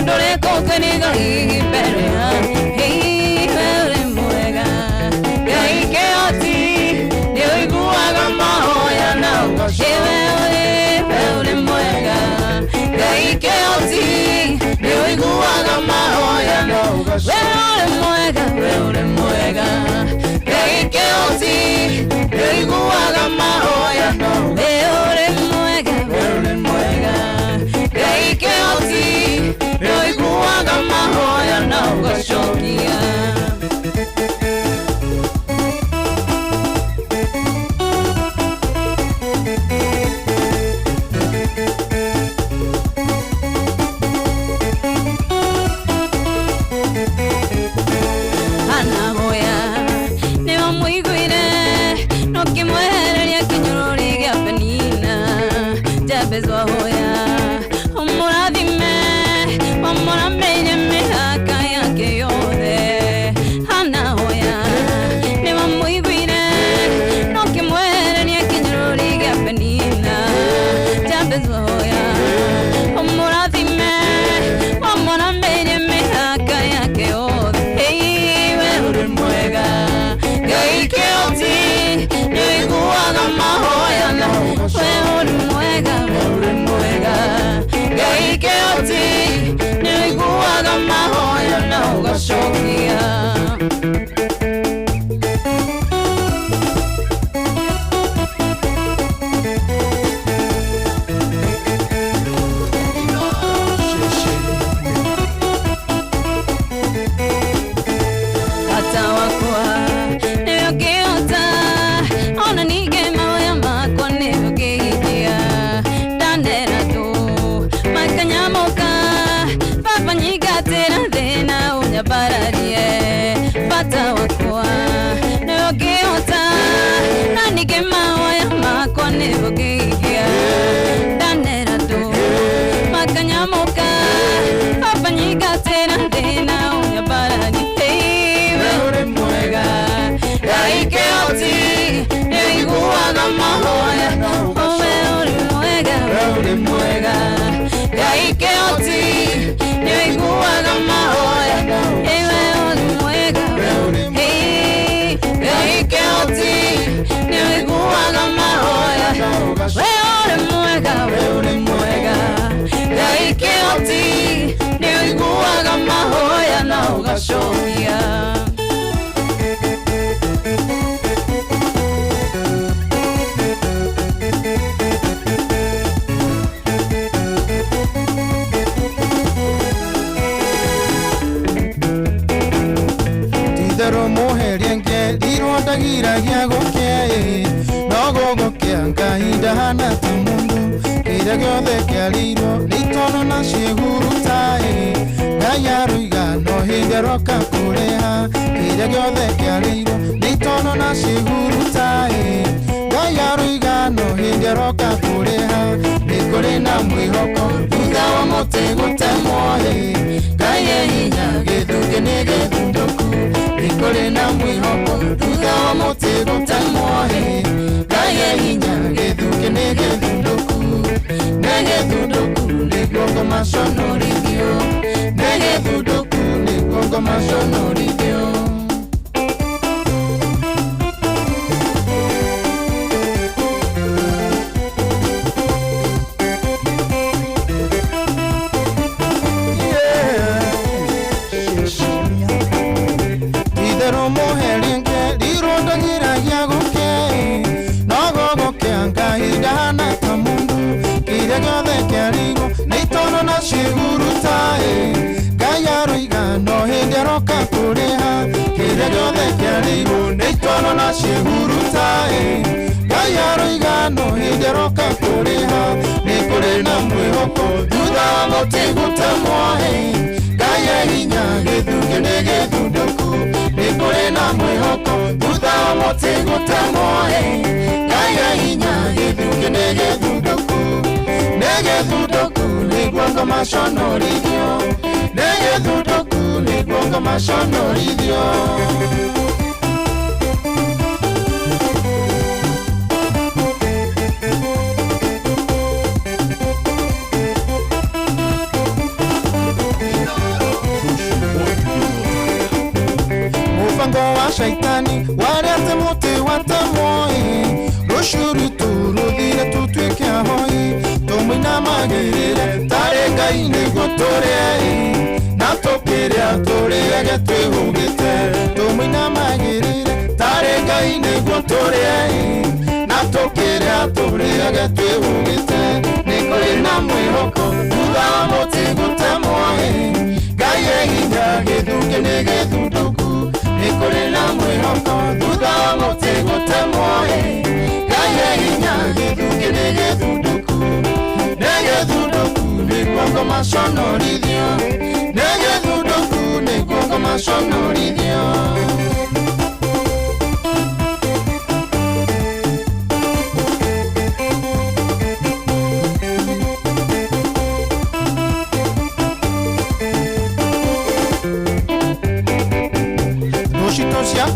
Dore ko kani gali ugacokia hana ta mundu kira giothe kiariro nitono na cihurutai ngayaruiga no hinderoka kureha kira giothe kiariro nitono na cihurutai ngayaruiga no hinderoka kureha nikuri na mwihoko thutha wa muti gutemwo ngaye hinya githuki ni githunduku nikuri na mwihoko thutha wa muti gutemwo ngaye hinya githuki ni githunduku ni gongo masonorithio githunduku ni gongo masonorithio Shehurutae Gayaro igano hideroka kureha Nikure na mwihoko Duda wa mote gutamwahe Gaya hinya githuke nege thunduku Nikure na mwihoko Duda wa mote gutamwahe Gaya hinya githuke nege thunduku Nege thunduku Niguango mashonorithio Nege thunduku Niguango mashonorithio shaitani warete muti watamoi rushuru turuthire tutwike ahoi tumwina magirire tarenga ine gotore na tokire atorege twihugite tumwina magirire tarenga ine gotore na tokire atorege twihugite nikore na mwihoko thutha muti gutamoi gaye hinya githuke ni githunduku Nikore na mwihoko thutha wa muti gutemwoe Gaye hinya githuke ni githunduku Ni githunduku ni guongo maconorithio Ni githunduku ni guongo maconorithio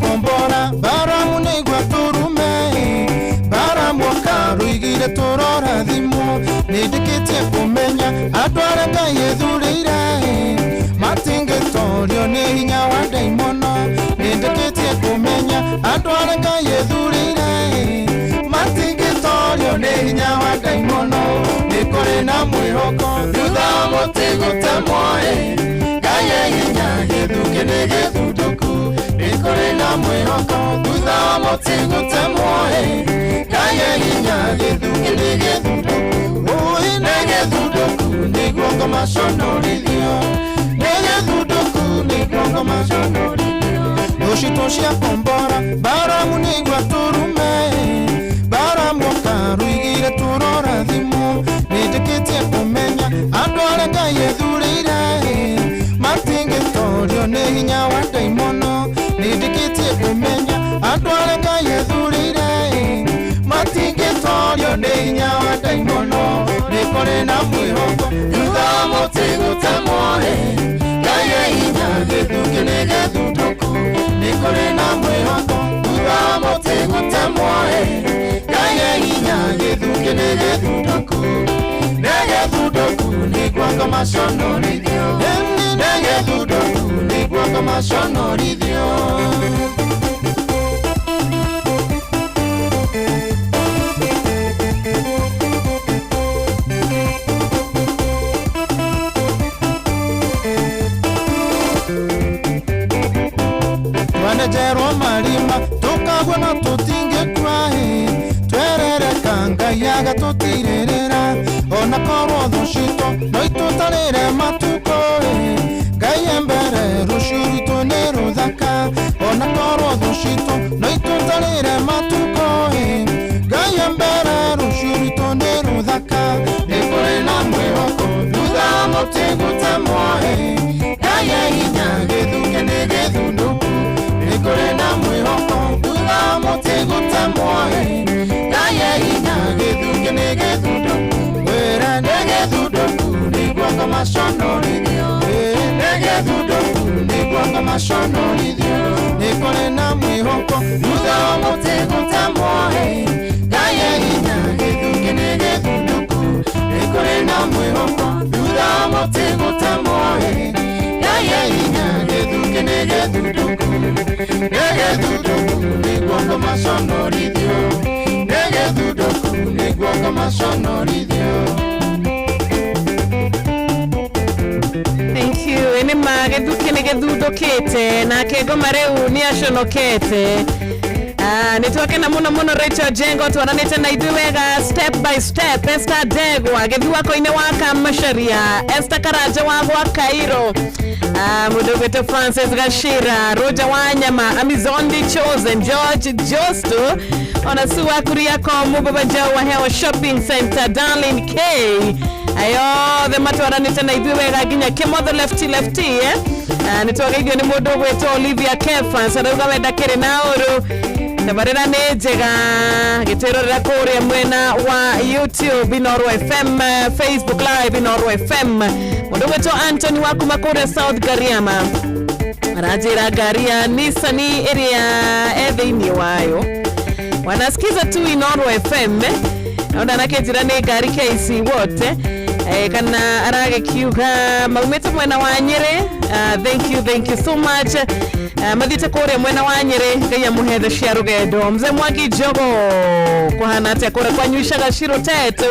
Kombora baramu negwa turume baramu karuigire turora thimo nindikite kumenya atwara Ngai ethurire matingitorio ni hinya wa daimono nindikite kumenya atwara Ngai ethurire matingitorio ni hinya wa daimono nikore na mwihoko thutha wa muti gutemwoe Ngai hinya githuke motego temoe kaya hinya gedhudo oi negedhudo ni gongo mashono lidio negedhudo ni gongo mashono lidio oshitoshia kombora bara munigwa turume bara mokaruigire turora thimu nitikitie kumenya andware ngaye thurire matinge torio ni hinya wa daimono nitikitie kumenya andware ngaye thurire matinge torio ni hinya wa daimono nikore na mwihoko thutha motego tamoe ngaye hinya gedhudoku nikore na mwihoko thutha motego tamoe ngaye hinya gedhudoku negedhudoku nigwanga mashono lidio negedhudoku nigwanga mashono lidio Jero marima tukagwa na tutinge kwae twerere kanga yaga tutirerera ona korwo thushito no itutarire matuko gayembere rushurito ne ruthaka ona korwo thushito no itutarire matuko gayembere rushurito ne ruthaka nikore na mwihoko thutha motego tamoe gaye hinya gedhuke ne gedhundo nikore na mwihoko thutha motego tamoe gaye hinya gedhuke ne gedhundo wera negedhudoku nigwanga mashono lidio negedhudoku nigwanga mashono lidio nikore na mwihoko thutha motego tamoe gaye hinya gedhuke ne gedhudoku nikore na mwihoko thutha motego tamoe gaye hinya gedhuke ne gedhudoku negedhudoku nigwanga mashono lidio negedhudoku nigwanga mashono lidio. Thank you. Ene mageduke negedhudokete na kego mareu ni ashonokete. Nitoke na muno Rachel Jengo twananete na idwega step by step Esther Degwa gedhi wako ine waka masharia Esther Karaja wa Cairo Mudogeto Francis Gashira Roja Wanyama Amizondi Chosen George Josto Onasuwa Kuriako Mubaba wa Hewa Shopping Center Darlene K ayo the matwananete na idwega ginya kemodo lefty nitoke igyo ni Mudogeto Olivia Kefa Saruga weda kere naoro Nabarera nejega gitero rakore mwena wa YouTube Inoro FM Facebook Live Inoro FM Mudogeto Anthony wa kumakore South Gariama Rajira Garia Nisani area edhini wayo wanasikiza tu Inoro FM naona nakejira ne gari KC wote kana arage kiuga maumete mwena wa Nyere thank you so much madite kore mwena wa Nyere ngaya muhethe cia rugedo mze mwagi jogo kuhana ate kore kwanyusha gashiro tetu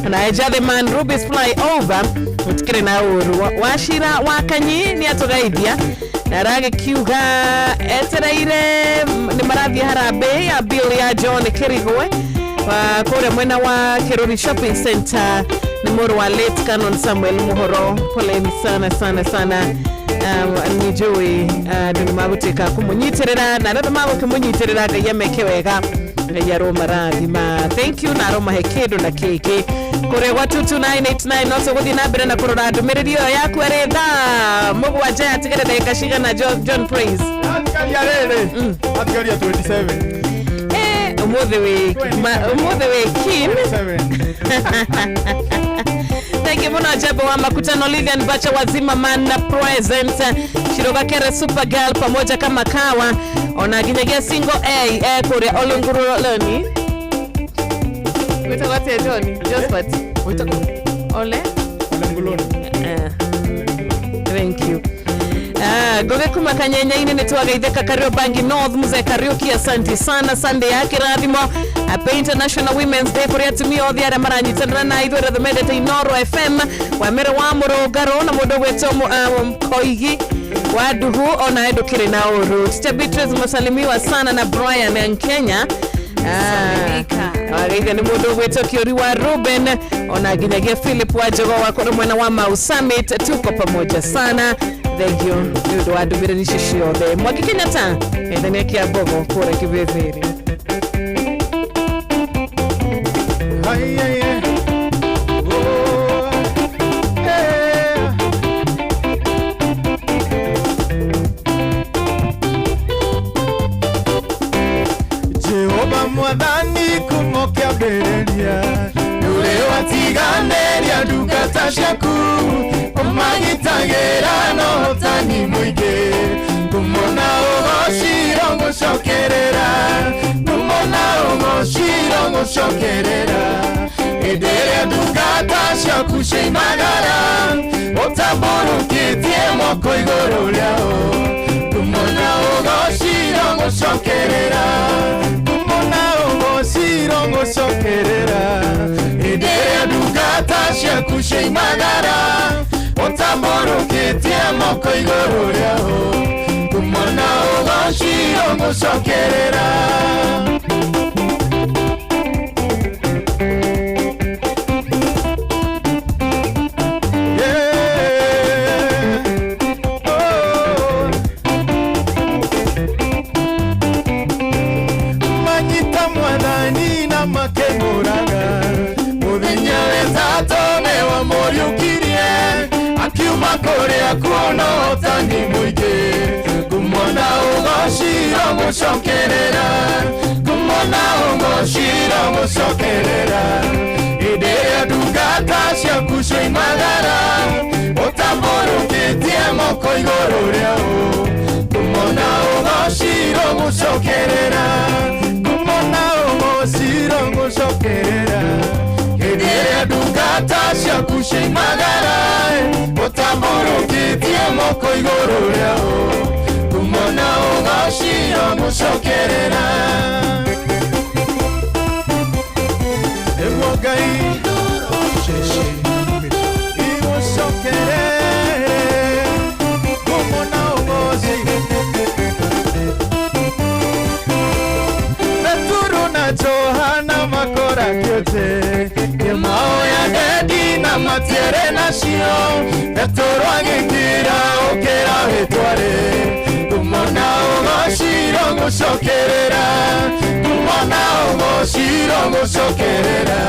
na ejathe man Ruby's fly over utikire na uru washira wakanyi ni atogaithia narage kiuga etereire ni marathi harambe ya bill ya John Kirigwe wa kore mwena wa Kiruri Shopping Center ni moro wa late Canon Samuel Muhoro poleni sana nijui ndimaguteka kumunyitirira na rero mabo kumunyitirira gayemeke wega yaro marathima thank you na roma hekedo na keke kore wa 22989 noso guthi na mbere na kurora ndumiriri yo yaku eretha mugwaje atigere ndagika cigana John Praise atigaria 27 umuthe we kin Thank you muno Jabo wa makutano Lilian Bacha wazima man present Shiroga Kere Supergirl pamoja kama kawa onaginyege single A kore olunguru loni Witawate Johnny Josephat Ole olunguloni Thank you Goge kuma Kanyanya-ini nitwagaitheka Kariobangi North Muze Kariuki asante sana Sunday yake rathimo Happy International Women's Day kuri atumia othe ara maranyitanira na ithuĩ rathomendete Inoro FM wa mere wa Murũngaro na mũndũ gwĩtwo Koigi wa Nduhu ona ndũkĩrĩ na ũru Tita Beatrice mũsalimiwa sana na Brian Kenya Wagaithia ni mũndũ gwĩtwo Kiori wa Ruben ona nginyagia Philip wa Jogo wa kũrĩ mwena wa Mau Summit tuko pamoja sana Thank you. Nĩ ũndũ wa ndũmĩrĩri icio ciothe Mwangi Kenyatta ethania kia Bogo kũrĩa Kĩbĩthĩri Jehova mwathani kumokea bereria Yule watiganeria ndungata ciaku Umagitagĩra na ũhotani mũingĩ Ngũmona ũgociro ngũcokerera Ngũmona ũgociro ngũcokerera Hĩndĩ ĩrĩa ndungata ciaku cioimagara Ũtambũrũkĩtie moko igũrũ rĩao Ngũmona ũgociro ngũcokerera Ngũmona ũgociro ngũcokerera Hĩndĩ ĩrĩa ndungata ciaku cioimagara Ũtambũrũkĩtie moko igũrũ rĩao Ngũmona ũgociro ngũcokerera Manyita mwathani na makengũraga Mũthenya wethatũ nĩwe mũriũkirie Akiuma kũrĩa kuona ũhotani mũingĩ Ngũmona ũgociro ngũcokerera Ngũmona ũgociro ngũcokerera Hĩndĩ ĩrĩa ndungata ciaku cioimagara Ũtambũrũkĩtie moko igũrũ rĩao Ngũmona ũgociro ngũcokerera Ngũmona ũgociro ngũcokerera Hĩndĩ ĩrĩa ndungata ciaku cioimagara Ũtambũrũkĩtie moko igũrũ rĩao Ngũmona ũgociro ngũcokerera Nĩguo Ngai igũcokerere Ngũmona ũgociro Peturo na Johana makora kĩote Kĩmao ya Dedi na matiere nacio Peturo agĩkĩra ũkĩra wĩtware Ngũmona ũgociro ngũcokerera Ngũmona ũgociro ngũcokerera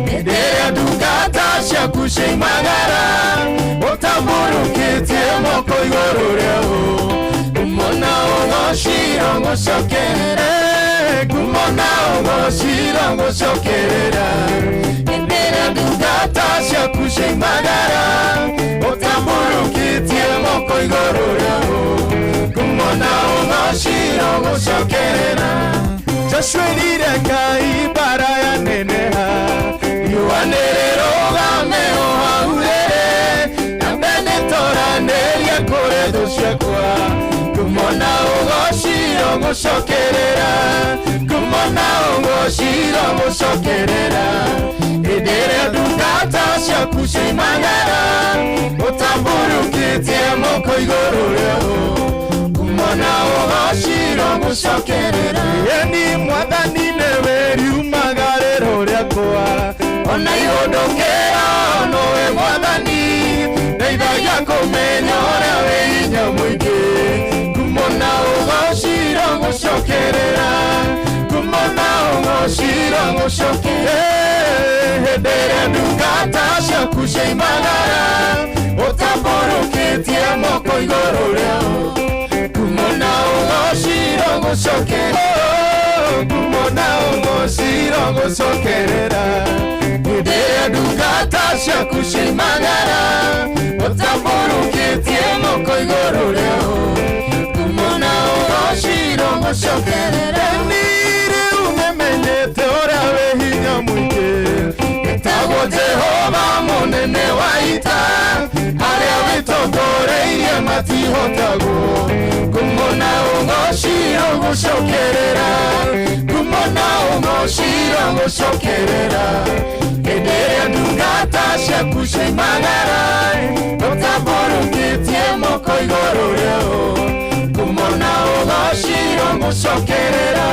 Hĩndĩ ĩrĩa ndungata ciaku cioimagara Ũtambũrũkĩtie moko igũrũ rĩao Ngũmona ũgociro ngũcokerera Ngũmona ũgociro ngũcokerera Hĩndĩ ĩrĩa ndungata ciaku cioimagara Ũtambũrũkĩtie moko igũrũ rĩao Ngũmona ũgociro ngũcokerera Joshua erire Ngai mbara yaneneha Riũa nĩrĩrũgame o hau rĩrĩ Nambe nĩtũranĩrie kũrĩ thũ ciakwa Ngũmona ũgociro ngũcokerera Ngũmona ũgociro ngũcokerera Hĩndĩ ĩrĩa ndungata ciaku cioimagara Ũtambũrũkĩtie moko igũrũ rĩao Ngũmona ũgociro ngũcokerera Yeni mwathani nĩwe riumagarĩro rĩakwa Ona ihũndũkĩra nowe mwathani Ndeithagia kũmenya ũrĩa wĩ hinya mũingĩ Ngũmona ũgociro ngũcokerera Ngũmona ũgociro ngũcokerera Hĩndĩ ĩrĩa ndungata ciaku cioimagara Ũtambũrũkĩtie moko igũrũ rĩao Ngũmona ũgociro ngũcokerera Ngũmona ũgociro ngũcokerera Hĩndĩ ĩrĩa ndungata ciaku cioimagara Ũtambũrũkĩtie moko igũrũ rĩao Ngũmona ũgociro ngũcokerera Nĩ rĩu nĩmenyete ũrĩa wĩ hinya mũingĩ Jehova mũnene wa ita harĩa wĩtongoreirie atihotago kumona ugoshira gucokerera kumona ugoshira gucokerera ederia ndungata ciaku ciaimagara utamborũkĩtie moko igũrũ rĩao kumona ugoshira gucokerera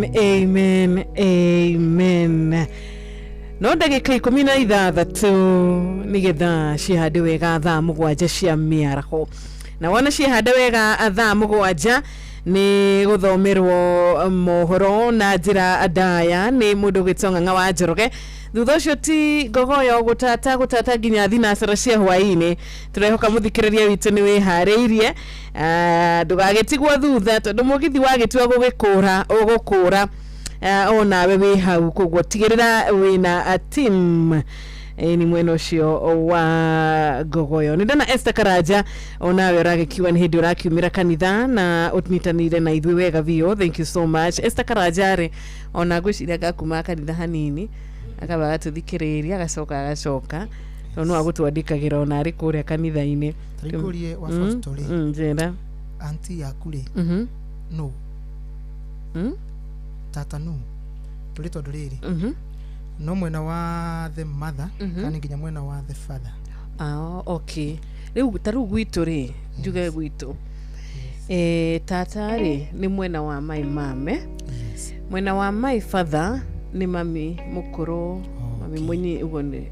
amen, amen. No ndagika 16 nigetha cihande wega thaa 7 cia mĩaraho, na wona cihande wega thaa 7 ni guthomerwo mohoro na njira ndaya ni mundu gitong'ang'a wa Njoroge. Thutha ucio ti ngogoyo gutata nginya thinacara cia hwaini. Turehoka muthikiriria witu ni wihariirie, ndugagitigwo thutha tondu mugithi wagitua gugikura ugukura ona we wi hau, koguo tigirira wina a team ni mwena ucio wa ngogoyo. Ni ndana Esther Karanja ona we uragikiwa ni hindi urakiumira kanitha na utnitanire na ithui wega vio. Thank you so much Esther Karanja. Ri ona gwiciria gakuma kanitha hanini akaba tuthikiriria agacoka no agutwandikagira ona ari kuria kanitha-ini. Tarikurie wa Fostoli njera anti yakule no tata no tulito nduriri no mwena wa the mother kana nginya mwena wa the father. Okay. Riu taru gwitu ri njuge gwitu tata ri ni mwena wa my mame. Mwena wa my father ni mami mukuru, mami mwenye ugone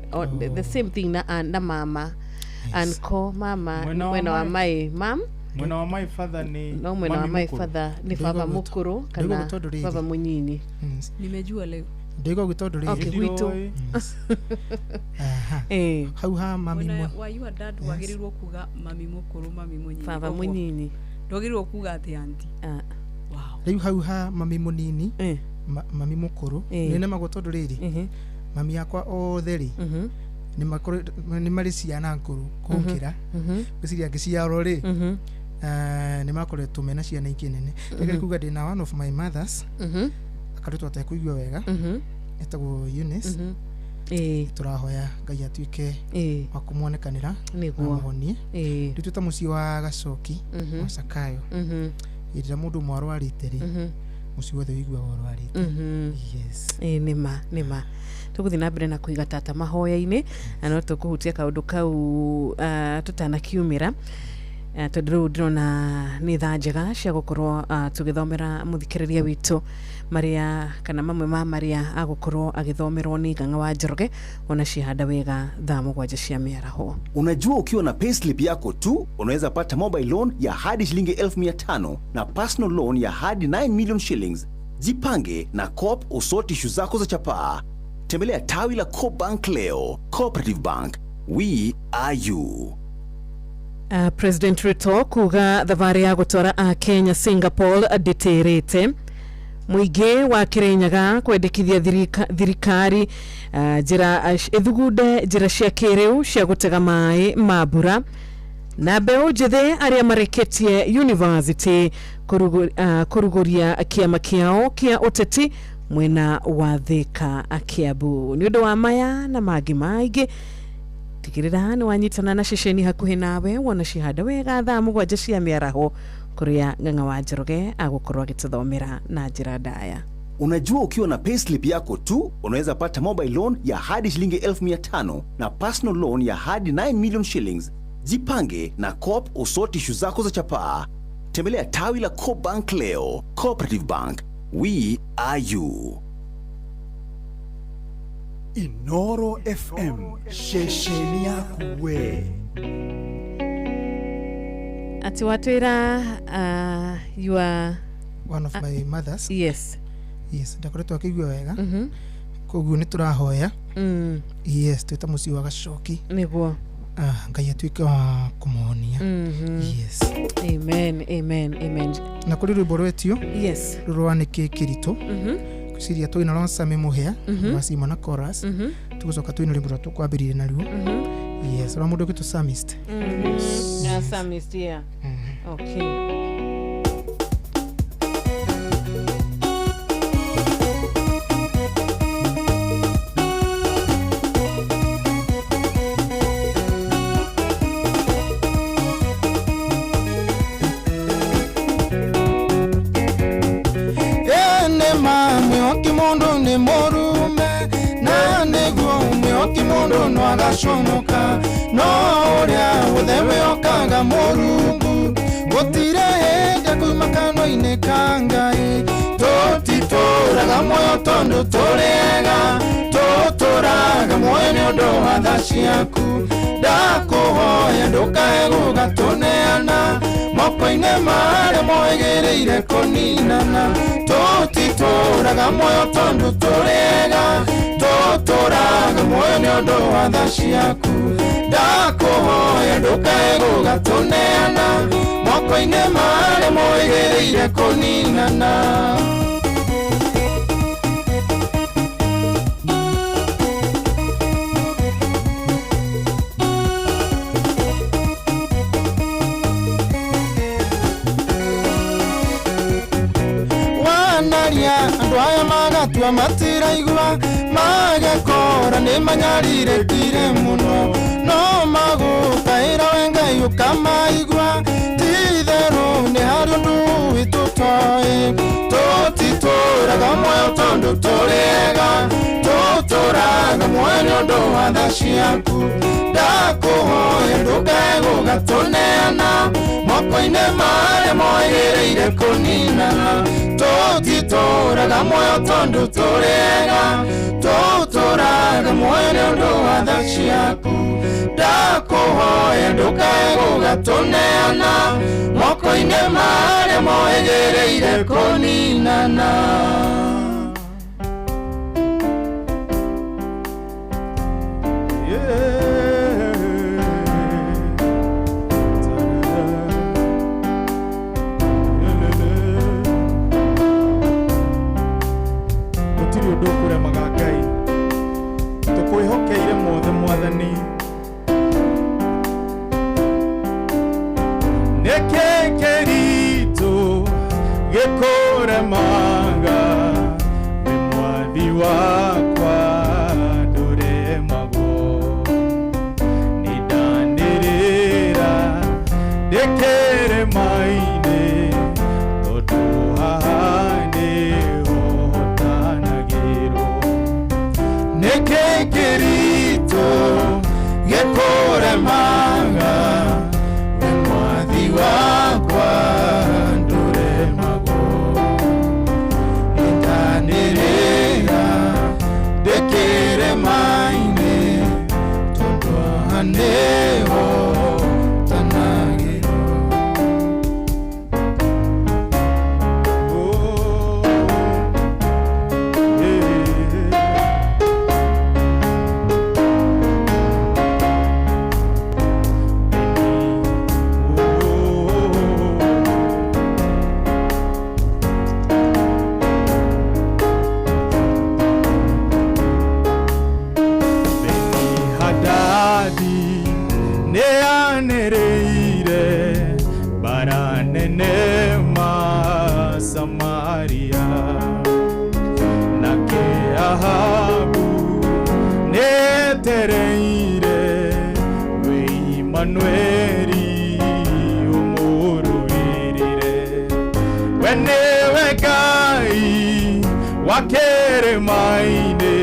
the same thing na mama anko mama. Mwena wa my mom, mwena wa my father ni no mwena wa my father ni baba mukuru kana baba munyini. Nimejua leo ndego gitondo ri gwitu hau ha mami mo wa your dad wagirirwo kuga mami mukuru mami munyini baba munyini ndogirirwo kuga ati anti. Wow. Riu hau ha mami munini mami mukuru nene magotondo riri mami yakwa otheri ni mari ciana nkuru kunkira giciria ngiciaro ri ni makoretwo mena ciana ikinene. Ndege kuga ndina one of my mothers akarutwo atakuigua wega etagwo Eunice. Turahoya Ngai atuike wa kumuonekanira amuhonie. Rituta muci wa Gacoki wa Sakayo ira mundu mwarwarite ri muci wothe wigua warwarite. Yes nima tuguthi na mbere na kuiga tata mahoya-ini no tukuhutia kaundu kau tutanakiumira tondu ndona ni thaa njega cia gukorwo tugithomera muthikiriria witu maria kana mamwe ma maria agukorwo agithomerwo ni Ng'ang'a wa Njoroge ona cihanda wega thaa 7 cia mĩaraho. Unajua ukiwa na payslip yako tu unaweza pata mobile loan ya hadi shilingi 1500 na personal loan ya hadi 9 million shillings. Jipange na Coop usoti issue zako za chapaa. Tembelea tawi la Coop Bank leo. Cooperative Bank, we are you. President Ruto kuga thabarĩ ya gũtwara Kenya Singapore ndĩtĩrĩte. Mũingĩ wa Kirinyaga kwendekithia thirikari njĩra ithugunde njĩra cia kĩrĩu cia gũtega maĩ ma mbura na mbeũ njĩthĩ arĩa marĩkĩtie university kũrugũria kĩama kĩao kĩa ũteti mwena wa Thika Kiambu. Nĩ ũndũ wa maya na mangĩ maingĩ tigirira ni wanyitana na ceceni hakuhi nawe wona cihanda wega thaa 7 cia mĩaraho kuria Ng'ang'a wa Njoroge agukorwo agituthomera na njira ndaya. Unajua ukiwa na payslip yako tu unaweza pata mobile loan ya hadi shilingi 1500 na personal loan ya hadi 9 million shillings. Jipange na Coop usoti issue zako za chapaa. Tembelea tawi la Coop Bank leo. Cooperative Bank, we are you. Inoro FM, shesheni yaku we. Ati watwira you are one of my mothers. Yes ndakoretwo akigua wega koguo ni turahoya yes twita muci wa Gacoki niguo Ngai atuike wa kumuhonia. Yes amen na kuri rwimbo rwetio yes rurwa ni kikirito kusiria twina ronsa memuhea wasima na chorus tugucoka twina rwimbo rwakwambirire na ruo yes rwa mundu gitu psalmist psalmist yeah okay. Kimondo ni morume na neguo umeo kimondo no agacomoka no uria uthewe okaga morungu gutire hende kuma kanwa-ini ka Ngai toti tũtũraga muoyo tondũ tũrĩega tũtũraga muoyo nĩ ũndũ wa tha ciaku ndakũhoya ndũkae gũgatũneana moko-inĩ marĩa moigĩrĩire kũninana tũtitũraga muoyo tondũ tũrĩega tũtũraga muoyo nĩ ũndũ wa tha ciaku ndakũhoya ndũkae gũgatũneana moko-inĩ marĩa moigĩrĩire kũninana andũ aya magatua matiraigua magekora nĩ manyarirĩkire mũno no magũkaĩra we Ngai ũkamaigua ti-itherũ nĩ harĩ ũndũ witũ tũtoĩ tũtitũraga muoyo tondũ tũrĩega tũtũraga muoyo nĩ ũndũ wa tha ciaku ndakũhoya ndũkae gũgatũneana moko-inĩ marĩa moigĩrĩire kũninana tũtitũraga muoyo tondũ tũrĩega tũtũraga muoyo nĩ ũndũ wa tha ciaku ndakũhoya ndũkae gũgatũneana moko-inĩ marĩa moigĩrĩire kũninana tũkwĩhokeire mothe Mwathani nĩkĩ kĩritũ gĩkũremaga wĩ Mwathi wakwa ndũremagwo nĩndanĩrĩra ndĩkĩrĩma-inĩ tondũ haha nĩho hotanagĩrwo nĩkĩ kĩritũ gĩkũremaga we Mwathi wakwa ndũremagwo nĩndanĩrĩra ndĩkĩrĩma-inĩ tondũ haha nĩho hotanagĩrwo nĩanĩrĩire bara nene ma Samaria nake Ahabu nĩetereire we Imanueli ũmũrũĩrĩre we nĩwe Ngai wa kĩrĩma-inĩ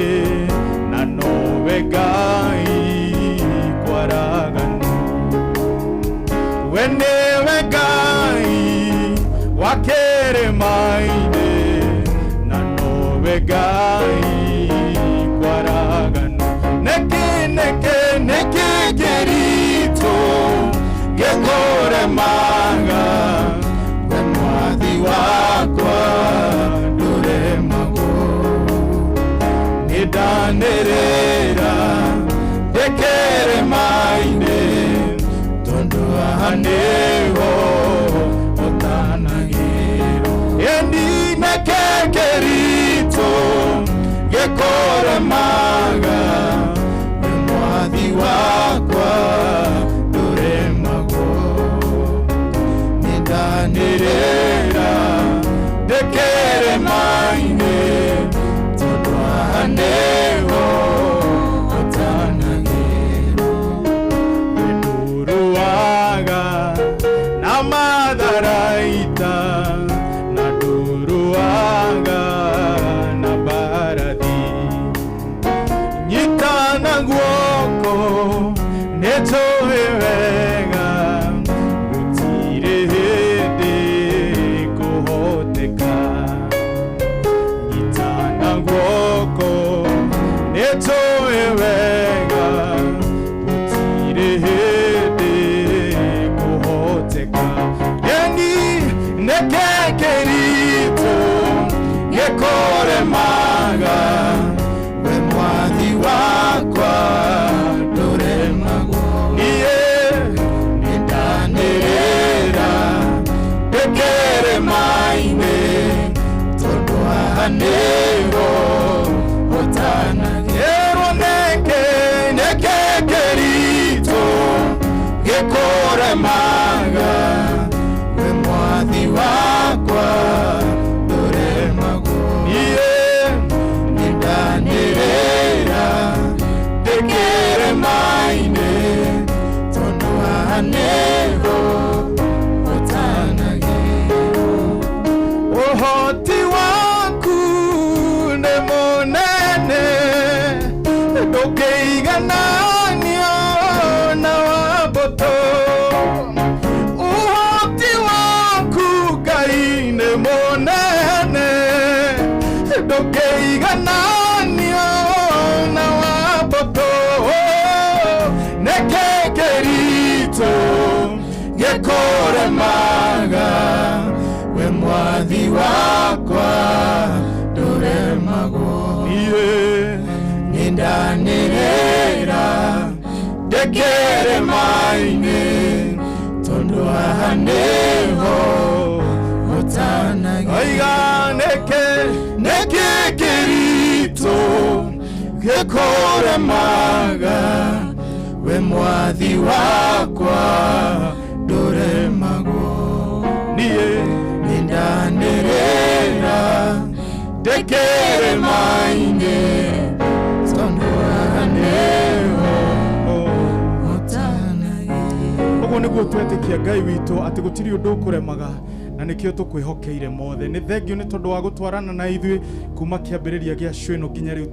na nowe Ngai kwaraganu we nĩwe Ngai wa kĩrĩma-inĩ na nowe Ngai kwaraganu nĩkĩ kĩritũ gĩkũremaga we Mwathi wakwa ndũremagwo nĩndanĩrĩra ndĩkĩrĩma-inĩ tondũ haha nĩho hotanagĩrwo ĩni nĩkĩ kĩritũ gĩkũremaga we Mwathi wakwa ndũremagwo nĩndanĩrĩra ndĩkĩrĩma-inĩ tondũ haha nĩho hotanagĩrwo nduruaga na matharaita na nduruaga na mbarathi nyitana guoko nĩtũĩ wega gũtirĩ hĩndĩ kũhoteka gekoremaga we mwathi wakwa nduremagwo nindanirira ndekeremaine tondu anego utanagiro uhoti waku nĩ mũnene ndũngĩigananio na wambũtũ uhoti waku Ngai nĩ mũnene ndũngĩigananio na wambũtũ nĩkĩ kĩritũ gĩkũremaga we mwathi wakwa ndũremagwo nindanĩrĩra ndĩkĩrĩma-inĩ tondũ haha nĩho ũtanagia nĩkĩ kĩritũ gĩkũremaga we mwathi wakwa ndũremagwo nindanĩrĩra ndĩkĩrĩma-inĩ tondũ haha nĩho ũtanagia. Ũguo nĩguo twetĩkia Ngai witũ atĩ gũtirĩ ũndũ ũkũremaga na nĩkĩo tũkwĩhokeire mothe. Nĩ thengio nĩ tondũ wa gũtwarana na ithuĩ kuma kĩambĩrĩria gĩa cwĩno nginya rĩu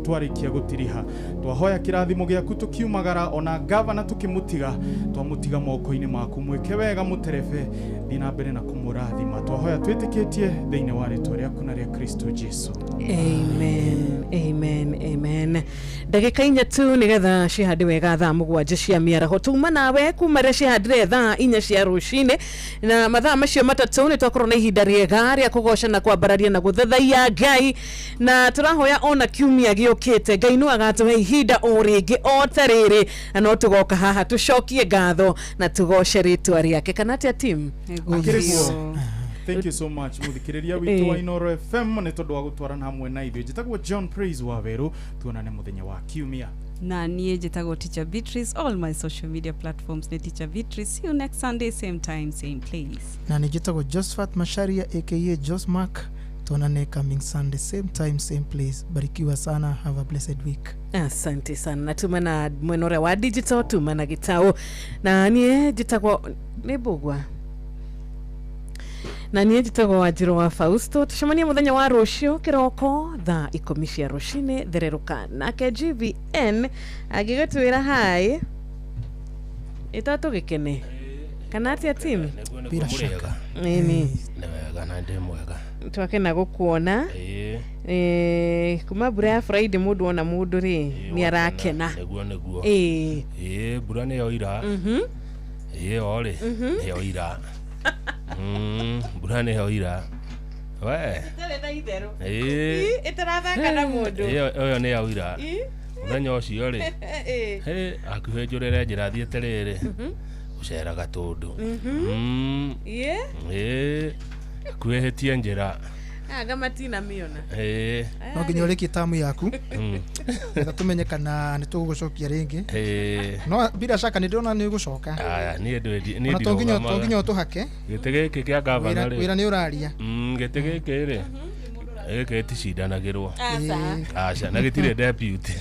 twarĩkia gũtiriha. Twahoya kĩrathimo gĩaku tũkiumagara ona gavana tũkĩmũtiga twamũtiga moko-inĩ maku. Mwĩke wega mũterebe thiĩ na mbere na kũmũrathima. Twahoya twĩtĩkĩtie thĩinĩ wa rĩĩtwa rĩaku na rĩa Kristo Jesu. Amen, amen, amen. Ndagĩka inya tu nĩgetha cihande wega thaa mũgwanja cia mĩaraho. Tuma nawe kuma rĩrĩa cihandire thaa inya cia rũcinĩ na mathaa macio matatũ nĩ twakorwo na ihinda rĩega rĩa kũgoca na kwambararia na gũthathaiya Ngai, na tũrahoya ona kiumia gĩũkĩte Ngai no agatũhe ihinda o rĩngĩ o ta rĩrĩ, na no tũgoka haha tũcokie ngatho na tũgoce rĩĩtwa rĩake. Kana atĩa team? Thank you so much muthikiriria witu wa Inooro FM nĩ tondũ wa gũtwarana hamwe na ithuĩ. Njĩtagwo John Praise Waweru, tuonane mũthenya wa kiumia. Na niĩ njĩtagwo Teacher Beatrice, all my social media platforms nĩ Teacher Beatrice. See you next Sunday, same time, same place. Na niĩ njĩtagwo Josephat Masharia aka Josmark, tuonane coming Sunday, same time, same place. Barikiwa sana, have a blessed week. Asante sana. Natuma na mwena ũrĩa wa digital, tuma na gĩtaũ. Na niĩ njĩtagwo nĩ Mbũgwa. Na niĩ njĩtagwo Wanjirũ wa Fausto. Tucemanie mũthenya wa rũciũ kĩroko thaa 10 cia rũcinĩ thererũka. Nake GVN agĩgũtwĩra hai itatũgĩkene. Kana atĩa team? Bila shaka. Nĩ wega na ndĩ mwega. Twakena gũkuona. Kuma mbura ya Friday mũndũ ona mũndũ rĩ nĩ arakena. Nĩguo. Mbura nĩ yoira. Ore nĩ yoira. Mbura nĩ yoira. We. Itarĩ na itherũ. Ĩtarathaka na mũndũ. Ũyũ nĩ yoira. Mũthenya ũcio rĩ. Akuhĩ njũrĩre njĩra thiĩte rĩrĩ. Gũcera Gatũndũ. Akuhĩhĩtie njĩra. Gamatina miona. No nginya ũrĩkie tamu yaku. Nĩgetha tũmenye kana nĩ tũgũcokia rĩngĩ. No bila shaka nĩ ndĩrona nĩ ũgũcoka. Niĩ ndirona. To nginya ũtũhake. Gĩtĩ gĩkĩ kĩa gavana rĩ. Wĩra nĩ ũraria. Gĩtĩ gĩkĩ rĩ. Gĩkĩ ticindanagĩrwo. Aca na gĩtirĩ deputy.